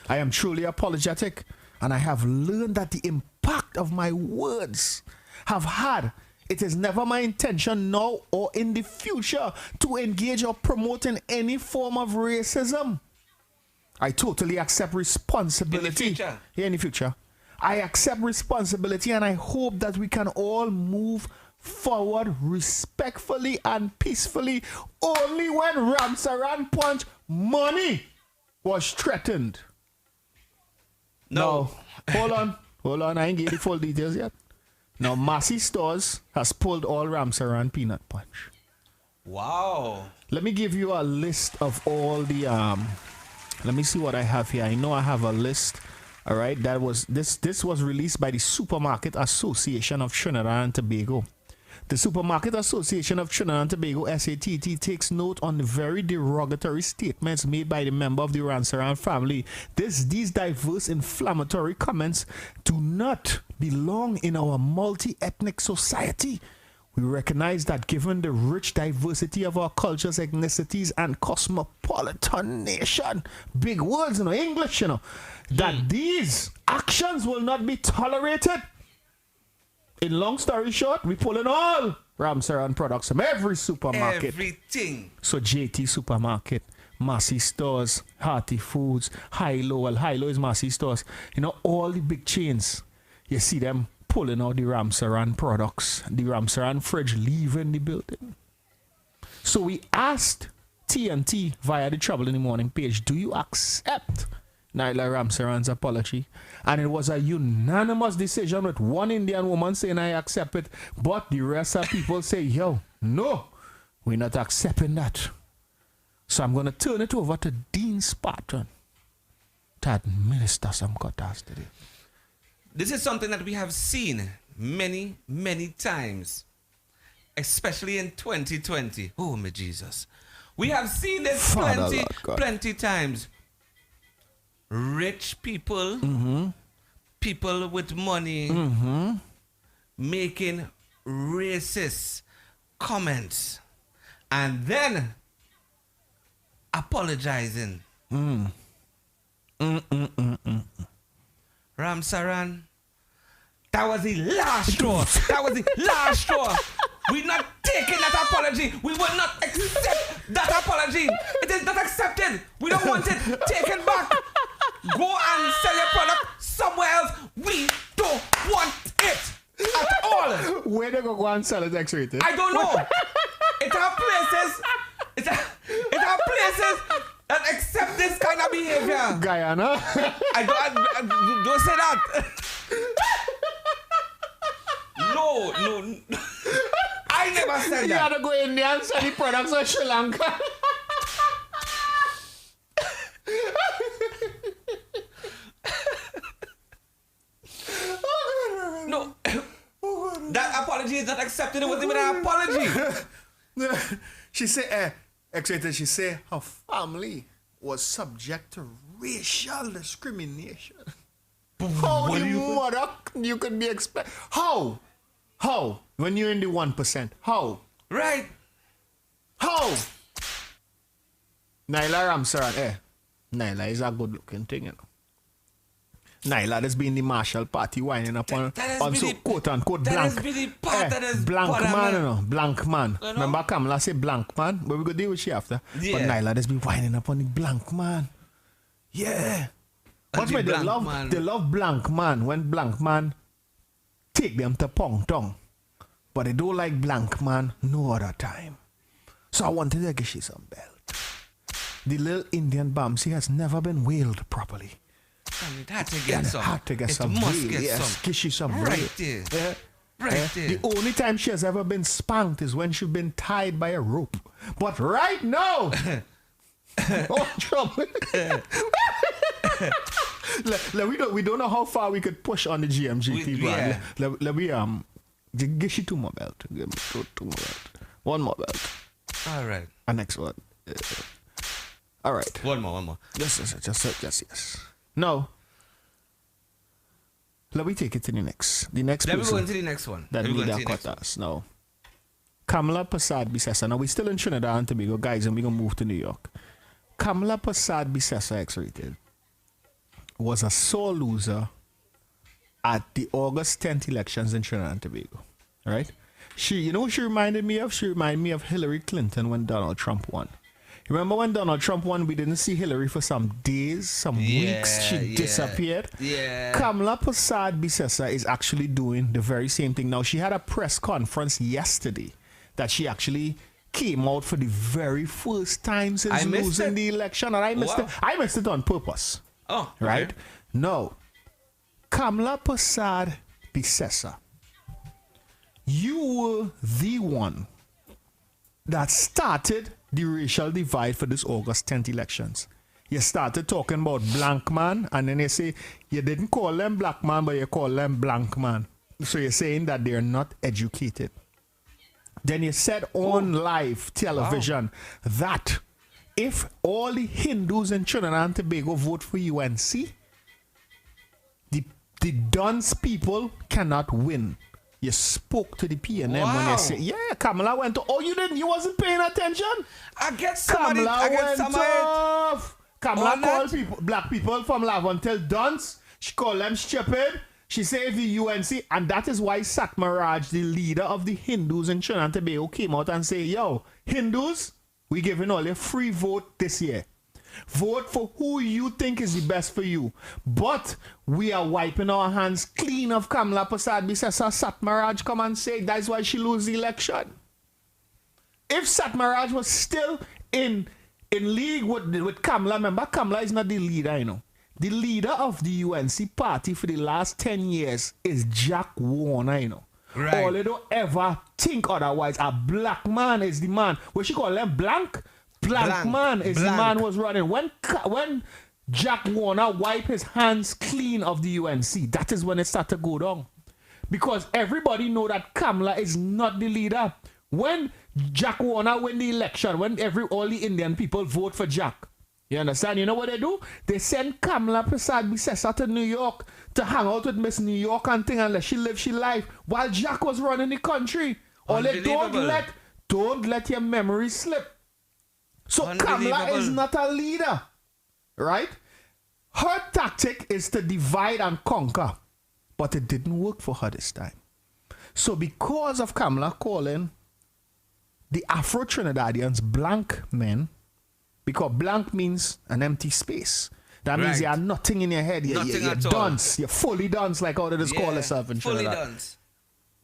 I am truly apologetic, and I have learned that the impact of my words have had. It is never my intention now or in the future to engage or promote in any form of racism. I totally accept responsibility. In the future. I accept responsibility, and I hope that we can all move forward respectfully and peacefully only when Ramsaran Punch money was threatened. No. Now, hold on, I ain't get the full details yet. Now, Massey Stores has pulled all Ramsaran Peanut Punch. Wow. Let me give you a list of all the let me see what I have here. I know I have a list. All right, that was this was released by the Supermarket Association of Trinidad and Tobago. The Supermarket Association of Trinidad and Tobago, SATT, takes note on the very derogatory statements made by the member of the Ramsaran family. These diverse inflammatory comments do not belong in our multi-ethnic society. We recognize that given the rich diversity of our cultures, ethnicities, and cosmopolitan nation, big words, English, that these actions will not be tolerated. In long story short, we pulling all Ramsaran products from every supermarket. Everything. So JT Supermarket, Massey Stores, Hearty Foods, Hilo. Well, Hilo is Massey Stores. All the big chains. You see them pulling out the Ramsaran products. The Ramsaran fridge leaving the building. So we asked TNT via the Trouble in the Morning page, do you accept Nyla Ramsaran's apology. And it was a unanimous decision with one Indian woman saying I accept it. But the rest of people say, yo, no, we're not accepting that. So I'm going to turn it over to Dean Spartan to administer some cutters today. This is something that we have seen many, many times, especially in 2020. Oh, my Jesus. We have seen this plenty times. Rich people, people with money, making racist comments and then apologizing. Ramsaran, that was the last straw. That was the last straw. We're not taking that apology. We will not accept that apology. It is not accepted. We don't want it taken back. Go and sell your product somewhere else. We don't want it at all. Where they go and sell it X-rated? I don't know. It are places. It are places that accept this kind of behavior. Guyana. I don't say that. No. I never said that. You gotta go in there and sell the products of Sri Lanka. No. That apology is not accepted. It wasn't even an apology. She said, X-rated, she said her family was subject to racial discrimination. How you could be expected? How? When you're in the 1%? How? Right. How? Nyla Ramsaran, Nyla is a good looking thing, you know. Nyla has been the Marshall Party winding up on so quote unquote blank. Blank man, you know. Blank man. You know? Remember Kamala say blank man? But we go deal with she after. Yeah. But Nyla has been winding up on the blank man. Yeah. What's my they love blank man when blank man take them to Pong Tong. But they don't like blank man no other time. So I wanted to give you some belt. The little Indian Bamsi has never been whaled properly. And it had to get some. It must get yes, some. Give she some right there. Yeah. Right there. The only time she has ever been spanked is when she's been tied by a rope. But right now, oh, trouble. we don't know how far we could push on the GMGT brand. Let me give she two more belt. Give me two more belt. One more belt. All right. And next one. All right. One more. Yes. No. Let me take it to the next. Let me go into the next one. That need our cutters. No. Kamala Prasad Bisesa. Now we're still in Trinidad and Tobago, guys, and we're gonna move to New York. Kamala Prasad Bisesa X-rated was a sore loser at the August 10th elections in Trinidad and Tobago. Right? You know what she reminded me of? She reminded me of Hillary Clinton when Donald Trump won. Remember when Donald Trump won, we didn't see Hillary for some days, some weeks. She disappeared. Yeah. Kamala Prasad Bisesa is actually doing the very same thing. Now, she had a press conference yesterday that she actually came out for the very first time since losing the election. And I missed it on purpose. Oh, okay. Right? No. Kamala Prasad Bisesa, you were the one that started the racial divide for this August 10th elections. You started talking about blank man, and then you say you didn't call them black man, but you call them blank man. So you're saying that they're not educated. Then you said on live television that if all the Hindus in Trinidad and Tobago vote for UNC, the dunce people cannot win. You spoke to the PNM when you said, yeah, Kamala went off. You wasn't paying attention? I get somebody. Kamala called black people from Lavantel dunce. She called them stupid. She said the UNC, and that is why Satmaraj, the leader of the Hindus in Trinidad and Tobago, came out and said, yo, Hindus, we giving all a free vote this year. Vote for who you think is the best for you. But we are wiping our hands clean of Kamala Prasad Bisesa. Satmaraj come and say that's why she lose the election. If Satmaraj was still in league with Kamala, remember Kamala is not the leader, you know. The leader of the UNC party for the last 10 years is Jack Warner, you know. Right. Or they don't ever think otherwise. A black man is the man. What she call them? Blank man is the man who was running. When Jack Warner wiped his hands clean of the UNC, that is when it started to go down. Because everybody know that Kamala is not the leader. When Jack Warner win the election, when all the Indian people vote for Jack, you understand? You know what they do? They send Kamala Prasad Bisesa to New York to hang out with Miss New York and thing and let she live she life while Jack was running the country. Or they don't let your memory slip. So Kamala is not a leader, right? Her tactic is to divide and conquer, but it didn't work for her this time. So because of Kamala calling the Afro-Trinidadians blank men, because blank means an empty space. That means you have nothing in your head. You're dunce. You're fully dunce, like how they just call yourself in Trinidad. Fully dunce.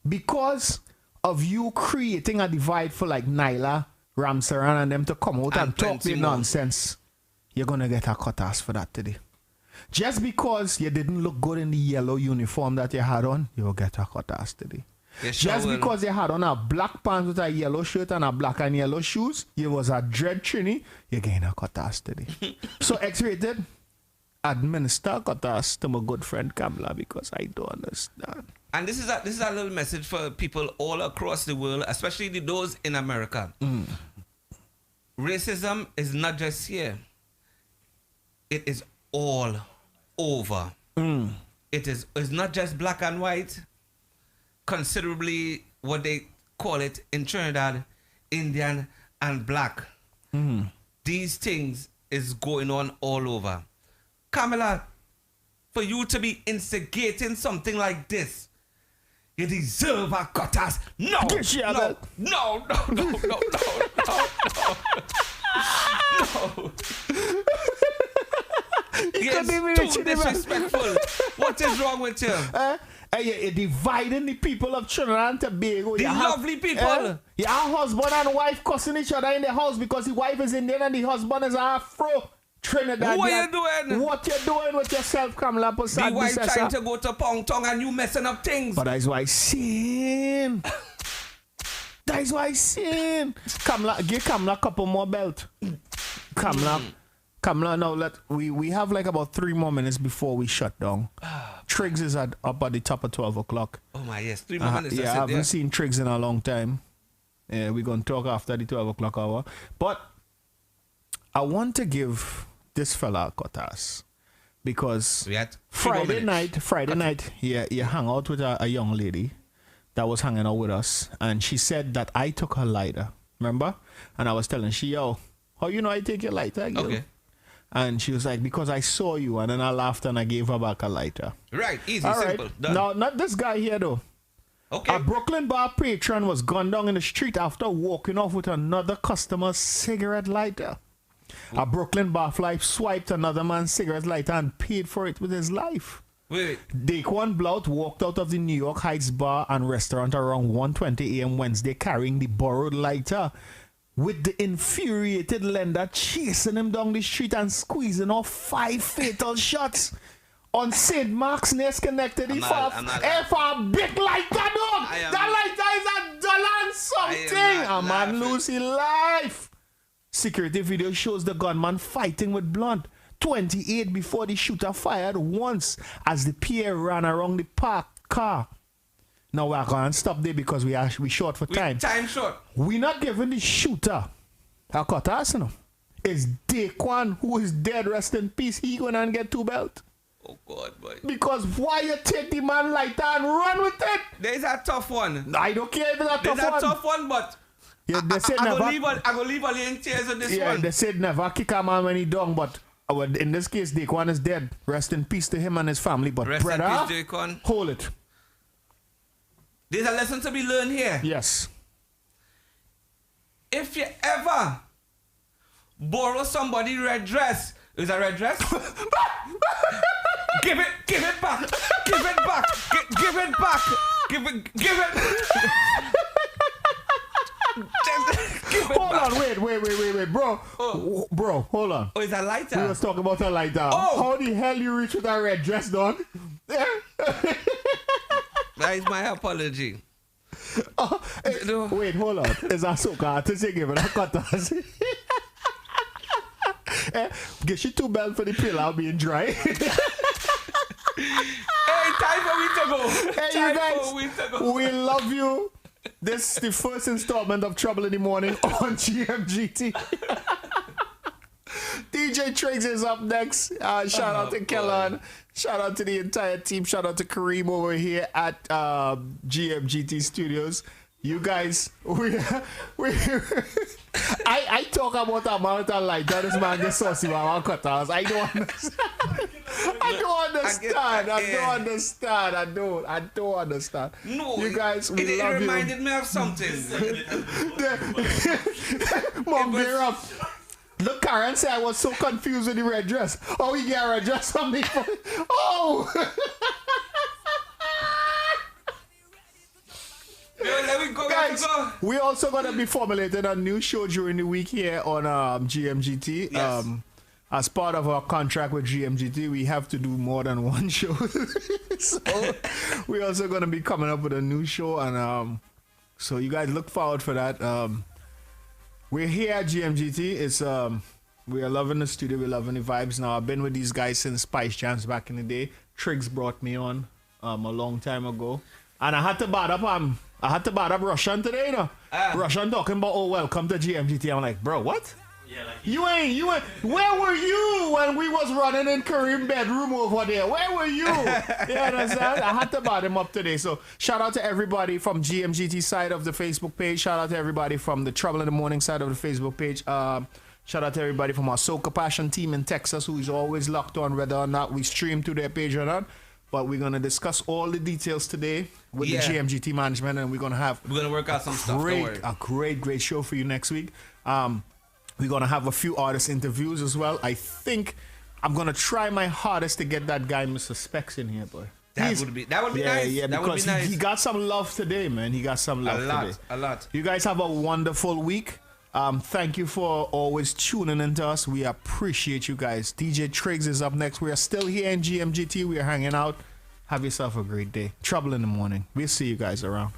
Because of you creating a divide for like Nyla, Ramsaran, and them to come out and talk the nonsense, you're going to get a cut ass for that today. Just because you didn't look good in the yellow uniform that you had on, you'll get a cut ass today. Just because you had on a black pants with a yellow shirt and a black and yellow shoes, you was a dread trini, you're getting a cut ass today. So X-rated, administer cut ass to my good friend Kamala because I don't understand. And this is a little message for people all across the world, especially those in America. Racism is not just here. It is all over. It's not just black and white. Considerably what they call it in Trinidad, Indian and black. These things is going on all over. Kamala, for you to be instigating something like this, you deserve a cut ass. No. You're too disrespectful. What is wrong with you? You're dividing the people of Trinidad and Tobago. The lovely people. Your husband and wife cussing each other in the house because the wife is Indian and the husband is Afro. Trinidad. What you doing? What you doing with yourself, Kamala Prasad? The wife trying to go to Pong Tong and you messing up things. But that's why I sin. That's why I sin. Kamala, give Kamala a couple more belt. Kamala, now we have like about 3 more minutes before we shut down. Triggs is up at the top of 12 o'clock. Oh my, yes, 3 more minutes. Yeah, I haven't seen Triggs in a long time. Yeah, we're going to talk after the 12 o'clock hour. But I want to give this fella a cut ass because Friday night, you hung out with a young lady that was hanging out with us, and she said that I took her lighter. Remember? And I was telling she, yo, how you know I take your lighter? Girl? Okay. And she was like, because I saw you. And then I laughed and I gave her back a lighter. Right, easy, simple. Done. Now, not this guy here though. Okay. A Brooklyn bar patron was gunned down in the street after walking off with another customer's cigarette lighter. A Brooklyn bar fly swiped another man's cigarette lighter and paid for it with his life. Wait. Daquan Blount walked out of the New York Heights bar and restaurant around 1:20 a.m. Wednesday carrying the borrowed lighter, with the infuriated lender chasing him down the street and squeezing off 5 fatal shots on St. Mark's near Schenectady. For a big lighter, dog. That lighter is $1 and something. A man lose his life. Security video shows the gunman fighting with Blunt. 28 before the shooter fired once as the pair ran around the parked car. Now we're going to stop there because we short for time. Time short. We're not giving the shooter a cut ass, you know. It's Daquan, who is dead, rest in peace. He going to get 2 belts. Oh, God, boy. Because why you take the man lighter and run with it? There's a tough one. I don't care if it's a tough one. There's a tough one, but yeah, they said I go leave all the tears on this one. Yeah, they said never kick a man when he down, but in this case, Daquan is dead. Rest in peace to him and his family. But rest brother, in peace, Daquan. Hold it. There's a lesson to be learned here. Yes. If you ever borrow somebody's red dress, is a red dress? Give it back. Give it back. Give it back. Give it. Hold on, wait, bro. Bro, hold on. Oh, it's a lighter. We was talking about a lighter. Oh. How the hell you reach with that red dress, dog? That is my apology. Wait, hold on. Is that so hard to say give it a cut? Get she 2 bells for the pillow being dry. Hey, time for we to go. Hey, you guys, we love you. This is the first installment of Trouble in the Morning on GMGT. DJ Triggs is up next. Shout out to Kellan. Shout out to the entire team. Shout out to Kareem over here at GMGT Studios. You guys, I talk about a marathon like that. This man gets saucy about cutters. I don't understand. I don't understand. No, you guys, we it love you. It reminded me of something. Mom, gear up. Look, Karen said I was so confused with the red dress. Oh, he got a red dress on me. Oh! Guys, we're also going to be formulating a new show during the week here on GMGT. Yes. As part of our contract with GMGT, we have to do more than one show. So we're also going to be coming up with a new show. And so you guys look forward for that. We're here at GMGT. It's we are loving the studio. We're loving the vibes. Now, I've been with these guys since Spice Jams back in the day. Triggs brought me on a long time ago. And I had to bad up Russian today, you know. Russian talking about, oh, welcome to GMGT. I'm like, bro, what? Yeah, like you ain't. Where were you when we was running in Kareem bedroom over there? Where were you? You understand? I had to bad him up today. So shout out to everybody from GMGT side of the Facebook page. Shout out to everybody from the Trouble in the Morning side of the Facebook page. Shout out to everybody from our Soca Passion team in Texas who is always locked on whether or not we stream to their page or not. But we're going to discuss all the details today with the GMGT management, and we're going to work out some stuff. Don't worry. A great show for you next week. We're going to have a few artist interviews as well. I think I'm going to try my hardest to get that guy, Mr. Specs, in here, boy. That would be nice. Yeah, that would be nice. He got some love today, man. He got some love today. A lot. You guys have a wonderful week. Thank you for always tuning into us. We appreciate you guys. DJ Triggs is up next. We are still here in GMGT. We are hanging out. Have yourself a great day. Trouble in the Morning. We'll see you guys around.